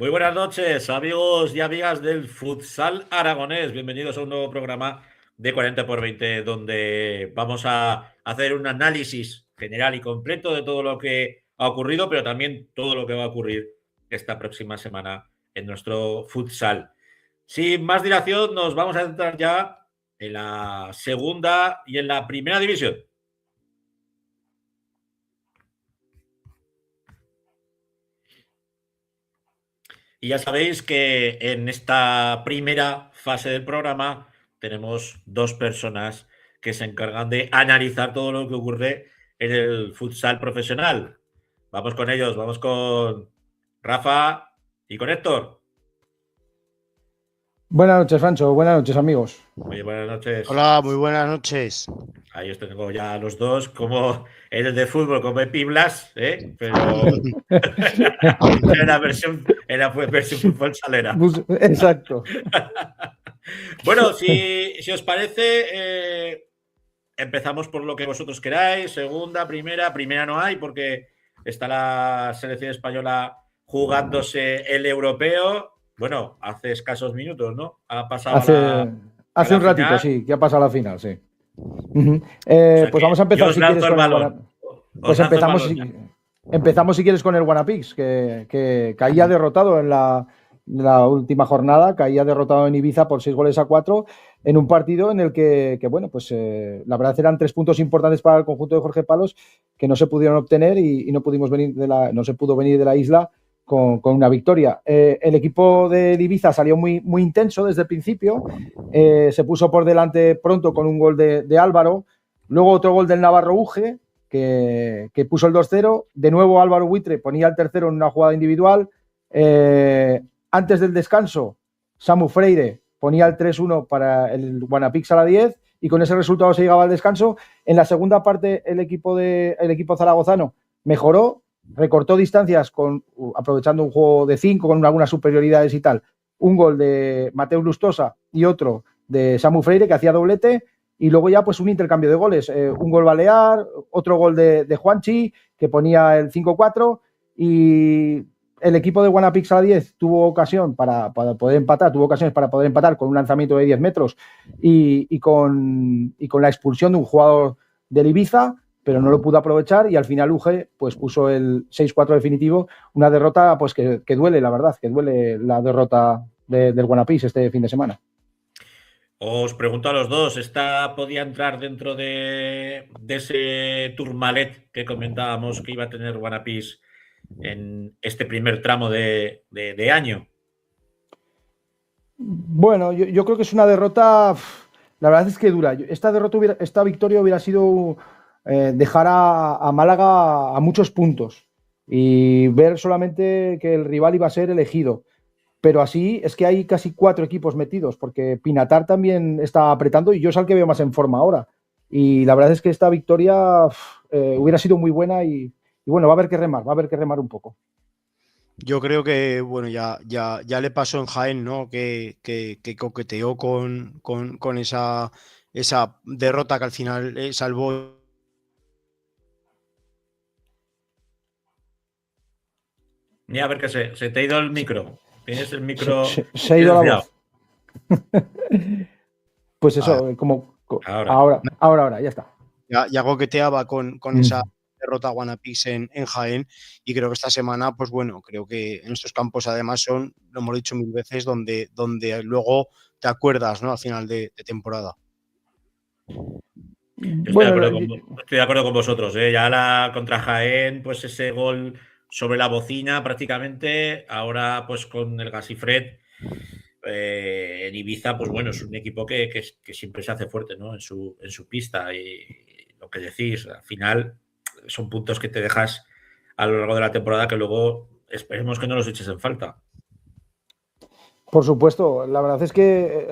Muy buenas noches, amigos y amigas del futsal aragonés. Bienvenidos a un nuevo programa de 40x20, donde vamos a hacer un análisis general y completo de todo lo que ha ocurrido, pero también todo lo que va a ocurrir esta próxima semana en nuestro futsal. Sin más dilación, nos vamos a centrar ya en la segunda y en la primera división. Y ya sabéis que en esta primera fase del programa tenemos dos personas que se encargan de analizar todo lo que ocurre en el futsal profesional. Vamos con ellos, vamos con Rafa y con Héctor. Buenas noches, Francho. Buenas noches, amigos. Oye, buenas noches. Hola, muy buenas noches. Ahí os tengo ya a los dos, como en el de fútbol, como Epi Blas, pero en la versión fútbol salera. Exacto. Bueno, si os parece, empezamos por lo que vosotros queráis. Segunda, primera no hay porque está la selección española jugándose el europeo. Bueno, hace escasos minutos, ¿no? Ha pasado hace un ratito, final. Sí, que ha pasado a la final, sí. Pues vamos a empezar si quieres con el Pues empezamos si quieres con el Guanapix, que caía derrotado en la última jornada, caía derrotado en Ibiza por 6-4 en un partido en el que bueno, pues la verdad eran 3 puntos importantes para el conjunto de Jorge Palos que no se pudieron obtener y no se pudo venir de la isla con una victoria. El equipo de Ibiza salió muy, muy intenso desde el principio, se puso por delante pronto con un gol de Álvaro, luego otro gol del Navarro Uge, que puso el 2-0, de nuevo Álvaro Buitre ponía el tercero en una jugada individual, antes del descanso Samu Freire ponía el 3-1 para el Guanapix a la 10 y con ese resultado se llegaba al descanso. En la segunda parte el equipo zaragozano mejoró, recortó distancias aprovechando un juego de 5 con algunas superioridades y tal. Un gol de Mateus Lustosa y otro de Samu Freire que hacía doblete y luego ya pues un intercambio de goles. Un gol balear, otro gol de Juanchi que ponía el 5-4 y el equipo de Guanapix a la 10 tuvo ocasiones para poder empatar con un lanzamiento de 10 metros y con la expulsión de un jugador del Ibiza, pero no lo pudo aprovechar y al final Uge pues puso el 6-4 definitivo, una derrota pues que duele, la verdad, que duele la derrota del Guanapix este fin de semana. Os pregunto a los dos, ¿esta podía entrar dentro de ese Tourmalet que comentábamos que iba a tener Guanapix en este primer tramo de año? Bueno, yo creo que es una derrota, la verdad es que dura. Esta victoria hubiera sido dejar a Málaga a muchos puntos y ver solamente que el rival iba a ser elegido. Pero así es que hay casi 4 equipos metidos, porque Pinatar también está apretando y yo es al que veo más en forma ahora. Y la verdad es que esta victoria hubiera sido muy buena y bueno, va a haber que remar un poco. Yo creo que, bueno, ya le pasó en Jaén, ¿no? Que coqueteó con esa derrota que al final salvó. Mira, a ver que se te ha ido el micro. Tienes el micro. Se ha ido la voz. Pues eso, ahora, ya está. Ya coqueteaba con esa derrota Guanapix en Jaén y creo que esta semana, pues bueno, creo que en estos campos además lo hemos dicho 1000 veces, donde luego te acuerdas, ¿no? Al final de temporada. Estoy de acuerdo con vosotros, ¿eh? Ya contra Jaén, pues ese gol sobre la bocina prácticamente, ahora pues con el Gasifred en Ibiza, pues bueno, es un equipo que siempre se hace fuerte, ¿no? en su pista y lo que decís, al final son puntos que te dejas a lo largo de la temporada que luego esperemos que no los eches en falta. Por supuesto, la verdad es que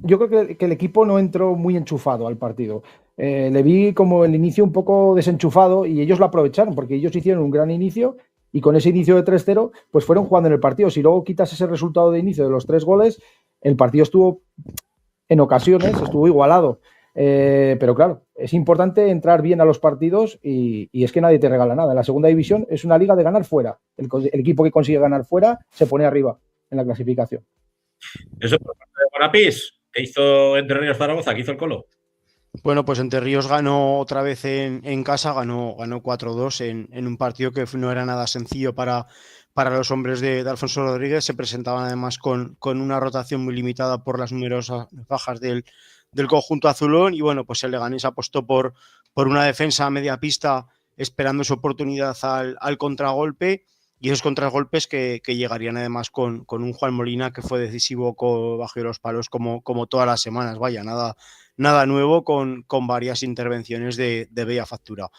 yo creo que el equipo no entró muy enchufado al partido. Le vi como el inicio un poco desenchufado y ellos lo aprovecharon porque ellos hicieron un gran inicio y con ese inicio de 3-0 pues fueron jugando en el partido. Si luego quitas ese resultado de inicio de los 3 goles, el partido estuvo en ocasiones, estuvo igualado. Pero claro, es importante entrar bien a los partidos y es que nadie te regala nada. En la segunda división es una liga de ganar fuera. El equipo que consigue ganar fuera se pone arriba en la clasificación. Eso por parte de Guanapis, ¿qué hizo Entre Ríos Zaragoza? ¿Qué hizo el Colo? Bueno, pues Entre Ríos ganó otra vez en casa, ganó 4-2 en un partido que no era nada sencillo para los hombres de Alfonso Rodríguez. Se presentaban además con una rotación muy limitada por las numerosas bajas del conjunto azulón y bueno, pues el Leganés apostó por una defensa a media pista esperando su oportunidad al contragolpe y esos contragolpes que llegarían además con un Juan Molina que fue decisivo bajo los palos como todas las semanas. Vaya, nada nuevo con varias intervenciones de bella factura.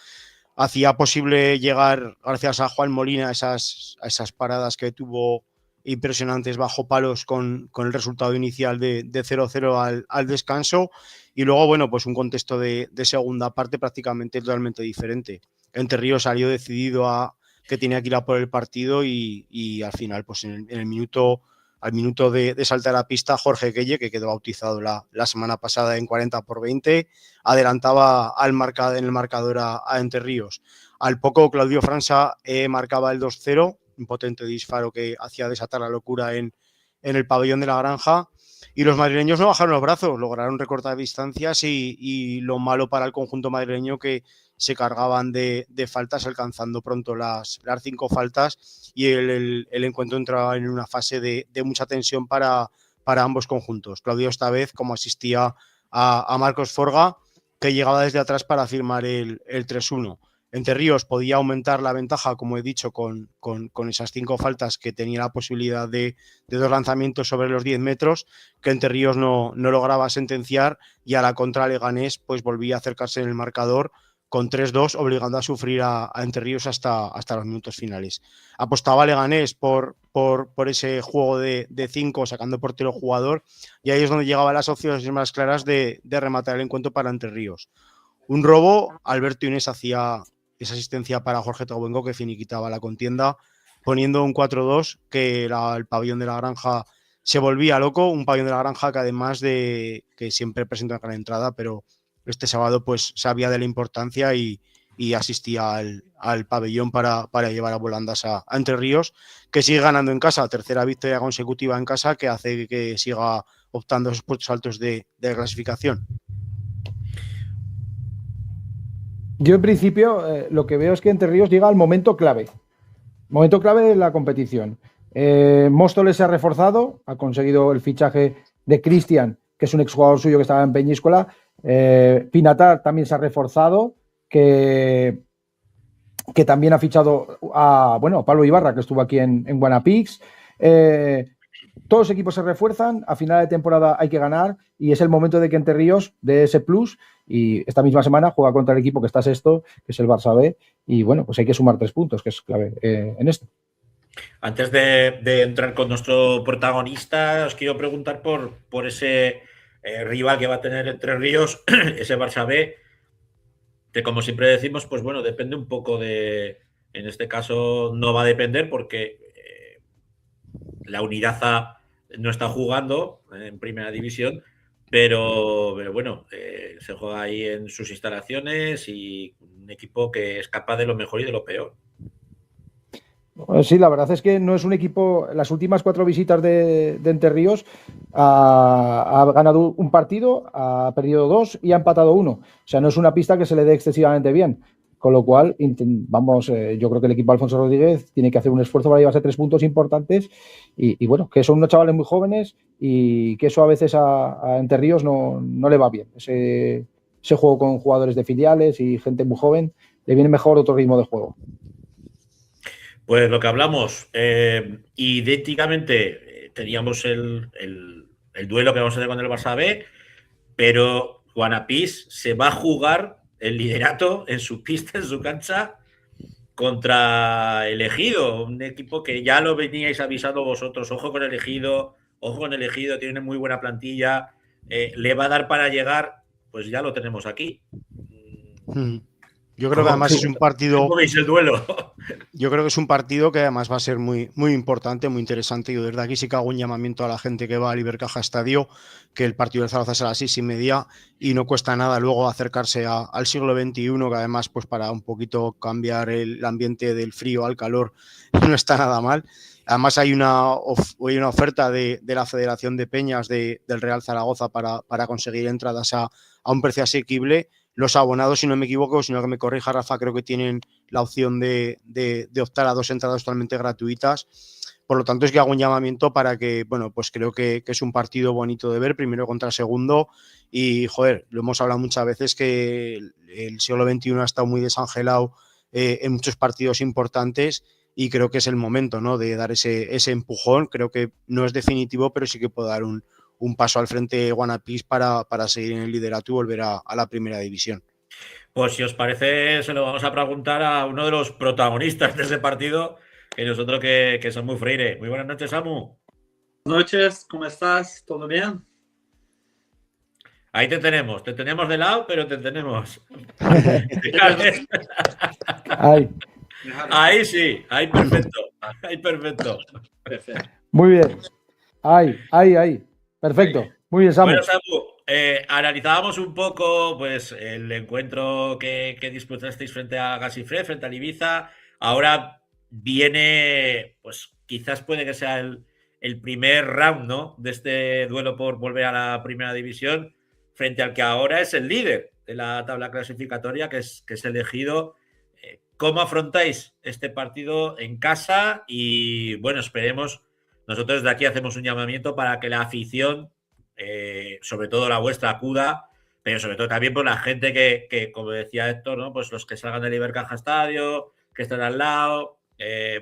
Hacía posible llegar, gracias a Juan Molina, a esas paradas que tuvo impresionantes bajo palos con el resultado inicial de 0-0 al descanso y luego, bueno, pues un contexto de segunda parte prácticamente totalmente diferente. Entre Ríos salió decidido a que tenía que ir a por el partido y al final, pues en el minuto... Al minuto de saltar a pista, Jorge Gueye, que quedó bautizado la semana pasada en 40-20, adelantaba en el marcador a Entre Ríos. Al poco, Claudio França marcaba el 2-0, un potente disparo que hacía desatar la locura en el pabellón de la Granja. Y los madrileños no bajaron los brazos, lograron recortar distancias y lo malo para el conjunto madrileño que se cargaban de faltas, alcanzando pronto las 5 faltas y el encuentro entraba en una fase de mucha tensión para ambos conjuntos. Claudio esta vez como asistía a Marcos Forga, que llegaba desde atrás para firmar el 3-1. Entre Ríos podía aumentar la ventaja, como he dicho, con esas 5 faltas que tenía la posibilidad de 2 lanzamientos sobre los 10 metros, que Entre Ríos no lograba sentenciar y a la contra Leganés pues volvía a acercarse en el marcador con 3-2, obligando a sufrir a Entre Ríos hasta los minutos finales. Apostaba Leganés por ese juego de 5, sacando portero jugador, y ahí es donde llegaban las opciones más claras de rematar el encuentro para Entre Ríos. Un robo, Alberto Inés hacía esa asistencia para Jorge Tabuengo que finiquitaba la contienda, poniendo un 4-2 que el pabellón de la Granja se volvía loco, un pabellón de la Granja que además de que siempre presenta una gran entrada, pero este sábado pues sabía de la importancia y asistía al pabellón para llevar a volandas a Entre Ríos, que sigue ganando en casa, tercera victoria consecutiva en casa que hace que siga optando a esos puestos altos de clasificación. Yo en principio lo que veo es que Entre Ríos llega al momento clave de la competición. Móstoles se ha reforzado, ha conseguido el fichaje de Cristian, que es un exjugador suyo que estaba en Peñíscola. Pinatar también se ha reforzado, que también ha fichado a Pablo Ibarra, que estuvo aquí en Guanapix. Todos los equipos se refuerzan, a final de temporada hay que ganar y es el momento de que Entre Ríos dé ese plus y esta misma semana juega contra el equipo que está sexto, que es el Barça B, y bueno, pues hay que sumar 3 puntos, que es clave en esto. Antes de entrar con nuestro protagonista, os quiero preguntar por ese rival que va a tener Entre Ríos, ese Barça B, que como siempre decimos, pues bueno, depende un poco en este caso no va a depender porque la Unidad A no está jugando en primera división, pero bueno, se juega ahí en sus instalaciones y un equipo que es capaz de lo mejor y de lo peor. Sí, la verdad es que no es un equipo. Las últimas 4 visitas de Entre Ríos ha ganado un partido, ha perdido 2 y ha empatado 1. O sea, no es una pista que se le dé excesivamente bien. Con lo cual, yo creo que el equipo de Alfonso Rodríguez tiene que hacer un esfuerzo para llevarse 3 puntos importantes y bueno, que son unos chavales muy jóvenes y que eso a veces a Entre Ríos no le va bien. Ese juego con jugadores de filiales y gente muy joven, le viene mejor otro ritmo de juego. Pues lo que hablamos, idénticamente teníamos el duelo que vamos a hacer con el Barça B, pero Guanapis se va a jugar el liderato en su pista, en su cancha, contra el Ejido, un equipo que ya lo veníais avisando vosotros. Ojo con el Ejido, tiene muy buena plantilla, le va a dar para llegar, pues ya lo tenemos aquí. Yo creo que además es un partido. ¿Cómo veis el duelo? Yo creo que es un partido que además va a ser muy, muy importante, muy interesante. Yo desde aquí sí que hago un llamamiento a la gente que va al Ibercaja Estadio, que el partido del Zaragoza es a las 6:30 y no cuesta nada luego acercarse al siglo XXI, que además, pues para un poquito cambiar el ambiente del frío al calor, no está nada mal. Además hay una oferta de la Federación de Peñas del Real Zaragoza para conseguir entradas a un precio asequible. Los abonados, si no me equivoco, sino que me corrija Rafa, creo que tienen la opción de optar a 2 entradas totalmente gratuitas. Por lo tanto, es que hago un llamamiento para que, bueno, pues creo que es un partido bonito de ver, primero contra segundo. Y, joder, lo hemos hablado muchas veces que el siglo XXI ha estado muy desangelado en muchos partidos importantes y creo que es el momento, ¿no?, de dar ese empujón. Creo que no es definitivo, pero sí que puede dar un paso al frente Guanapís para seguir en el liderato y volver a la primera división. Pues si os parece, se lo vamos a preguntar a uno de los protagonistas de ese partido, que nosotros que Samu Freire. Muy buenas noches, Samu. Buenas noches, ¿cómo estás? ¿Todo bien? Ahí te tenemos de lado, pero te tenemos. Ahí sí, ahí perfecto. Muy bien. Ahí. Perfecto. Muy bien, Samu. Bueno, Samu, analizábamos un poco pues el encuentro que disputasteis frente a Gasifre, frente a Ibiza. Ahora viene, pues quizás puede que sea el primer round, ¿no?, de este duelo por volver a la primera división, frente al que ahora es el líder de la tabla clasificatoria, que es el Ejido. ¿Cómo afrontáis este partido en casa? Y bueno, esperemos, nosotros de aquí hacemos un llamamiento para que la afición, sobre todo la vuestra, acuda, pero sobre todo también por la gente que como decía Héctor, ¿no?, pues los que salgan del Ibercaja Estadio, que están al lado,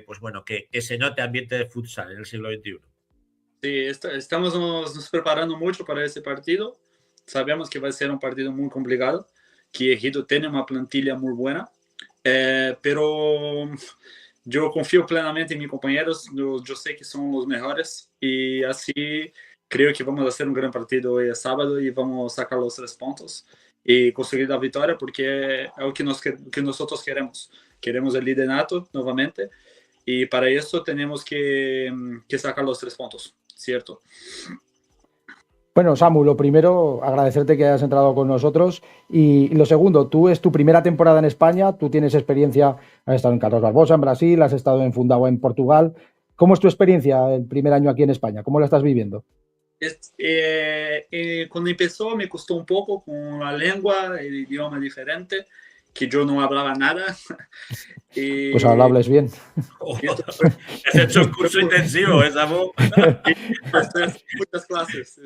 pues bueno, que se note ambiente de futsal en el siglo XXI. Sí, estamos nos preparando mucho para ese partido. Sabemos que va a ser un partido muy complicado, que Ejido tiene una plantilla muy buena, pero yo confío plenamente en mis compañeros. Yo sé que son los mejores y así creo que vamos a hacer un gran partido hoy sábado y vamos a sacar los 3 puntos y conseguir la victoria, porque es lo que nosotros queremos. Queremos el liderato nuevamente y para eso tenemos que sacar los 3 puntos, ¿cierto? Bueno, Samu, lo primero, agradecerte que hayas entrado con nosotros. Y lo segundo, tú es tu primera temporada en España, tú tienes experiencia, has estado en Carlos Barbosa, en Brasil, has estado en Fundagua, en Portugal. ¿Cómo es tu experiencia el primer año aquí en España? ¿Cómo lo estás viviendo? Cuando empezó me costó un poco con la lengua, el idioma diferente, que yo no hablaba nada. Pues ahora hables bien. Has hecho un curso intensivo, Samu. Estoy haciendo muchas clases,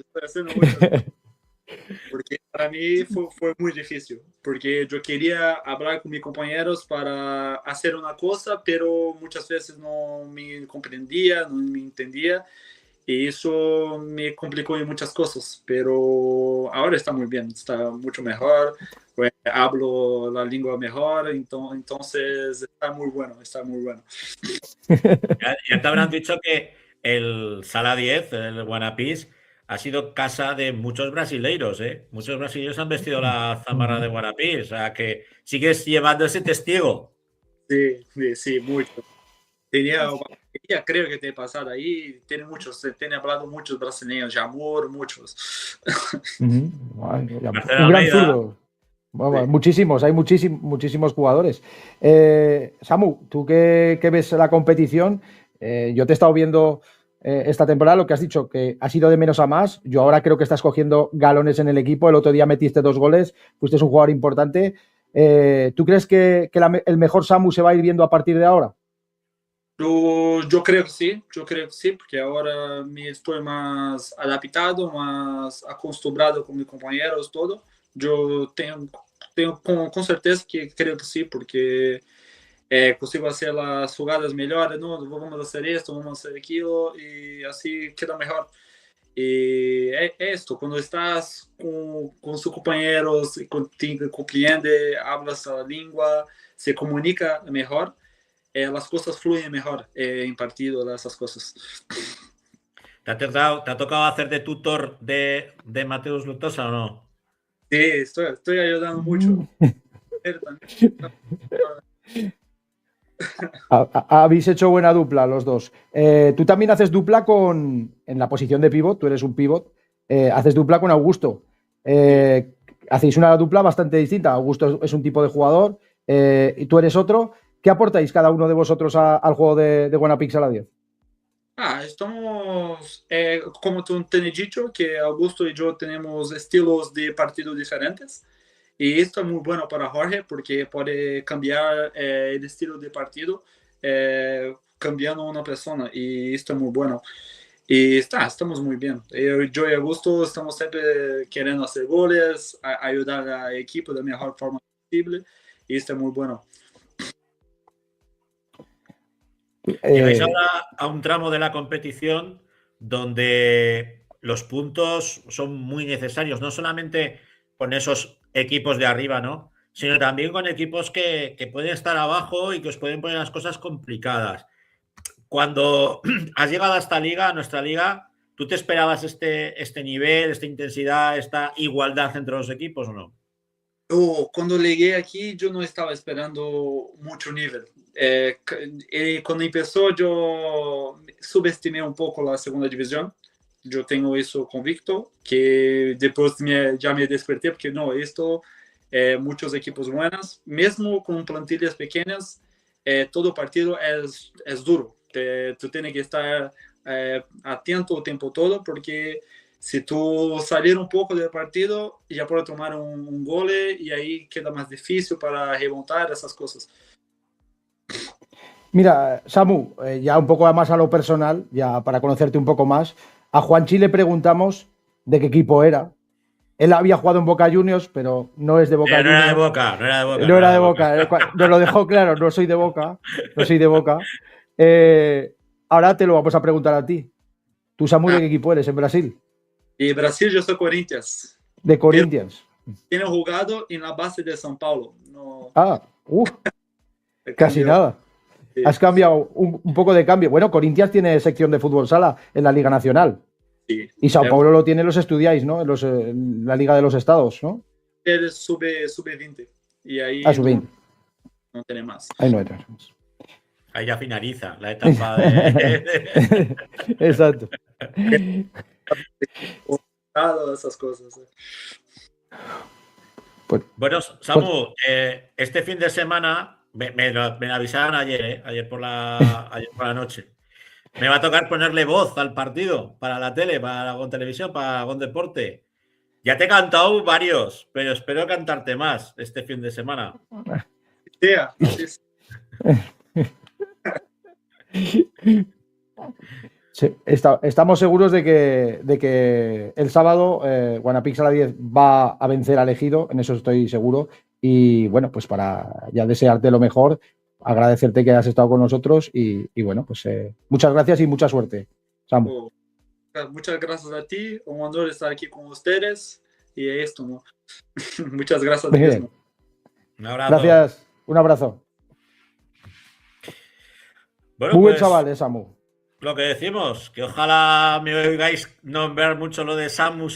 porque para mí fue muy difícil, porque yo quería hablar con mis compañeros para hacer una cosa, pero muchas veces no me comprendía, no me entendía, y eso me complicó en muchas cosas, pero ahora está muy bien, está mucho mejor, pues, hablo la lengua mejor, entonces está muy bueno. Ya te habrán dicho que el Sala 10, el Guanapís, ha sido casa de muchos brasileiros, ¿eh? Muchos brasileños han vestido la zamarra de Guanapís, o sea que sigues llevando ese testigo. Sí, mucho. Creo que te he pasado ahí, tiene hablado muchos brasileños de amor, muchos. Un gran zurdo. Bueno, sí. Muchísimos, hay muchísimos jugadores. Samu, tú que ves la competición, yo te he estado viendo esta temporada, lo que has dicho, que has ido de menos a más. Yo ahora creo que estás cogiendo galones en el equipo. El otro día metiste 2 goles, fuiste un jugador importante. ¿Tú crees que el mejor Samu se va a ir viendo a partir de ahora? Yo creo que sí, porque ahora me estoy más adaptado, más acostumbrado con mis compañeros, todo. Yo tengo con certeza que creo que sí, porque consigo hacer las jugadas mejores, ¿no? Vamos a hacer esto, vamos a hacer aquello, y así queda mejor. Y es esto, cuando estás con sus compañeros, comprende, hablas la lengua, se comunica mejor, las cosas fluyen mejor en partido, esas cosas. ¿Te ha tocado hacer de tutor de Mateus Lutosa o no? Sí, estoy ayudando mucho. Habéis hecho buena dupla los dos. Tú también haces dupla en la posición de pivot, tú eres un pivot, haces dupla con Augusto. Hacéis una dupla bastante distinta. Augusto es un tipo de jugador y tú eres otro. ¿Qué aportáis cada uno de vosotros al juego de Wanapix a la 10? Estamos, como tú te he dicho, que Augusto y yo tenemos estilos de partido diferentes. Y esto es muy bueno para Jorge porque puede cambiar el estilo de partido cambiando a una persona. Y esto es muy bueno. Y estamos muy bien. Yo y Augusto estamos siempre queriendo hacer goles, ayudar al equipo de la mejor forma posible. Y esto es muy bueno. Llegáis ahora a un tramo de la competición donde los puntos son muy necesarios, no solamente con esos equipos de arriba, ¿no? Sino también con equipos que pueden estar abajo y que os pueden poner las cosas complicadas. Cuando has llegado a esta liga, a nuestra liga, ¿tú te esperabas este nivel, esta intensidad, esta igualdad entre los equipos o no? Cuando llegué aquí, yo no estaba esperando mucho nivel. Cuando empezó, yo subestimé un poco la segunda división. Yo tengo eso convicto, que después ya me desperté, porque no, muchos equipos buenos, mismo con plantillas pequeñas, todo partido es duro. Tú tienes que estar atento el tiempo todo, porque si tú salir un poco del partido, ya puedes tomar un gol y ahí queda más difícil para remontar esas cosas. Mira, Samu, ya un poco más a lo personal, ya para conocerte un poco más, a Juanchi le preguntamos de qué equipo era. Él había jugado en Boca Juniors, pero no es de Boca Juniors. No era de Boca, no era de Boca. No era de Boca. Nos lo dejó claro, no soy de Boca. No soy de Boca. Ahora te lo vamos a preguntar a ti. ¿Tú, Samu, de qué equipo eres en Brasil? En Brasil yo soy Corinthians. De Corinthians. Tiene jugado en la base de São Paulo. No, casi nada. Sí. Has cambiado un poco de cambio. Bueno, Corinthians tiene sección de fútbol sala en la Liga Nacional. Sí. Y Sao Paulo lo tiene, los estudiáis, ¿no? En la Liga de los Estados, ¿no? Eres sub-20. Y ahí sub-20. No tiene más. Ahí no hay más. Ahí ya finaliza la etapa de... Exacto. Esas cosas. Bueno, Samu, este fin de semana me avisaron ayer por la noche. Me va a tocar ponerle voz al partido para la tele, para Aragón Televisión, para Aragón Deporte. Ya te he cantado varios, pero espero cantarte más este fin de semana. Yeah. Sí, estamos seguros de que el sábado Wanapix a la 10 va a vencer al Ejido, en eso estoy seguro. Y bueno, pues para ya desearte lo mejor, agradecerte que hayas estado con nosotros y bueno, pues muchas gracias y mucha suerte, Samu. Muchas gracias a ti, un honor estar aquí con ustedes y esto, ¿no? Muchas gracias. Bien. Un abrazo. Gracias, un abrazo. Bueno, muy buen chaval, Samu. Lo que decimos, que ojalá me oigáis nombrar mucho lo de Samu,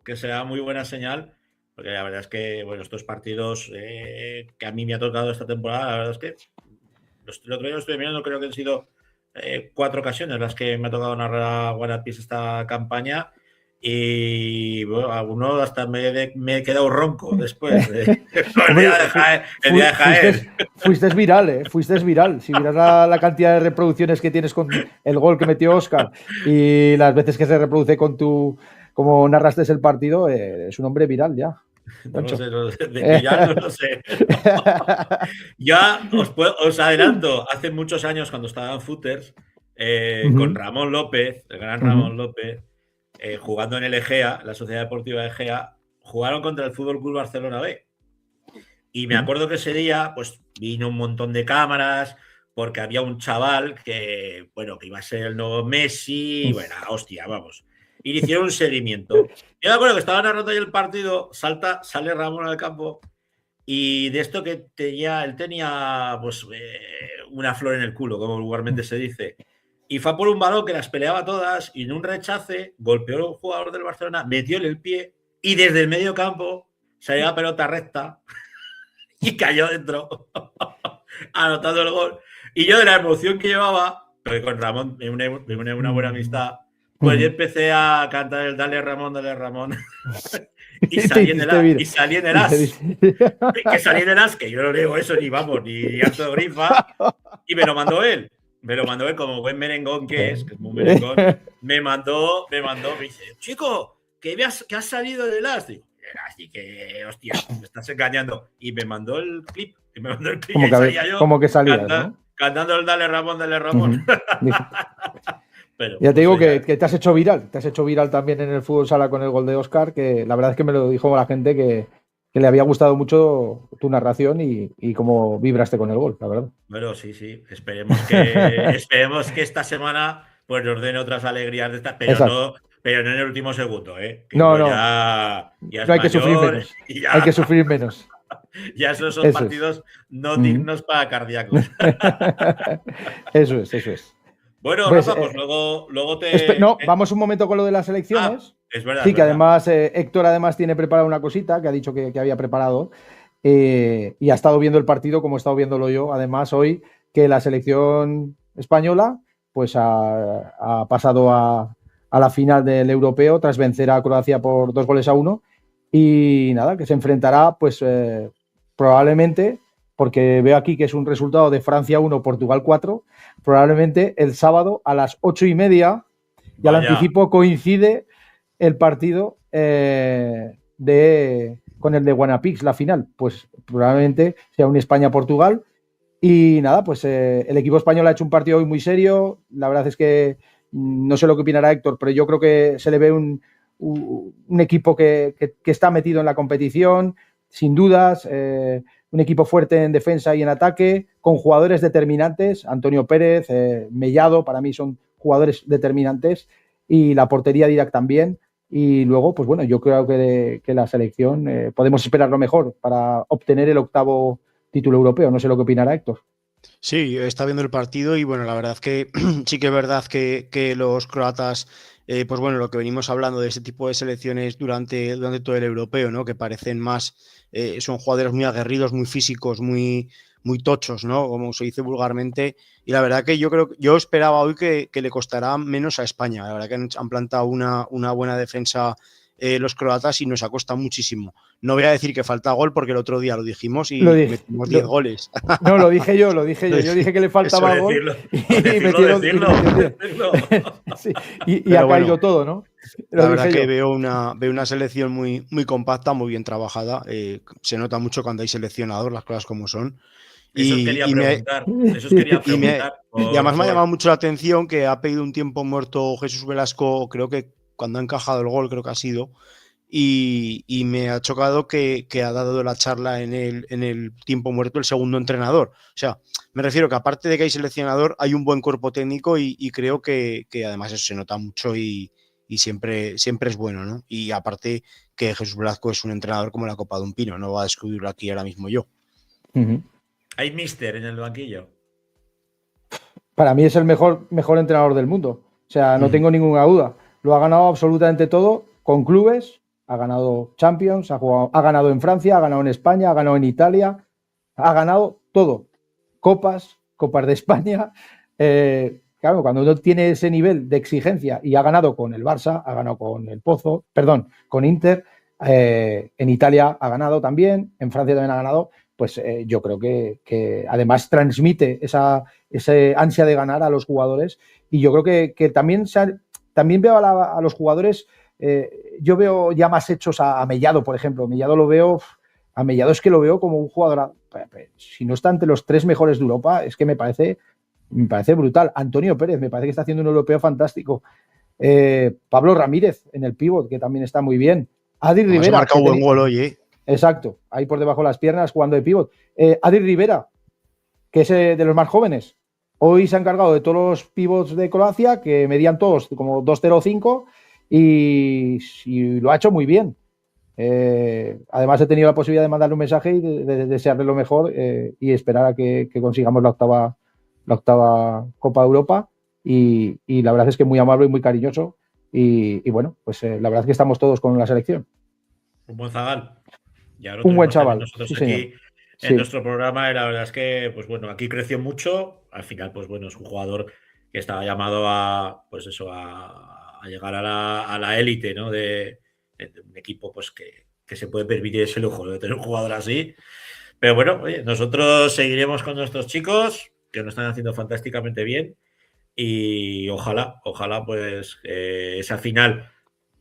que será muy buena señal, porque la verdad es que, bueno, estos partidos que a mí me ha tocado esta temporada, la verdad es que el otro día lo estoy mirando, creo que han sido 4 ocasiones las que me ha tocado narrar a Wanapix esta campaña y bueno, alguno hasta me he quedado ronco después el día de Jaén. Fuiste viral, fuiste viral. Si miras la cantidad de reproducciones que tienes con el gol que metió Óscar y las veces que se reproduce con como narraste el partido, es un hombre viral ya. No sé. Ya os adelanto, hace muchos años cuando estaba en Footers, con Ramón López, el gran Ramón López, jugando en el Egea, la Sociedad Deportiva de Egea, jugaron contra el Fútbol Club Barcelona B. Y me acuerdo que ese día, pues vino un montón de cámaras, porque había un chaval que, bueno, que iba a ser el nuevo Messi, bueno, hostia, vamos. Y le hicieron un seguimiento. Yo me acuerdo que estaba narrando ahí el partido, sale Ramón al campo Y de esto que él tenía pues una flor en el culo, como vulgarmente se dice. Y fue por un balón que las peleaba todas y en un rechace golpeó a un jugador del Barcelona, metióle el pie y desde el medio campo salió la pelota recta y cayó dentro, anotando el gol. Y yo de la emoción que llevaba, porque con Ramón me une una buena amistad, pues yo empecé a cantar el Dale Ramón. Y salí en el as. Que salí en el as, que yo no leo eso ni alto de grifa. Y me lo mandó él. Como buen merengón que es muy merengón. Me dice, chico, que has salido del as. Digo, así que, hostia, me estás engañando. Y me mandó el clip. Como que salías, ¿no? Cantando el Dale Ramón. Pero, ya te digo que te has hecho viral. Te has hecho viral también en el fútbol sala con el gol de Óscar, que la verdad es que me lo dijo la gente que le había gustado mucho tu narración y cómo vibraste con el gol, la verdad. Bueno, sí. Esperemos que esta semana pues nos den otras alegrías de estas, pero no en el último segundo, ¿eh? Que no. Ya no hay que sufrir menos. Hay que sufrir menos. Ya esos son partidos no dignos para cardíacos. Eso es. Bueno, pues, Rafa, pues luego te... vamos un momento con lo de las elecciones. Es verdad. Sí, que además Héctor tiene preparada una cosita que ha dicho que había preparado y ha estado viendo el partido como he estado viéndolo yo. Además, hoy que la selección española pues ha pasado a la final del europeo tras vencer a Croacia por 2-1 y nada, que se enfrentará pues probablemente, porque veo aquí que es un resultado de Francia 1, Portugal 4, probablemente el sábado a las 8:30, y al anticipo coincide el partido con el de Guanapix, la final. Pues probablemente sea un España-Portugal. Y nada, pues el equipo español ha hecho un partido hoy muy serio. La verdad es que no sé lo que opinará Héctor, pero yo creo que se le ve un equipo que está metido en la competición, sin dudas. Un equipo fuerte en defensa y en ataque, con jugadores determinantes. Antonio Pérez, Mellado, para mí son jugadores determinantes. Y la portería Didac también. Y luego, pues bueno, yo creo que la selección podemos esperar lo mejor para obtener el 8º título europeo. No sé lo que opinará Héctor. Sí, está viendo el partido y bueno, la verdad que sí que es verdad que los croatas, pues bueno, lo que venimos hablando de ese tipo de selecciones durante todo el europeo, ¿no? Que parecen más, son jugadores muy aguerridos, muy físicos, muy tochos, ¿no? Como se dice vulgarmente. Y la verdad que yo esperaba hoy que le costará menos a España. La verdad que han plantado una buena defensa los croatas y nos ha costado muchísimo. No voy a decir que falta gol porque el otro día lo dijimos y metimos 10 goles. No, lo dije yo. Yo dije que le faltaba gol y ha caído todo, ¿no? La verdad que veo una selección muy, muy compacta, muy bien trabajada. Se nota mucho cuando hay seleccionador, las cosas como son. Eso os quería preguntar. Y además me ha llamado mucho la atención que ha pedido un tiempo muerto Jesús Velasco, creo que cuando ha encajado el gol, creo que ha sido, y me ha chocado que ha dado la charla en el tiempo muerto el segundo entrenador. O sea, me refiero que aparte de que hay seleccionador, hay un buen cuerpo técnico y creo que además eso se nota mucho y siempre es bueno, ¿no? Y aparte que Jesús Velasco es un entrenador como la copa de un pino, no va a descubrirlo aquí ahora mismo yo. ¿Hay míster en el banquillo? Para mí es el mejor entrenador del mundo. O sea, no tengo ninguna duda. Lo ha ganado absolutamente todo con clubes, ha ganado Champions, ha ganado en Francia, ha ganado en España, ha ganado en Italia, ha ganado todo. Copas de España. Claro, cuando uno tiene ese nivel de exigencia y ha ganado con el Barça, ha ganado con el con Inter, en Italia ha ganado también, en Francia también ha ganado, pues yo creo que además transmite esa ansia de ganar a los jugadores y yo creo que también veo a los jugadores, yo veo ya más hechos a Mellado, por ejemplo. A Mellado es que lo veo como un jugador, si no está entre los 3 mejores de Europa, es que me parece brutal. Antonio Pérez, me parece que está haciendo un europeo fantástico. Pablo Ramírez en el pívot, que también está muy bien. Adri Rivera. Ha marcado buen gol hoy, ¿eh? Exacto, ahí por debajo de las piernas jugando de pívot. Adri Rivera, que es de los más jóvenes. Hoy se ha encargado de todos los pivots de Croacia, que medían todos como 2,05 y lo ha hecho muy bien. Además, he tenido la posibilidad de mandarle un mensaje y de desearle lo mejor y esperar a que consigamos la octava Copa de Europa. Y la verdad es que muy amable y muy cariñoso. Y bueno, pues la verdad es que estamos todos con la selección. Un buen zagal. Ya Un buen chaval. Nosotros sí, aquí en nuestro programa, y la verdad es que, pues bueno, aquí creció mucho. Al final, pues bueno, es un jugador que estaba llamado a, pues eso, a llegar a la élite, ¿no? De un equipo, pues que se puede permitir ese lujo de tener un jugador así. Pero bueno, oye, nosotros seguiremos con nuestros chicos, que lo están haciendo fantásticamente bien. Y ojalá, pues esa final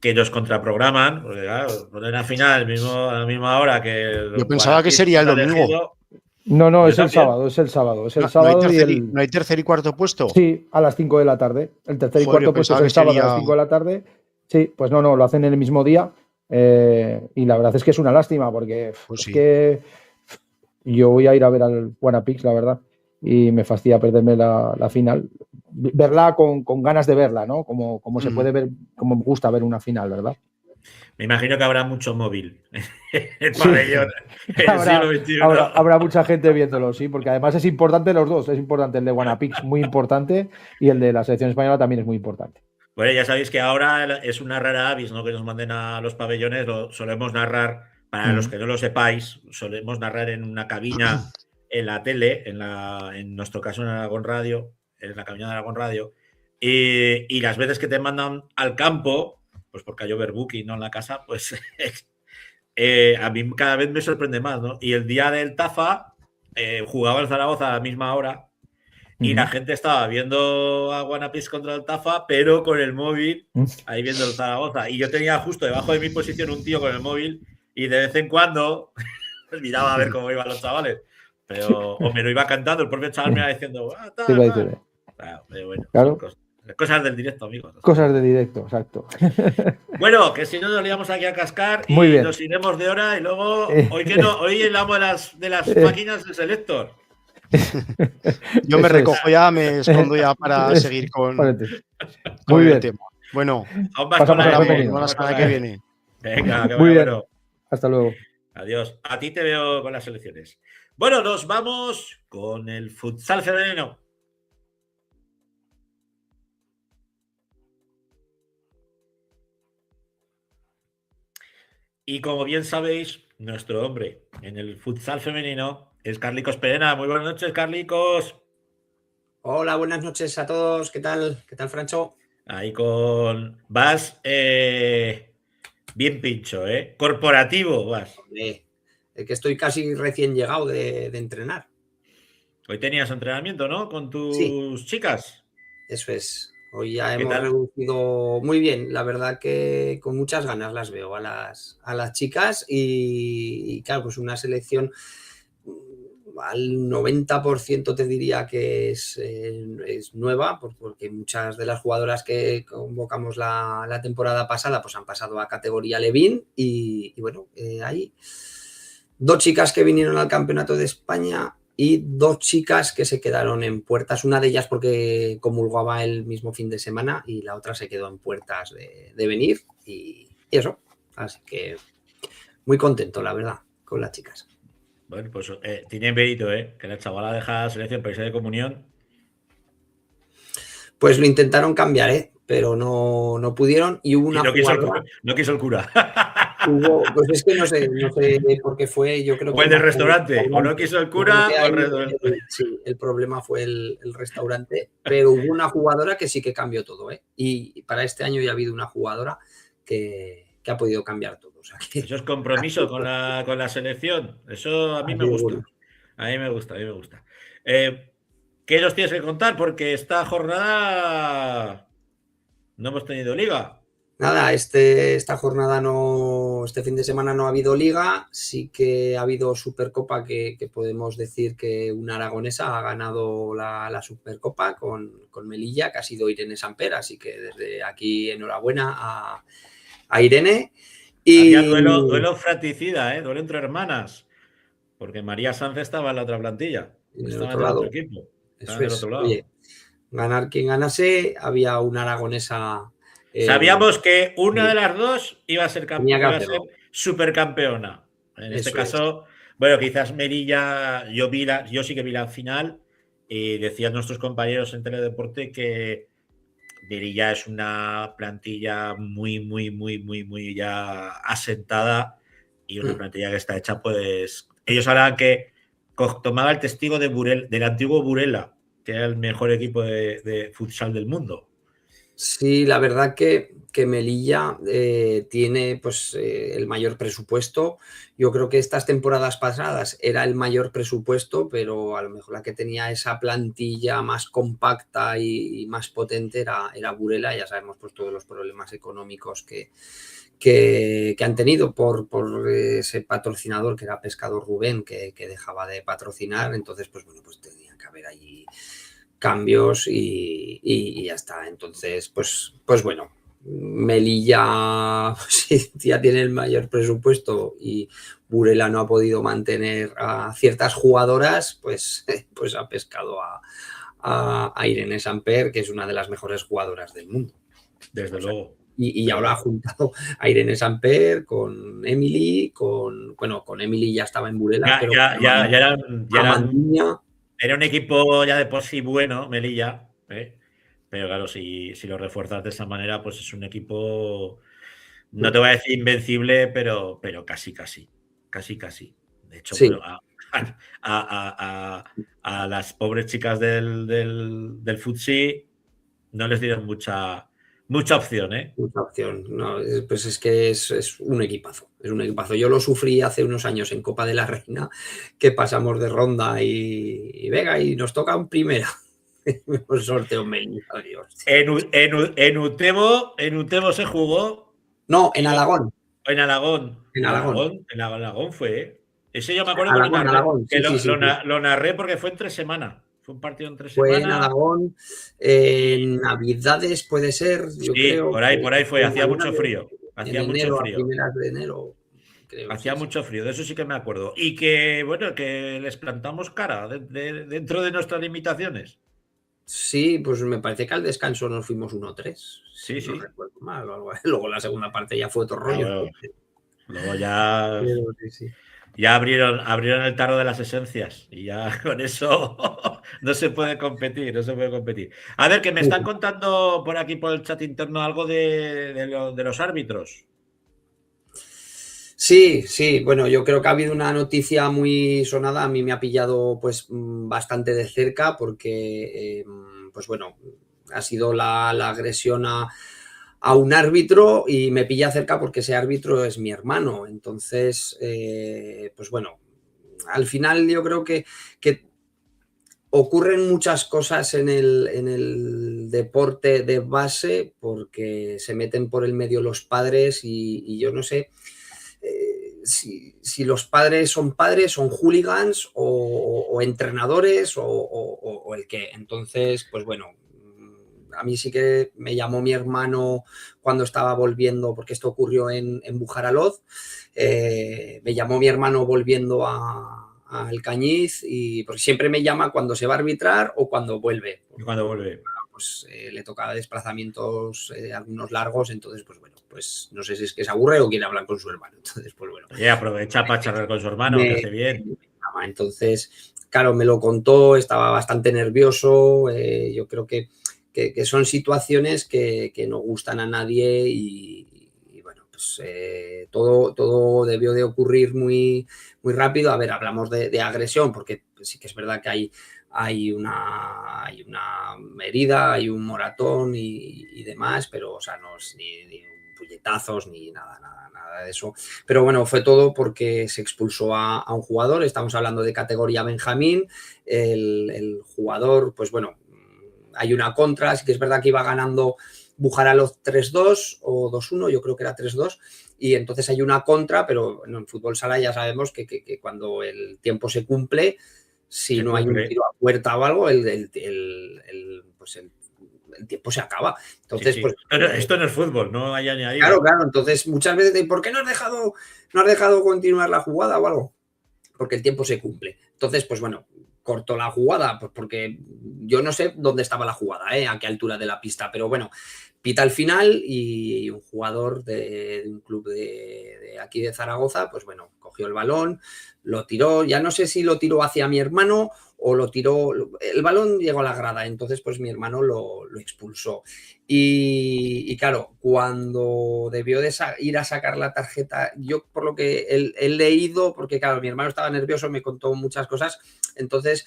que nos contraprograman, porque claro, poner la final a la misma hora que yo pensaba que sería el domingo. No, es el sábado. Es el sábado ¿No hay tercer y cuarto puesto? Sí, a las 5 de la tarde. El tercer y cuarto puesto es el sábado a las 5 de la tarde. Sí, pues no, lo hacen en el mismo día. Y la verdad es que es una lástima, porque es que yo voy a ir a ver al Wanapix, la verdad, y me fastidia perderme la final. Verla con ganas de verla, ¿no? Como se puede ver, como me gusta ver una final, ¿verdad? Me imagino que habrá mucho móvil el pabellón en el siglo XXI. Habrá mucha gente viéndolo, sí, porque además es importante los dos. Es importante el de Wanapix, muy importante, y el de la selección española también es muy importante. Bueno, ya sabéis que ahora es una rara avis, ¿no? Que nos manden a los pabellones, lo solemos narrar, para los que no lo sepáis, solemos narrar en una cabina en la tele, en nuestro caso en Aragón Radio, en la cabina de Aragón Radio, y las veces que te mandan al campo, pues porque hay overbooking, ¿no? En la casa, pues a mí cada vez me sorprende más, ¿no? Y el día del Tafa jugaba el Zaragoza a la misma hora y la gente estaba viendo a Wanapix contra el Tafa, pero con el móvil ahí viendo el Zaragoza. Y yo tenía justo debajo de mi posición un tío con el móvil y de vez en cuando miraba a ver cómo iban los chavales. Pero, o me lo iba cantando, el propio chaval me iba diciendo, pero bueno, claro. Cosas del directo, amigos. Cosas de directo, exacto. Bueno, que si no nos liamos aquí a cascar y muy bien. Nos iremos de hora y luego hoy el amo de las máquinas es el Héctor. Yo me recojo ya, me escondo ya para seguir con muy bien. el tema. Bueno, pasamos a la semana que viene. Venga, que muy bien. Bueno. Hasta luego. Adiós. A ti te veo con las selecciones. Bueno, nos vamos con el futsal femenino. Y como bien sabéis, nuestro hombre en el futsal femenino es Carlicos Perena. Muy buenas noches, Carlicos. Hola, buenas noches a todos. ¿Qué tal? ¿Qué tal, Francho? Ahí vas bien pincho, ¿eh? Corporativo vas. Que estoy casi recién llegado de entrenar. Hoy tenías entrenamiento, ¿no? Con tus chicas. Eso es. Hoy ya hemos reducido muy bien. La verdad que con muchas ganas las veo a las chicas y claro, pues una selección al 90% te diría que es nueva, porque muchas de las jugadoras que convocamos la temporada pasada pues han pasado a categoría Levín y bueno, hay 2 chicas que vinieron al Campeonato de España y 2 chicas que se quedaron en puertas, una de ellas porque comulgaba el mismo fin de semana y la otra se quedó en puertas de venir y eso, así que muy contento la verdad con las chicas. Bueno, pues tiene mérito, que la chavala deja la selección para irse de comunión. Pues lo intentaron cambiar, pero no pudieron y hubo una jugadora... No quiso el cura. Pues es que no sé por qué fue, yo creo que... O el del restaurante, o no quiso el cura o el restaurante. Sí, el problema fue el restaurante, pero hubo una jugadora que sí que cambió todo, y para este año ya ha habido una jugadora que ha podido cambiar todo. O sea que... Eso es compromiso con la selección, eso a mí me gusta. A mí me gusta. ¿Qué nos tienes que contar? Porque esta jornada no hemos tenido liga. Nada, esta jornada este fin de semana no ha habido liga, sí que ha habido Supercopa que podemos decir que una aragonesa ha ganado la Supercopa con Melilla, que ha sido Irene Samper, así que desde aquí enhorabuena a Irene. Y había duelo fratricida, duelo entre hermanas, porque María Sanz estaba en la otra plantilla. En el otro lado. Otro equipo. Eso es. Oye, ganar quien ganase, había una aragonesa Sabíamos que una de las dos iba a ser supercampeona. En este caso, bueno, quizás Melilla, yo sí que vi la final y decían nuestros compañeros en Teledeporte que Melilla es una plantilla muy ya asentada y una plantilla que está hecha, pues ellos hablaban que tomaba el testigo del antiguo Burela, que era el mejor equipo de futsal del mundo. Sí, la verdad que Melilla tiene pues el mayor presupuesto. Yo creo que estas temporadas pasadas era el mayor presupuesto, pero a lo mejor la que tenía esa plantilla más compacta y más potente era Burela. Ya sabemos pues todos los problemas económicos que han tenido por ese patrocinador que era Pescador Rubén, que dejaba de patrocinar. Entonces, pues bueno, pues tenía que haber allí cambios y ya está. Entonces, pues bueno, Melilla pues, ya tiene el mayor presupuesto y Burela no ha podido mantener a ciertas jugadoras, pues ha pescado a Irene Samper, que es una de las mejores jugadoras del mundo. Desde luego. Y ahora ha juntado a Irene Samper con Emily, con Emily ya estaba en Burela, pero era un equipo ya de por sí bueno, Melilla, pero claro, si lo refuerzas de esa manera, pues es un equipo, no te voy a decir invencible, pero casi. De hecho, sí. Bueno, a las pobres chicas del Futsi no les dieron mucha opción, Mucha opción. No, pues es que es un equipazo. Es un equipazo. Yo lo sufrí hace unos años en Copa de la Reina, que pasamos de ronda y venga, y nos toca un primera. Un sorteo Melilla. En Utebo se jugó. No, en Alagón. En Alagón fue. Ese yo me acuerdo que lo narré porque fue entre semana. Fue un partido entre semana. Fue en Alagón. En Navidades puede ser. Yo creo por ahí fue. Hacía mucho frío. Hacía mucho frío. A primeras de enero. Creo, hacía mucho frío, de eso sí que me acuerdo. Y que, bueno, que les plantamos cara dentro de nuestras limitaciones. Sí, pues me parece que al descanso nos fuimos 1-3. Sí. No recuerdo mal. Luego la segunda parte ya fue otro rollo. Luego ya. Sí. Ya abrieron el tarro de las esencias y ya con eso no se puede competir. A ver, que me están contando por aquí por el chat interno algo de los árbitros. Sí, bueno, yo creo que ha habido una noticia muy sonada, a mí me ha pillado pues bastante de cerca porque, pues bueno, ha sido la agresión a un árbitro y me pilla cerca porque ese árbitro es mi hermano. Entonces, pues bueno, al final yo creo que ocurren muchas cosas en el deporte de base porque se meten por el medio los padres y yo no sé si los padres, son hooligans o entrenadores o el qué. Entonces, pues bueno, a mí sí que me llamó mi hermano cuando estaba volviendo, porque esto ocurrió en Bujaraloz, me llamó mi hermano volviendo al Cañiz y porque siempre me llama cuando se va a arbitrar o cuando vuelve. Pues le tocaba desplazamientos algunos largos, entonces pues bueno, pues no sé si es que se aburre o quiere hablar con su hermano. Entonces, pues bueno. Aprovecha para charlar con su hermano, que hace bien. Entonces, claro, me lo contó, estaba bastante nervioso, yo creo que son situaciones que no gustan a nadie y bueno, pues todo debió de ocurrir muy rápido. A ver, hablamos de agresión, porque sí que es verdad que hay una herida, hay un moratón y demás, pero o sea, no es ni puñetazos ni nada de eso. Pero bueno, fue todo porque se expulsó a un jugador, estamos hablando de categoría Benjamín, el jugador, pues bueno, hay una contra, sí que es verdad que iba ganando Bujaraloz 3-2 o 2-1, yo creo que era 3-2, y entonces hay una contra, pero en fútbol sala ya sabemos que cuando el tiempo se cumple, si no hay un tiro a puerta o algo, el tiempo se acaba. Entonces, pues, esto no es fútbol, no hay añadido. Claro, entonces muchas veces, ¿por qué no has dejado continuar la jugada o algo? Porque el tiempo se cumple. Entonces, pues bueno, cortó la jugada, pues porque yo no sé dónde estaba la jugada, a qué altura de la pista, pero bueno, pita al final y un jugador de un club de aquí de Zaragoza, pues bueno, cogió el balón, lo tiró, ya no sé si lo tiró hacia mi hermano o lo tiró, el balón llegó a la grada, entonces pues mi hermano lo expulsó. Y claro, cuando debió de ir a sacar la tarjeta, yo por lo que he leído, porque claro, mi hermano estaba nervioso, me contó muchas cosas, entonces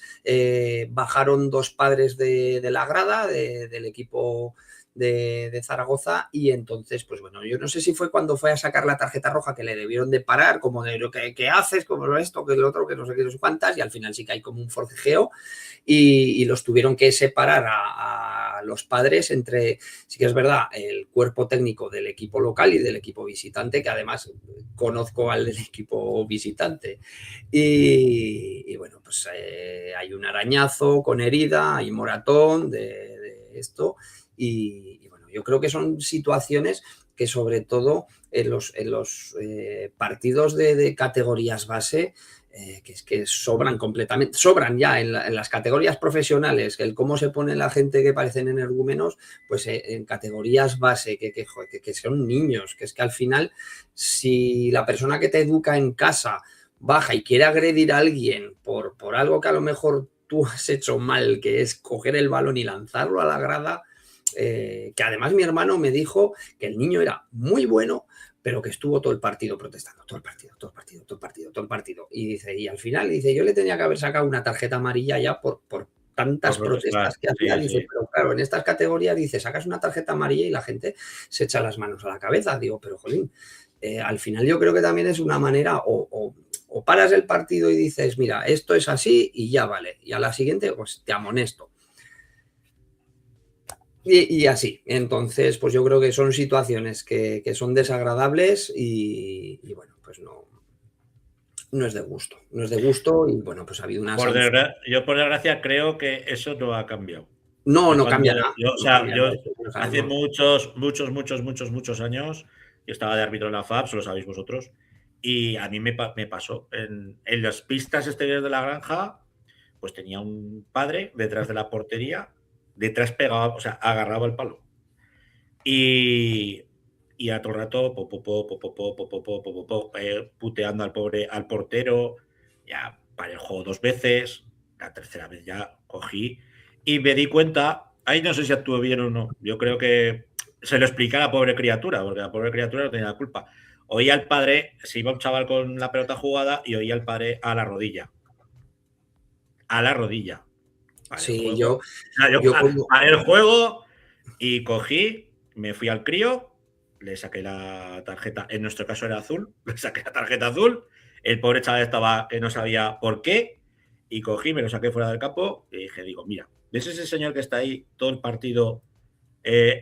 bajaron 2 padres de la grada del equipo de Zaragoza y entonces, pues bueno, yo no sé si fue cuando fue a sacar la tarjeta roja que le debieron de parar, como de ¿qué haces? Como esto, que el otro, que no sé qué, no sé cuántas, y al final sí que hay como un forcejeo y los tuvieron que separar a los padres entre, sí que es verdad, el cuerpo técnico del equipo local y del equipo visitante, que además conozco al del equipo visitante. Y bueno, pues hay un arañazo con herida, hay moratón de esto. Y bueno, yo creo que son situaciones que sobre todo en los partidos de categorías base, que es que sobran completamente, sobran ya en las categorías profesionales, el cómo se pone la gente que parecen energúmenos, pues en categorías base, que son niños, que es que al final, si la persona que te educa en casa baja y quiere agredir a alguien por algo que a lo mejor tú has hecho mal, que es coger el balón y lanzarlo a la grada, que además mi hermano me dijo que el niño era muy bueno, pero que estuvo todo el partido protestando, todo el partido. Y dice, y al final, dice, yo le tenía que haber sacado una tarjeta amarilla ya por tantas protestas que hacía. Sí, dice, sí. Pero claro, en estas categorías, dice, sacas una tarjeta amarilla y la gente se echa las manos a la cabeza. Digo, pero jolín, al final yo creo que también es una manera o paras el partido y dices, mira, esto es así y ya vale. Y a la siguiente, pues te amonesto. Y así, entonces, pues yo creo que son situaciones que son desagradables y bueno, pues no es de gusto. No es de gusto y bueno, pues ha habido una... Yo por desgracia creo que eso no ha cambiado. No cambiará. Yo hace muchos años, yo estaba de árbitro en la FAB, lo sabéis vosotros, y a mí me pasó. En las pistas exteriores de la granja, pues tenía un padre detrás de la portería, detrás pegaba, o sea, agarraba el palo. Y a todo el rato puteando al portero, ya paré el juego 2 veces, la tercera vez ya cogí y me di cuenta, ahí no sé si actué bien o no, yo creo que se lo expliqué a la pobre criatura, porque la pobre criatura no tenía la culpa. Oía al padre, se iba un chaval con la pelota jugada y oía al padre a la rodilla. A la rodilla. Vale, sí, yo paré el juego y cogí, me fui al crío, le saqué la tarjeta, en nuestro caso era azul, le saqué la tarjeta azul, el pobre chaval estaba que no sabía por qué, y cogí, me lo saqué fuera del campo y dije, mira, ¿ves ese señor que está ahí todo el partido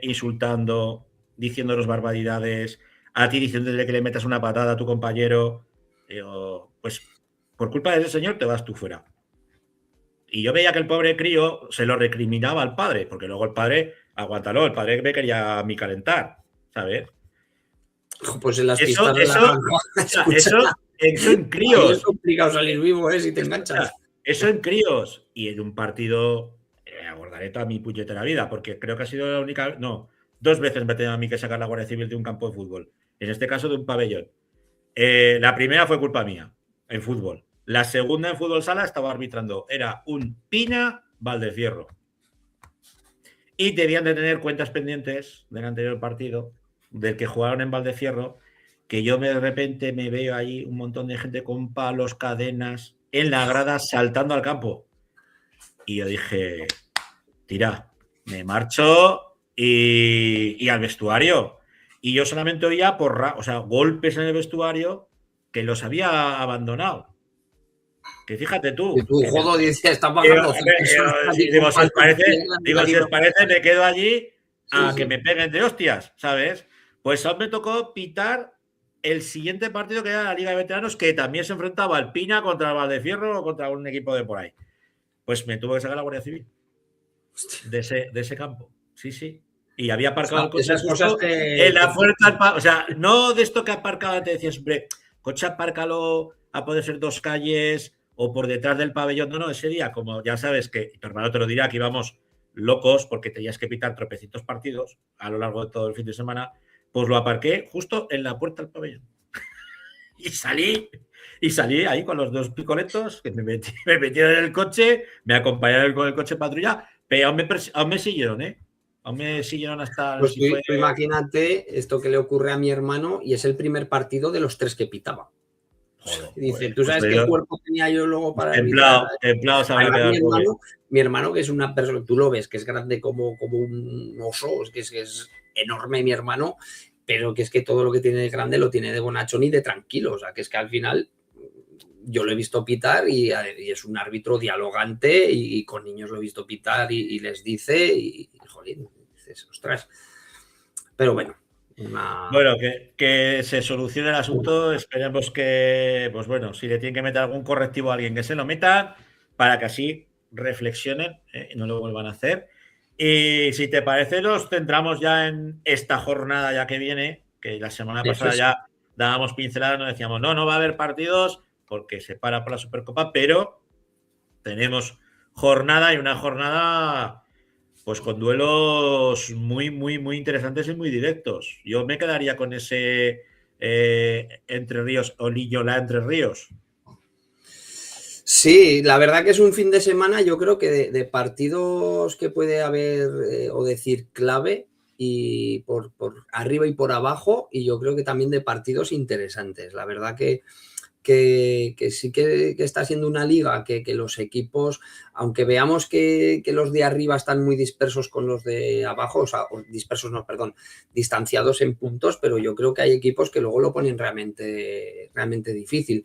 insultando, diciéndonos barbaridades, a ti diciéndole que le metas una patada a tu compañero? Digo, pues por culpa de ese señor te vas tú fuera. Y yo veía que el pobre crío se lo recriminaba al padre, porque luego el padre, aguántalo, el padre me quería a mí calentar, ¿sabes? Pues en las pistas de eso en críos. Es complicado salir vivo, si te enganchas. Eso en críos. Y en un partido, abordaré toda mi puñetera vida, porque creo que ha sido la única... No, 2 veces me ha tenido a mí que sacar la Guardia Civil de un campo de fútbol. En este caso de un pabellón. La primera fue culpa mía, en fútbol. La segunda en fútbol sala estaba arbitrando. Era un Pina Valdefierro. Y debían de tener cuentas pendientes del anterior partido, del que jugaron en Valdefierro, que yo de repente me veo ahí un montón de gente con palos, cadenas, en la grada saltando al campo. Y yo dije, tira, me marcho y al vestuario. Y yo solamente oía golpes en el vestuario que los había abandonado. Que fíjate tú. Y tú, jodo, dice, estás bajando. Digo, si os parece, me quedo allí a que me peguen de hostias, ¿sabes? Pues aún me tocó pitar el siguiente partido que era la Liga de Veteranos, que también se enfrentaba al Pina contra el Valdefierro o contra un equipo de por ahí. Pues me tuvo que sacar la Guardia Civil de ese campo. Sí. Y había aparcado el coche en la puerta, o sea, no de esto que aparcaba, te decías, hombre, coche apárcalo a poder ser 2 calles o por detrás del pabellón. No, ese día, como ya sabes que tu hermano te lo dirá, que íbamos locos porque tenías que pitar tropecientos partidos a lo largo de todo el fin de semana, pues lo aparqué justo en la puerta del pabellón. Y salí ahí con los 2 picoletos, que me metieron en el coche, me acompañaron con el coche patrulla, pero aún me siguieron, ¿eh? Aún me siguieron hasta... Pues tú imagínate esto que le ocurre a mi hermano y es el primer partido de los 3 que pitaba. Joder, dice, ¿tú sabes qué cuerpo tenía yo luego para templado se habrá quedado mi hermano, que es una persona, tú lo ves, que es grande como un oso, es que es enorme mi hermano, pero que es que todo lo que tiene de grande lo tiene de bonachón y de tranquilo. O sea, que es que al final yo lo he visto pitar y es un árbitro dialogante y con niños lo he visto pitar y les dice y jolín, dices, ostras. Pero bueno. Bueno, que se solucione el asunto. Esperemos que, pues bueno, si le tienen que meter algún correctivo a alguien, que se lo metan para que así reflexionen y no lo vuelvan a hacer. Y si te parece, nos centramos ya en esta jornada ya que viene, que la semana pasada ya dábamos pinceladas, nos decíamos, no va a haber partidos porque se para por la Supercopa, pero tenemos jornada y una jornada pues con duelos muy, muy, muy interesantes y muy directos. Yo me quedaría con ese Entre Ríos o Liñola Entre Ríos. Sí, la verdad que es un fin de semana, yo creo que de partidos que puede haber o decir clave y por arriba y por abajo, y yo creo que también de partidos interesantes. La verdad que sí que está siendo una liga que los equipos, aunque veamos que los de arriba están muy dispersos con los de abajo, o sea, distanciados en puntos, pero yo creo que hay equipos que luego lo ponen realmente difícil.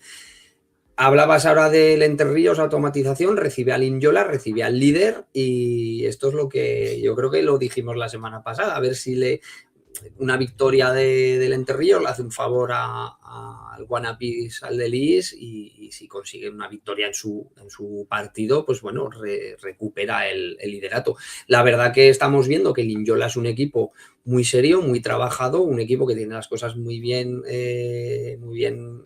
Hablabas ahora del Entre Ríos automatización, recibe al Linyola, recibe al líder y esto es lo que yo creo que lo dijimos la semana pasada, a ver si una victoria del Entre Ríos le hace un favor al Guanapis, al Delis y si consigue una victoria en su partido, pues bueno, recupera el liderato. La verdad que estamos viendo que el Linyola es un equipo muy serio, muy trabajado, un equipo que tiene las cosas muy bien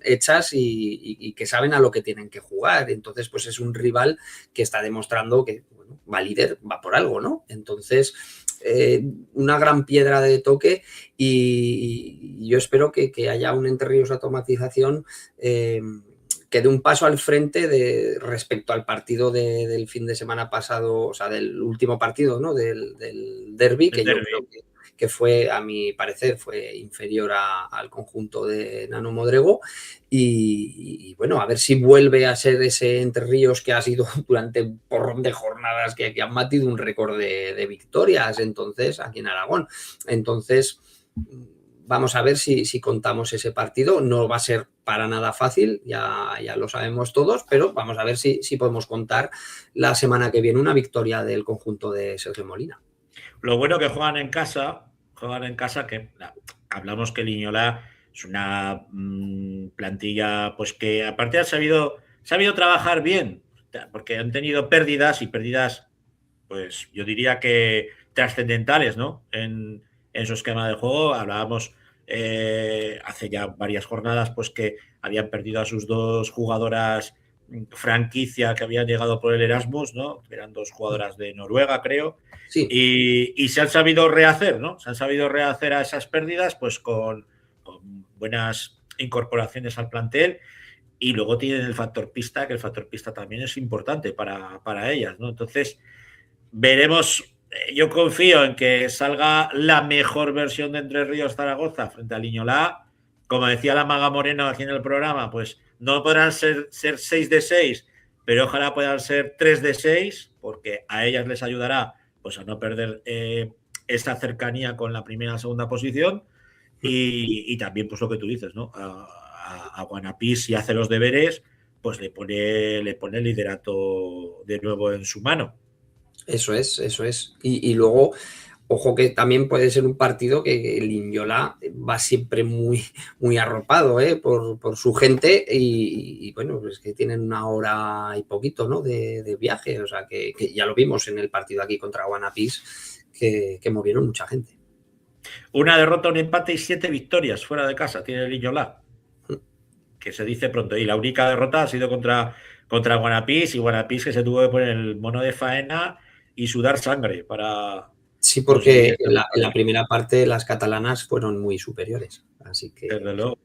hechas y que saben a lo que tienen que jugar. Entonces, pues es un rival que está demostrando que bueno, va líder, va por algo, ¿no? Entonces, una gran piedra de toque y yo espero que haya un Entre Ríos automatización que dé un paso al frente respecto al partido del fin de semana pasado, o sea, del último partido, ¿no? Del derbi, que yo creo que fue, a mi parecer, fue inferior al conjunto de Nano Modrego y bueno, a ver si vuelve a ser ese Entre Ríos que ha sido durante un porrón de jornadas que han batido un récord de victorias, entonces, aquí en Aragón. Entonces, vamos a ver si contamos ese partido. No va a ser para nada fácil, ya lo sabemos todos, pero vamos a ver si podemos contar la semana que viene una victoria del conjunto de Sergio Molina. Lo bueno que juegan en casa, que hablamos que Liñola es una plantilla pues que aparte ha sabido trabajar bien, porque han tenido pérdidas pues yo diría que trascendentales, ¿no? En su esquema de juego. Hablábamos hace ya varias jornadas pues que habían perdido a sus 2 jugadoras franquicia que habían llegado por el Erasmus, ¿no? Eran 2 jugadoras de Noruega, creo. Sí. Y se han sabido rehacer, ¿no? Se han sabido rehacer a esas pérdidas pues con buenas incorporaciones al plantel y luego tienen el factor pista, que el factor pista también es importante para ellas, ¿no? Entonces, veremos. Yo confío en que salga la mejor versión de Entre Ríos Zaragoza frente a Liñola. Como decía la Maga Moreno aquí en el programa, pues no podrán ser 6 de 6, pero ojalá puedan ser 3 de 6, porque a ellas les ayudará pues a no perder esa cercanía con la primera o segunda posición y también pues lo que tú dices, ¿no? A Guanapis, si hace los deberes, pues le pone el liderato de nuevo en su mano. Eso es. Y luego, ojo que también puede ser un partido que el Linyola va siempre muy, muy arropado por su gente y bueno, pues que tienen 1 hora y poquito, ¿no? de viaje, o sea que ya lo vimos en el partido aquí contra Guanapis que movieron mucha gente. 1 derrota, 1 empate y 7 victorias fuera de casa tiene el Liñola, que se dice pronto, y la única derrota ha sido contra Guanapis, y Guanapis que se tuvo que poner el mono de faena y sudar sangre para... Sí, porque en la primera parte las catalanas fueron muy superiores. Así que... Desde luego.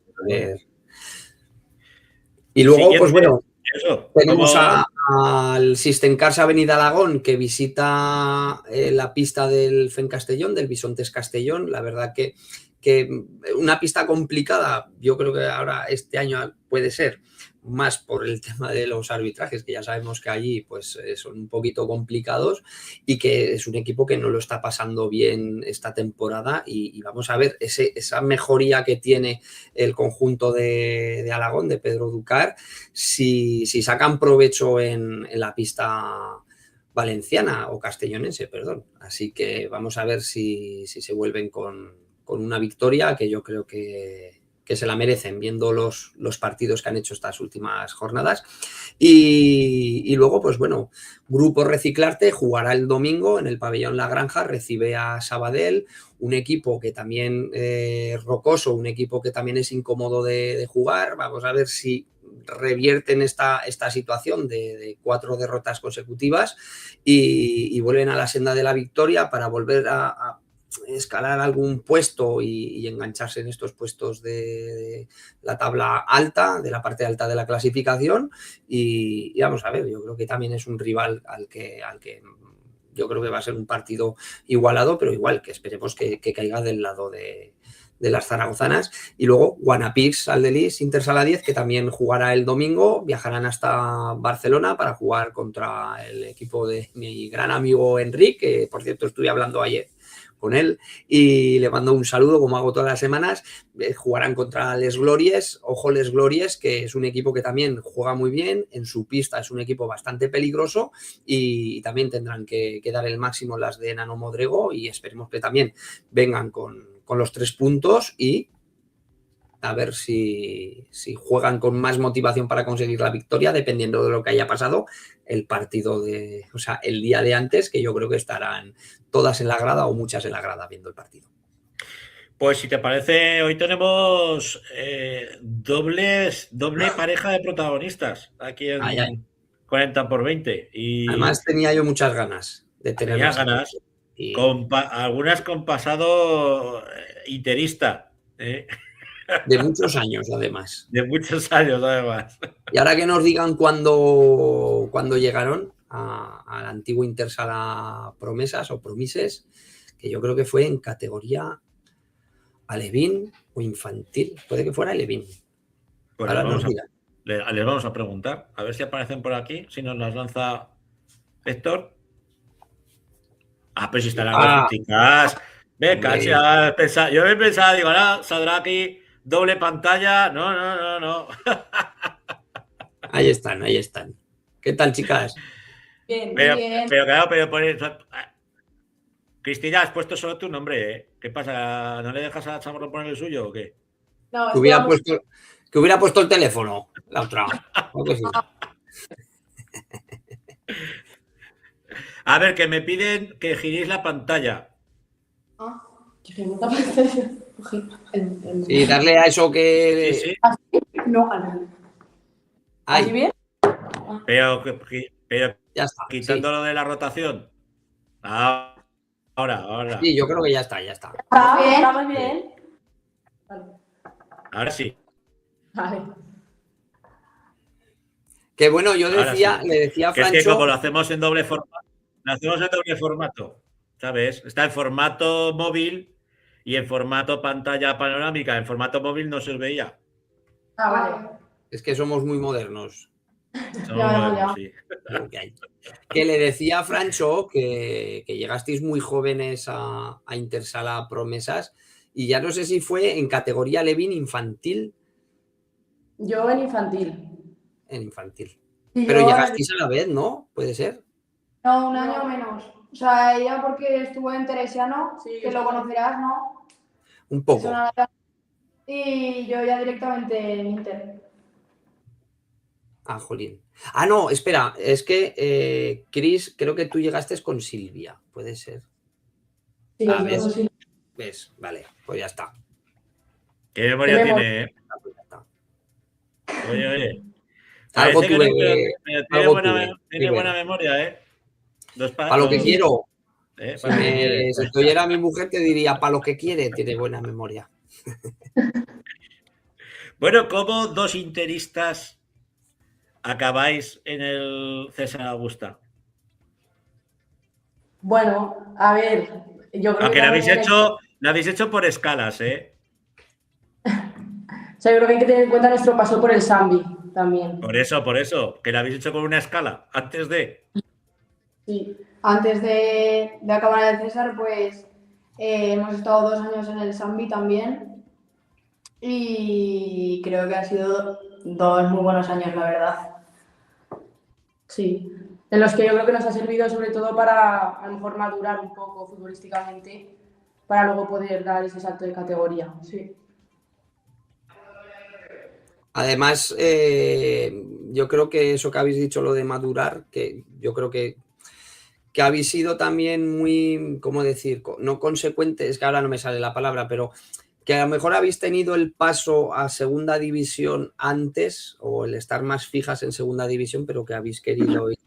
Y luego, pues bueno, eso, tenemos al Sistencars Avenida Alagón, que visita la pista del FEN Castellón, del Bisontes Castellón. La verdad que una pista complicada, yo creo que ahora este año puede ser más por el tema de los arbitrajes, que ya sabemos que allí pues son un poquito complicados, y que es un equipo que no lo está pasando bien esta temporada, y vamos a ver esa mejoría que tiene el conjunto de Alagón, de Pedro Ducar, si sacan provecho en la pista valenciana o castellonense, perdón. Así que vamos a ver si se vuelven con una victoria, que yo creo que se la merecen viendo los partidos que han hecho estas últimas jornadas. Y luego, pues bueno, Grupo Reciclarte jugará el domingo en el pabellón La Granja, recibe a Sabadell, un equipo que también rocoso, un equipo que también es incómodo de jugar. Vamos a ver si revierten esta situación de 4 derrotas consecutivas y vuelven a la senda de la victoria para volver a escalar algún puesto y engancharse en estos puestos de la tabla alta, de la parte alta de la clasificación, y vamos a ver, yo creo que también es un rival al que yo creo que va a ser un partido igualado, pero igual que esperemos que caiga del lado de las zaragozanas. Y luego Guanapix Aldelis Intersala 10, que también jugará el domingo, viajarán hasta Barcelona para jugar contra el equipo de mi gran amigo Enrique, que por cierto estuve hablando ayer con él y le mando un saludo, como hago todas las semanas. Jugarán contra Les Glories, ojo Les Glories, que es un equipo que también juega muy bien, en su pista es un equipo bastante peligroso, y también tendrán que dar el máximo las de Nano Modrego, y esperemos que también vengan con los 3 puntos y a ver si juegan con más motivación para conseguir la victoria, dependiendo de lo que haya pasado el partido el día de antes, que yo creo que estarán todas en la grada o muchas en la grada viendo el partido. Pues si te parece, hoy tenemos doble pareja de protagonistas aquí en 40 por 20. Y además tenía yo muchas ganas de tener ganas, algunas con pasado iterista. De muchos años, además. De muchos años, además. Y ahora que nos digan cuándo llegaron al antiguo Intersala Promesas o Promises, que yo creo que fue en categoría alevín o infantil. Puede que fuera alevín. Pues ahora les vamos a preguntar, a ver si aparecen por aquí, si nos las lanza Héctor. Pues si están las chicas. Venga, yo he pensado, digo, ahora saldrá aquí doble pantalla. No. Ahí están. ¿Qué tal, chicas? Bien, bien. Pero claro, Cristina, has puesto solo tu nombre, ¿eh? ¿Qué pasa? ¿No le dejas a Chamorro poner el suyo o qué? No, que hubiera puesto el teléfono, la otra. A ver, que me piden que giréis la pantalla. Sí, darle a eso que... Sí. No, ¿Ahí bien? Pero ya está, quitándolo de la rotación. Ahora. Sí, yo creo que ya está. Estamos bien. Ahora sí. Vale. Que bueno, yo decía, le decía a Francho... Es que como lo hacemos en doble formato, ¿sabes? Está en formato móvil y en formato pantalla panorámica. En formato móvil no se os veía. Vale. Es que somos muy modernos. Ya. Sí. Que le decía a Francho que llegasteis muy jóvenes a Intersala Promesas, y ya no sé si fue en categoría Levin infantil. Yo en infantil. En infantil. Y pero llegasteis a la vez, ¿no? ¿Puede ser? No, un año menos. O sea, ella porque estuvo en Teresiano, que lo conocerás, ¿no? Un poco. Y yo ya directamente en Inter. Jolín. No, espera, es que Cris, creo que tú llegaste con Silvia, puede ser. Sí, ¿Ves? Vale, pues ya está. ¿Qué memoria tiene? Oye. Algo tiene buena memoria, ¿eh? Para lo que quiero. Para lo que quiere. Si oyera a mi mujer te diría, para lo que quiere, tiene buena memoria. Bueno, ¿cómo dos interistas acabáis en el César Augusta? Bueno, a ver, yo creo Aunque lo habéis hecho por escalas, ¿eh? O sea, yo creo que hay que tener en cuenta nuestro paso por el Sambi también. Por eso, que lo habéis hecho con una escala, antes de... Sí. Antes de acabar el César, pues hemos estado 2 años en el Sambi también y creo que han sido 2 muy buenos años, la verdad. Sí, en los que yo creo que nos ha servido sobre todo para a lo mejor madurar un poco futbolísticamente para luego poder dar ese salto de categoría. Sí. Además, yo creo que eso que habéis dicho, lo de madurar, que yo creo que habéis sido también muy, ¿cómo decir? No consecuentes, es que ahora no me sale la palabra, pero que a lo mejor habéis tenido el paso a segunda división antes o el estar más fijas en segunda división, pero que habéis querido ir,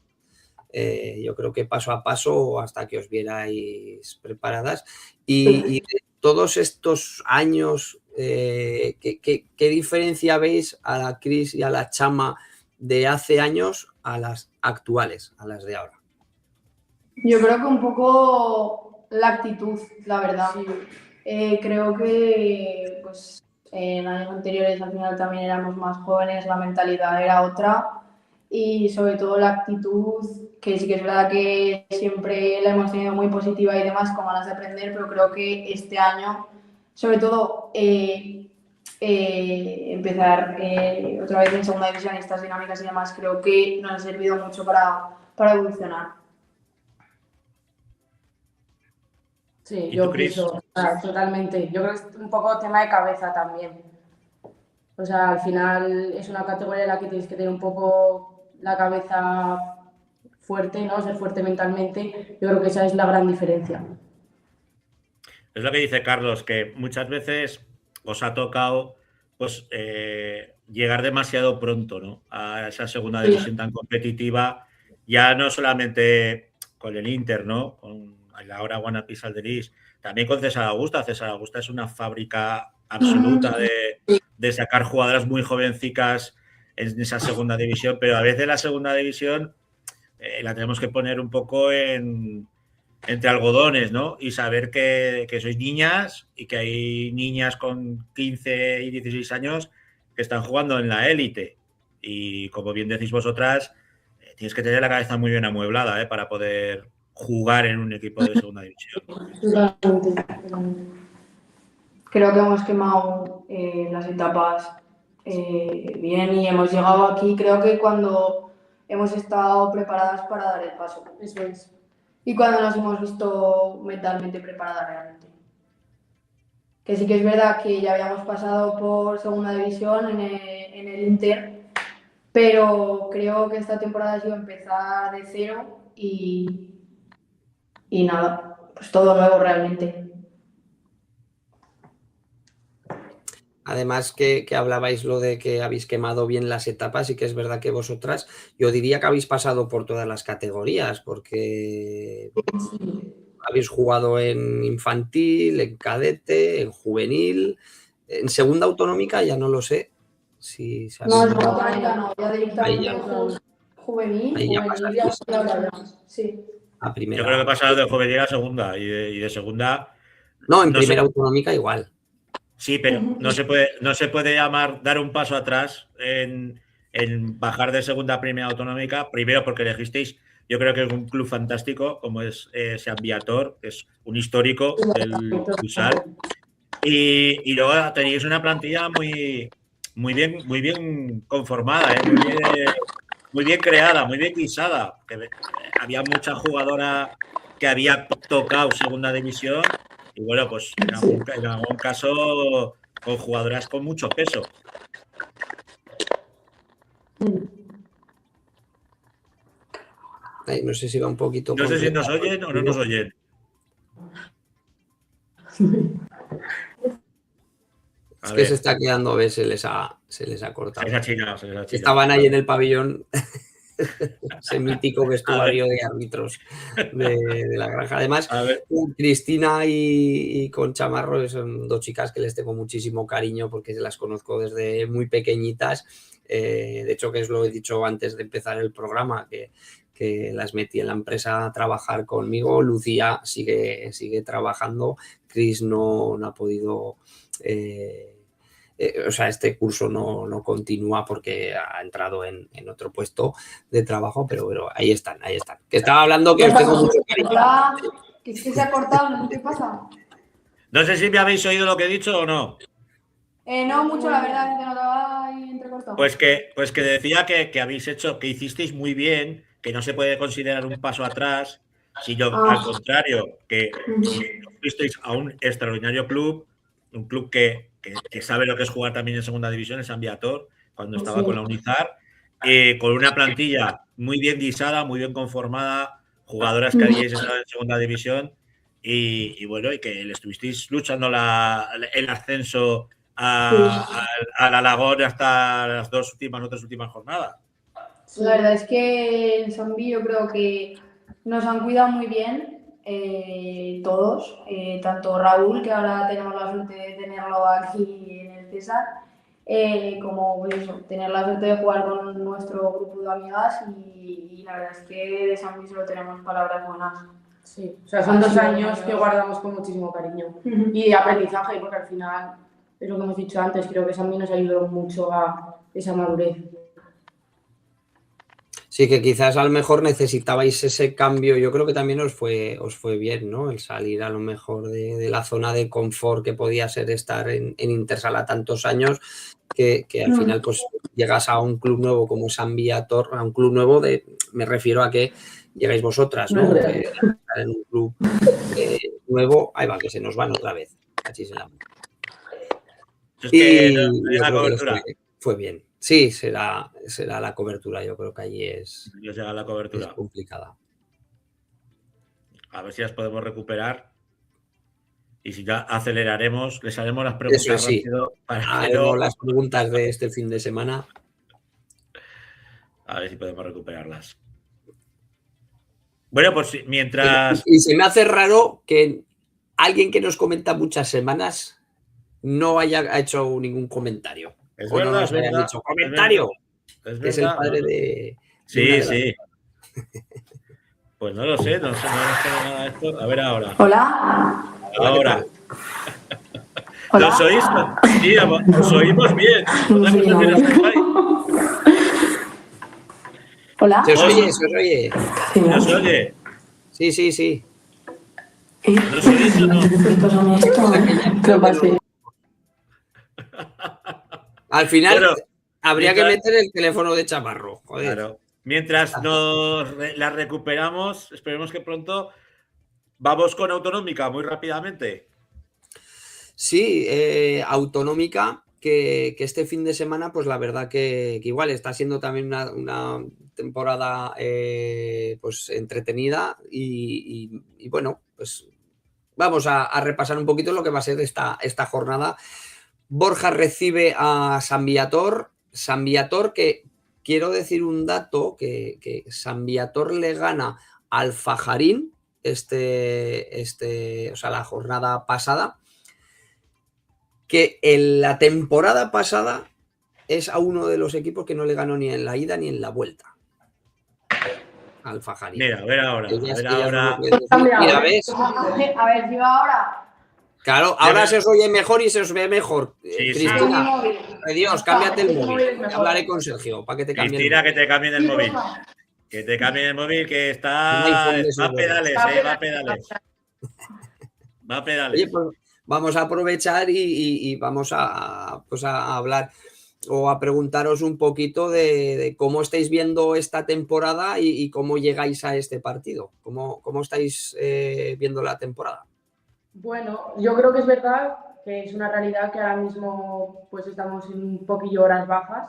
yo creo que paso a paso hasta que os vierais preparadas. Y de todos estos años, ¿qué diferencia veis a la Cris y a la Chama de hace años a las actuales, a las de ahora? Yo creo que un poco la actitud, la verdad. Creo que pues, en años anteriores al final también éramos más jóvenes, la mentalidad era otra y sobre todo la actitud, que sí que es verdad que siempre la hemos tenido muy positiva y demás, con ganas de aprender, pero creo que este año, sobre todo empezar otra vez en segunda división, estas dinámicas y demás, creo que nos ha servido mucho para evolucionar. Sí, yo pienso, totalmente. Yo creo que es un poco tema de cabeza también. O sea, al final es una categoría en la que tienes que tener un poco la cabeza fuerte, ¿no? Ser fuerte mentalmente. Yo creo que esa es la gran diferencia. Es lo que dice Carlos, que muchas veces os ha tocado pues llegar demasiado pronto, ¿no? A esa segunda división tan competitiva, ya no solamente con el Inter, ¿no? Con la ahora Guanapí Salderís, también con César Augusta. César Augusta es una fábrica absoluta de sacar jugadoras muy jovencicas en esa segunda división, pero a veces la segunda división la tenemos que poner un poco entre algodones, ¿no? Y saber que sois niñas y que hay niñas con 15 y 16 años que están jugando en la élite. Y como bien decís vosotras, tienes que tener la cabeza muy bien amueblada para poder jugar en un equipo de segunda división. Creo que hemos quemado las etapas bien y hemos llegado aquí, creo que cuando hemos estado preparadas para dar el paso. Eso es. Y cuando nos hemos visto mentalmente preparadas realmente. Que sí que es verdad que ya habíamos pasado por segunda división en el Inter, pero creo que esta temporada ha sido empezar de cero y nada, pues todo nuevo realmente. Además que hablabais lo de que habéis quemado bien las etapas y que es verdad que vosotras, yo diría que habéis pasado por todas las categorías porque habéis jugado en infantil, en cadete, en juvenil, en segunda autonómica ya no lo sé. Si no, en segunda autonómica no, ya directamente juvenil. Ahí ya sí. A primera. Yo creo que he pasado de juvenil a segunda y de segunda... No, en primera autonómica igual. Sí, pero no se puede llamar dar un paso atrás en bajar de segunda a primera autonómica, primero porque elegisteis, yo creo que es un club fantástico como es San Viator, que es un histórico del futsal, y luego tenéis una plantilla muy bien conformada, muy bien creada, muy bien guisada, que había mucha jugadora que había tocado segunda división. Y bueno, pues en algún caso con jugadoras con mucho peso. Ay, no sé si va un poquito... No sé si nos oyen o no nos oyen. Es que se está quedando, a ver, se les ha cortado. Se les ha chinado. Estaban ahí en el pabellón. Ese mítico vestuario de árbitros de la granja. Además, Cristina y Concha Marro son dos chicas que les tengo muchísimo cariño porque las conozco desde muy pequeñitas. De hecho, que os lo he dicho antes de empezar el programa, que las metí en la empresa a trabajar conmigo. Lucía sigue trabajando. Cris no ha podido... o sea, este curso no continúa porque ha entrado en otro puesto de trabajo, pero ahí están. Que estaba hablando que os tengo mucho cariño. Que es que se ha cortado, no sé qué pasa. No sé si me habéis oído lo que he dicho o no. No mucho, la verdad, que no estaba ahí entrecortado. Pues que decía que habéis hecho, que hicisteis muy bien, que no se puede considerar un paso atrás, sino al contrario, que fuisteis a un extraordinario club, un club que sabe lo que es jugar también en segunda división, en San Viator, cuando estaba con la Unizar, con una plantilla muy bien guisada, muy bien conformada, jugadoras que habíais estado en segunda división y bueno, y que le estuvisteis luchando el ascenso al Alagón hasta las otras últimas jornadas. La verdad es que en Sambi yo creo que nos han cuidado muy bien todos, tanto Raúl, que ahora tenemos la suerte de tenerlo aquí en el César, como eso, tener la suerte de jugar con nuestro grupo de amigas y la verdad es que de Sambi solo tenemos palabras buenas. Sí, o sea, son 2 años que guardamos con muchísimo cariño y de aprendizaje, porque al final, es lo que hemos dicho antes, creo que Sambi nos ayudó mucho a esa madurez. Sí, que quizás a lo mejor necesitabais ese cambio. Yo creo que también os fue bien, ¿no? El salir a lo mejor de la zona de confort que podía ser estar en Intersala tantos años, que al final pues llegas a un club nuevo como San Viator, a un club nuevo me refiero a que llegáis vosotras, ¿no? Estar en un club nuevo, ahí va, que se nos van otra vez. Así se llama. Y la cobertura fue bien. Sí, será la cobertura. Yo creo que allí es complicada. A ver si las podemos recuperar. Y si ya aceleraremos, les haremos las preguntas rápido. Haremos las preguntas de este fin de semana. A ver si podemos recuperarlas. Bueno, pues mientras... Y se me hace raro que alguien que nos comenta muchas semanas no haya hecho ningún comentario. Es verdad, no haya dicho comentario. Es el padre de... Sí. Pues no lo sé, no sé nada de esto. A ver ahora. Hola. Ahora. ¿Nos oís? Sí, nos oímos bien. Hola. Se os oye. ¿Nos oye? Sí. ¿Nos oís o no? Al final habría que meter el teléfono de Chamarro. Joder. Claro. Mientras la recuperamos, esperemos que pronto. Vamos con Autonómica muy rápidamente. Sí, Autonómica, que este fin de semana, pues la verdad que igual está siendo también una temporada pues entretenida y bueno, pues vamos a repasar un poquito lo que va a ser esta jornada. Borja recibe a San Viator. San Viator, que quiero decir un dato, que San Viator le gana al Fajarín o sea, la jornada pasada, que en la temporada pasada es a uno de los equipos que no le ganó ni en la ida ni en la vuelta. Al Fajarín. Mira, a ver ahora. Mira, ¿ves? A ver, si va ahora. Claro, ahora se os oye mejor y se os ve mejor. Sí, Cristina, Dios, cámbiate el móvil. Hablaré con Sergio para que te cambie. Cristina, que te cambien el móvil. Que te cambien el móvil, que está a pedales, va a pedales. Va a pedales. Oye, pues vamos a aprovechar y vamos a hablar o a preguntaros un poquito de cómo estáis viendo esta temporada y cómo llegáis a este partido. ¿Cómo estáis viendo la temporada? Bueno, yo creo que es verdad que es una realidad que ahora mismo pues estamos en un poquillo horas bajas,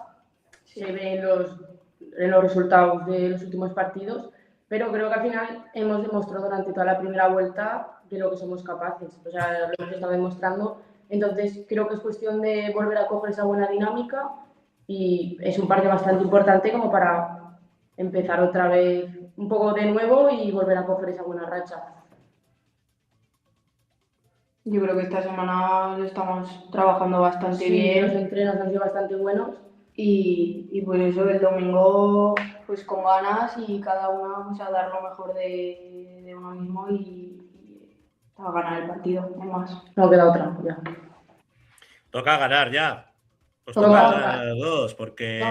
se ve en los resultados de los últimos partidos, pero creo que al final hemos demostrado durante toda la primera vuelta de lo que somos capaces, o sea, lo que está demostrando. Entonces creo que es cuestión de volver a coger esa buena dinámica y es un partido bastante importante como para empezar otra vez un poco de nuevo y volver a coger esa buena racha. Yo creo que esta semana estamos trabajando bastante bien. Los entrenos han sido bastante buenos. Y pues eso, el domingo pues con ganas y cada uno pues, a dar lo mejor de uno mismo y a ganar el partido, además. No queda otra, ya. Toca ganar ya. Pues Toca ganar dos, porque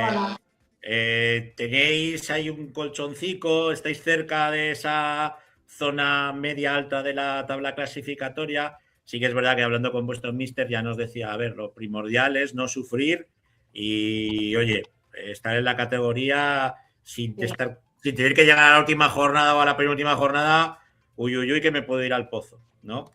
tenéis ahí un colchoncico, estáis cerca de esa zona media alta de la tabla clasificatoria. Sí que es verdad que hablando con vuestro míster ya nos decía, a ver, lo primordial es no sufrir y, oye, estar en la categoría sin tener que llegar a la última jornada o a la penúltima jornada, uy, que me puedo ir al pozo, ¿no?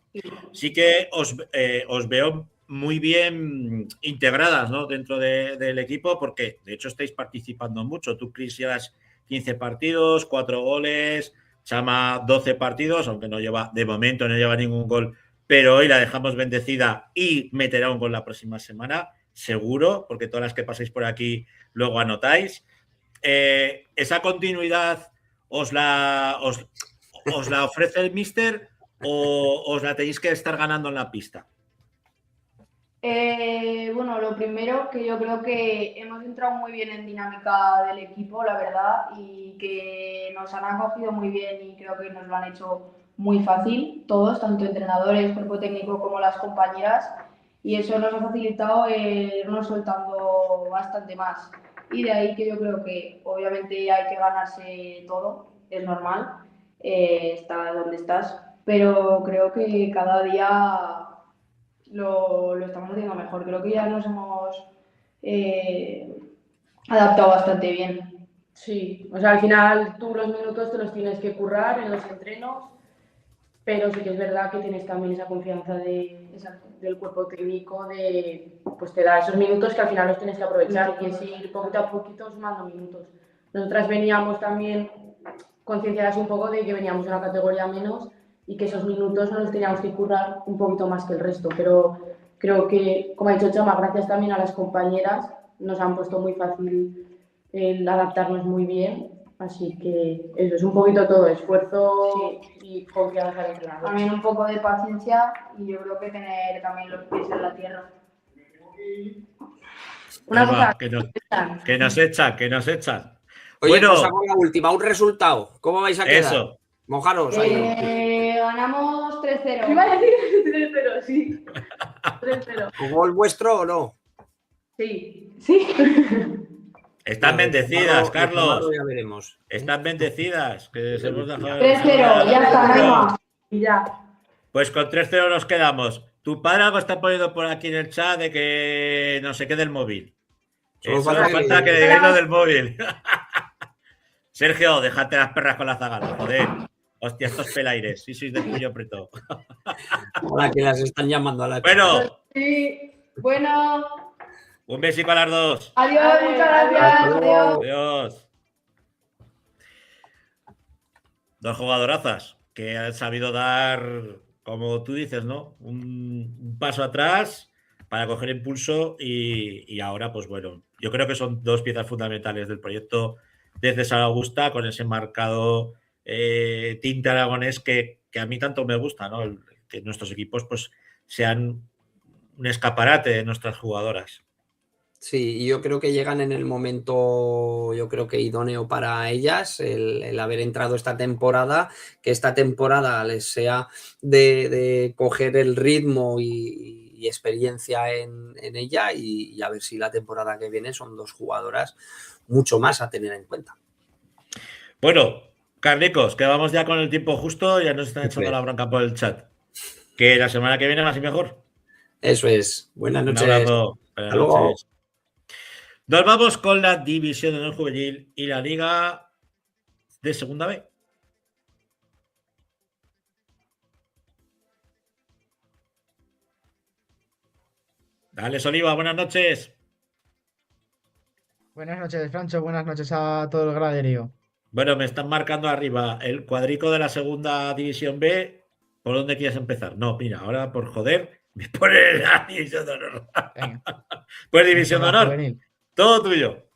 Sí que os veo muy bien integradas, ¿no? Dentro del equipo, porque de hecho estáis participando mucho. Tú, Chris, llevas 15 partidos, 4 goles, Chama 12 partidos, aunque de momento no lleva ningún gol, pero hoy la dejamos bendecida y meterá un gol la próxima semana, seguro, porque todas las que pasáis por aquí luego anotáis. ¿Esa continuidad os la ofrece el míster o os la tenéis que estar ganando en la pista? Bueno, lo primero que yo creo que hemos entrado muy bien en dinámica del equipo, la verdad, y que nos han acogido muy bien y creo que nos lo han hecho muy fácil todos, tanto entrenadores, cuerpo técnico como las compañeras, y eso nos ha facilitado irnos soltando bastante más. Y de ahí que yo creo que obviamente hay que ganarse todo, es normal, estar donde estás, pero creo que cada día lo estamos haciendo mejor. Creo que ya nos hemos adaptado bastante bien. Sí, o sea, al final tú los minutos te los tienes que currar en los entrenos, pero sí que es verdad que tienes también esa confianza del cuerpo técnico, pues te da esos minutos que al final los tienes que aprovechar y es ir poquito a poquito sumando minutos. Nosotras veníamos también concienciadas un poco de que veníamos de una categoría menos y que esos minutos no los teníamos que currar un poquito más que el resto, pero creo que, como ha dicho Chama, gracias también a las compañeras, nos han puesto muy fácil el adaptarnos muy bien, así que eso es un poquito todo, esfuerzo y confianza al entrenador. También un poco de paciencia y yo creo que tener también los pies en la tierra. Una cosa, que nos echan. Oye, bueno, pues hago la última, un resultado. ¿Cómo vais a quedar? Eso. Mojaros. Ganamos 3-0. Iba a decir 3-0, sí. 3-0. ¿Gol vuestro o no? Sí. Están bendecidas, Carlos. Ya veremos. Están bendecidas. Que se hemos dejado 3-0, ya está, y ya. Pues con 3-0 nos quedamos. Tu padre algo está poniendo por aquí en el chat de que no se quede el móvil. Solo falta que le digáis lo del móvil. Sergio, déjate las perras con la zagala, joder. Hostia, estos pelaires, sí sois de puño preto. Hola, que las están llamando a la Bueno. Sí, bueno. Un besico a las dos. Adiós, muchas gracias. Adiós. Dos jugadorazas que han sabido dar, como tú dices, ¿no? Un paso atrás para coger impulso y ahora, pues bueno, yo creo que son dos piezas fundamentales del proyecto desde San Augusta con ese marcado tinte aragonés que a mí tanto me gusta, ¿no? Que nuestros equipos pues sean un escaparate de nuestras jugadoras. Sí, y yo creo que llegan en el momento, yo creo que idóneo para ellas, el haber entrado esta temporada, que esta temporada les sea de coger el ritmo y experiencia en ella y a ver si la temporada que viene son dos jugadoras mucho más a tener en cuenta. Bueno, Carlicos, que vamos ya con el tiempo justo, ya nos están echando la bronca por el chat. Que la semana que viene más y mejor. Eso es. Buenas noches. Un abrazo. Buenas noches. Nos vamos con la División de Honor Juvenil y la Liga de Segunda B. Dale, Soliva, buenas noches. Buenas noches, Francho. Buenas noches a todo el graderío. Bueno, me están marcando arriba el cuadrico de la Segunda División B. ¿Por dónde quieres empezar? No, mira, ahora por joder, me pone la División de Honor. Pues División de Honor. Juvenil. Todo tuyo.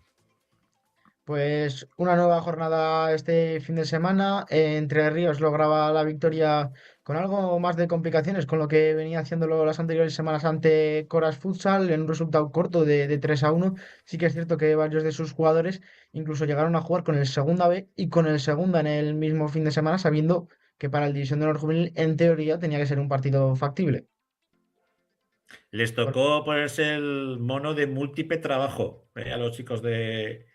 Pues una nueva jornada este fin de semana. Entre Ríos lograba la victoria con algo más de complicaciones, con lo que venía haciéndolo las anteriores semanas ante Coras Futsal en un resultado corto de 3-1. Sí que es cierto que varios de sus jugadores incluso llegaron a jugar con el Segunda B y con el Segunda en el mismo fin de semana, sabiendo que para el División de Honor Juvenil en teoría tenía que ser un partido factible. Les tocó ponerse el mono de múltiple trabajo a los chicos del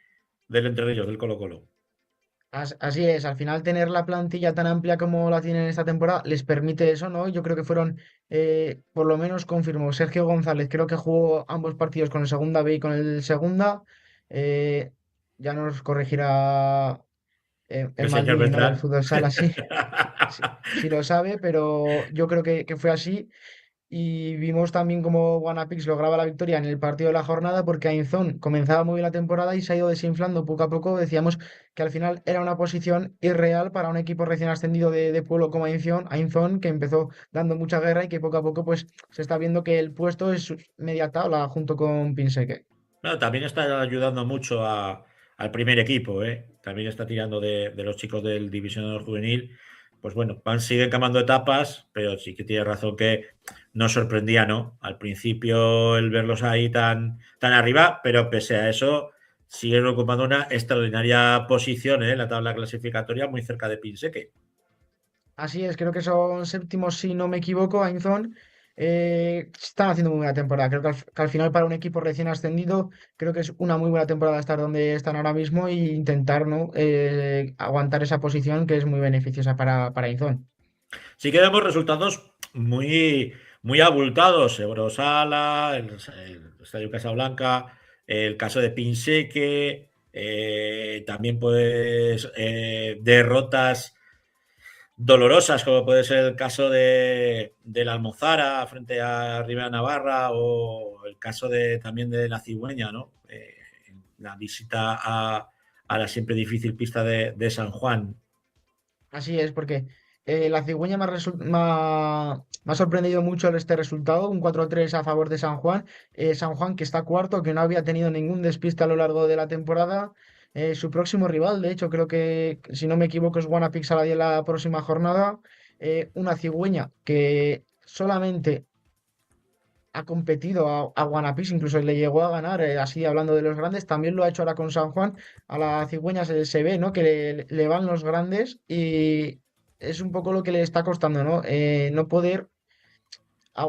Entre Ríos, del Colo-Colo. Así es, al final tener la plantilla tan amplia como la tienen esta temporada les permite eso, ¿no? Yo creo que fueron, por lo menos confirmó Sergio González, creo que jugó ambos partidos con el Segunda B y con el Segunda. eh, ya nos corregirá El el señor Maldini, ¿no? Del Beltrán. fútbol sala, sí, sí lo sabe, pero yo creo que fue así. Y vimos también cómo Wanapix lograba la victoria en el partido de la jornada porque Ainzón comenzaba muy bien la temporada y se ha ido desinflando poco a poco. Decíamos que al final era una posición irreal para un equipo recién ascendido de pueblo como Ainzón, que empezó dando mucha guerra y que poco a poco pues se está viendo que el puesto es media tabla junto con Pinseque. No, también está ayudando mucho al primer equipo, ¿eh? También está tirando de los chicos del División de Honor Juvenil. Pues bueno, siguen cambiando etapas, pero sí que tiene razón que nos sorprendía, ¿no? Al principio el verlos ahí tan arriba, pero pese a eso siguen ocupando una extraordinaria posición en la tabla clasificatoria muy cerca de Pinseque. Así es, creo que son séptimos, si no me equivoco, Ainzón. Están haciendo muy buena temporada. Creo que al final para un equipo recién ascendido, creo que es una muy buena temporada estar donde están ahora mismo e intentar, ¿no? Aguantar esa posición que es muy beneficiosa para Ainzón. Sí que vemos resultados muy abultados. Eurosala, el Estadio Casablanca, el caso de Pinseque, también pues derrotas dolorosas, como puede ser el caso de la Almozara frente a Ribera Navarra o el caso también de la Cigüeña, ¿no? La visita a la siempre difícil pista de San Juan. Así es, porque la cigüeña me ha sorprendido mucho este resultado, un 4-3 a favor de San Juan. San Juan que está cuarto, que no había tenido ningún despiste a lo largo de la temporada. Su próximo rival, de hecho, creo que, si no me equivoco, es Wanapix a la próxima jornada. Una cigüeña que solamente ha competido a Wanapix, incluso le llegó a ganar, así hablando de los grandes, también lo ha hecho ahora con San Juan. A la cigüeña se ve, ¿no? Que le van los grandes y es un poco lo que le está costando, ¿no? No poder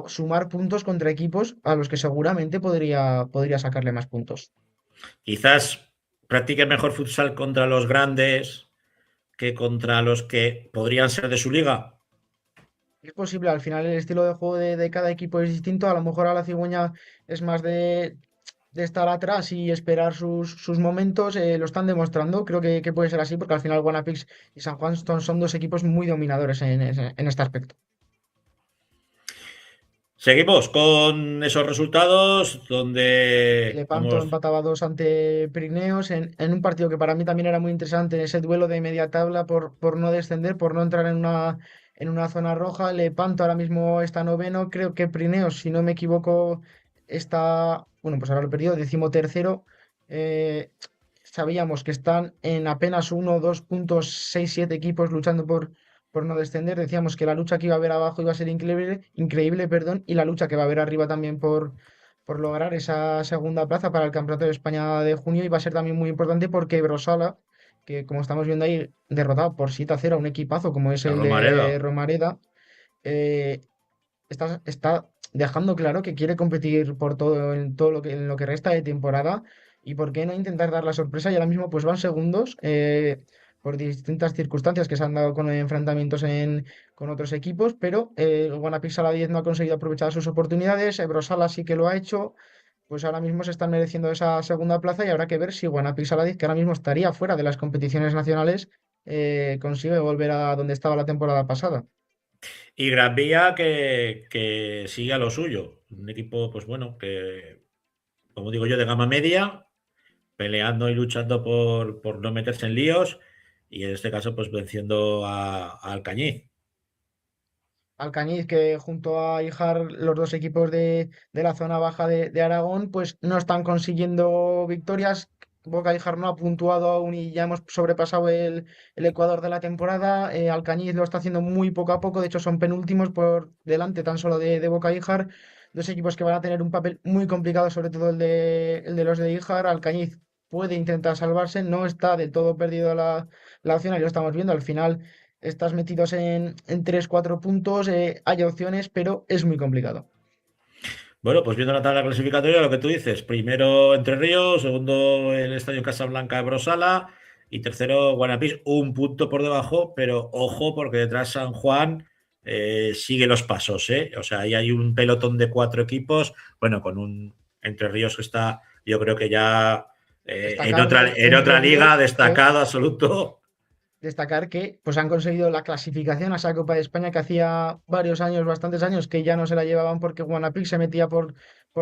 sumar puntos contra equipos a los que seguramente podría sacarle más puntos. Quizás practique mejor futsal contra los grandes que contra los que podrían ser de su liga. Es posible, al final el estilo de juego de cada equipo es distinto. A lo mejor a la cigüeña es más de estar atrás y esperar sus momentos. Lo están demostrando. Creo que puede ser así porque al final Wanapix y San Juan son dos equipos muy dominadores en este aspecto. Seguimos con esos resultados donde Lepanto empataba 2 ante Pirineos en un partido que para mí también era muy interesante, ese duelo de media tabla por no descender, por no entrar en una zona roja. Lepanto ahora mismo está noveno, creo que Pirineos, si no me equivoco, está, bueno, pues ahora lo he perdido, 13º. Eh, Sabíamos que están en apenas 1, 2 puntos, 6, 7 equipos luchando por no descender. Decíamos que la lucha que iba a haber abajo iba a ser increíble, increíble, perdón, y la lucha que va a haber arriba también por lograr esa segunda plaza para el Campeonato de España de junio iba a ser también muy importante porque Brosala, que como estamos viendo ahí, derrotado por 7-0 a un equipazo como es la el Romareda. de Romareda, eh, está dejando claro que quiere competir por todo en lo que resta de temporada y por qué no intentar dar la sorpresa y ahora mismo pues van segundos por distintas circunstancias que se han dado con enfrentamientos con otros equipos, pero el Guanapix a la 10 no ha conseguido aprovechar sus oportunidades, Ebrosala sí que lo ha hecho, pues ahora mismo se están mereciendo esa segunda plaza y habrá que ver si Guanapix a la 10, que ahora mismo estaría fuera de las competiciones nacionales, consigue volver a donde estaba la temporada pasada. Y Gran Vía que sigue a lo suyo. Un equipo, pues bueno, que, como digo yo, de gama media, peleando y luchando por no meterse en líos. Y en este caso, pues venciendo a Alcañiz. Alcañiz, que junto a Ijar, los dos equipos de la zona baja de Aragón, pues no están consiguiendo victorias. Boca Ijar no ha puntuado aún y ya hemos sobrepasado el Ecuador de la temporada. Alcañiz lo está haciendo muy poco a poco, de hecho son penúltimos por delante tan solo de Boca Ijar. Dos equipos que van a tener un papel muy complicado, sobre todo el de los de Ijar. Alcañiz puede intentar salvarse, no está del todo perdido la opción, ahí lo estamos viendo. Al final estás metidos en 3-4 puntos, hay opciones, pero es muy complicado. Bueno, pues viendo la tabla clasificatoria, lo que tú dices, primero Entre Ríos, segundo el Estadio Casablanca de Brosala y tercero Guanapís, un punto por debajo, pero ojo porque detrás San Juan sigue los pasos, ¿eh? O sea, ahí hay un pelotón de 4 equipos, bueno, con un Entre Ríos que está, yo creo que ya en otra liga, destacado absoluto. Destacar que pues han conseguido la clasificación a esa Copa de España que hacía varios años, bastantes años, que ya no se la llevaban porque Guanapix se metía por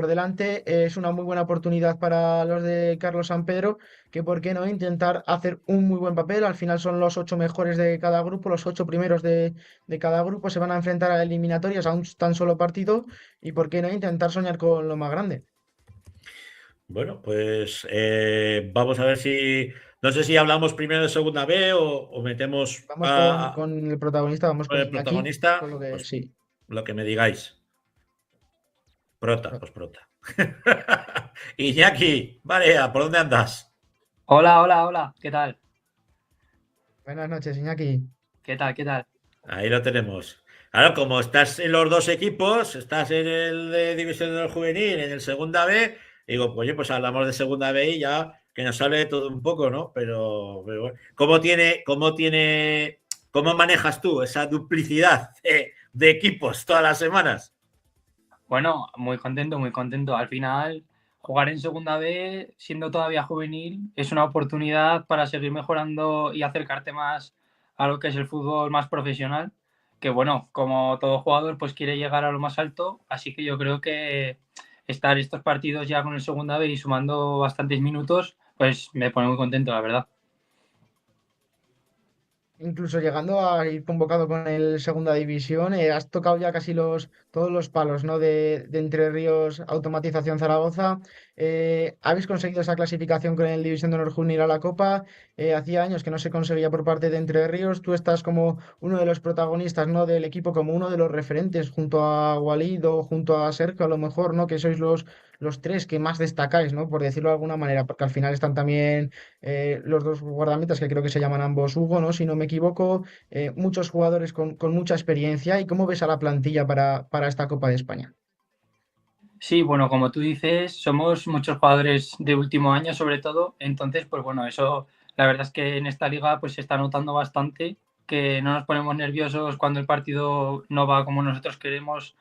delante. Es una muy buena oportunidad para los de Carlos Sampedro, que por qué no intentar hacer un muy buen papel. Al final son los 8 mejores de cada grupo, los 8 primeros de cada grupo se van a enfrentar a eliminatorias a un tan solo partido y por qué no intentar soñar con lo más grande. Bueno, pues vamos a ver si... No sé si hablamos primero de segunda B o metemos Vamos con el protagonista, vamos con el protagonista. con lo que, pues, sí. Lo que me digáis. Prota, pues prota. Iñaki, Varea, ¿por dónde andas? Hola, ¿qué tal? Buenas noches, Iñaki. ¿Qué tal? Ahí lo tenemos. Claro, como estás en los dos equipos, estás en el de División de Honor Juvenil, en el Segunda B, digo, pues, oye, pues hablamos de Segunda B y ya que nos hable de todo un poco, ¿no? Pero bueno, ¿cómo manejas tú esa duplicidad de equipos todas las semanas? Bueno, muy contento. Al final, jugar en Segunda B, siendo todavía juvenil, es una oportunidad para seguir mejorando y acercarte más a lo que es el fútbol más profesional. Que bueno, como todo jugador, pues quiere llegar a lo más alto. Así que yo creo que estar estos partidos ya con el Segunda B y sumando bastantes minutos, pues me pone muy contento, la verdad. Incluso llegando a ir convocado con el Segunda División, has tocado ya casi todos los palos, ¿no? de Entre Ríos, Automatización Zaragoza. Habéis conseguido esa clasificación con el División de Honor Juvenil a la Copa. Hacía años que no se conseguía por parte de Entre Ríos. Tú estás como uno de los protagonistas, ¿no? Del equipo, como uno de los referentes, junto a Walid o junto a Sergio, a lo mejor, ¿no? Que sois los tres que más destacáis, ¿no? Por decirlo de alguna manera, porque al final están también los dos guardametas, que creo que se llaman ambos Hugo, ¿no? Si no me equivoco, muchos jugadores con mucha experiencia. ¿Y cómo ves a la plantilla para esta Copa de España? Sí, bueno, como tú dices, somos muchos jugadores de último año sobre todo, entonces, pues bueno, eso la verdad es que en esta liga pues se está notando bastante, que no nos ponemos nerviosos cuando el partido no va como nosotros queremos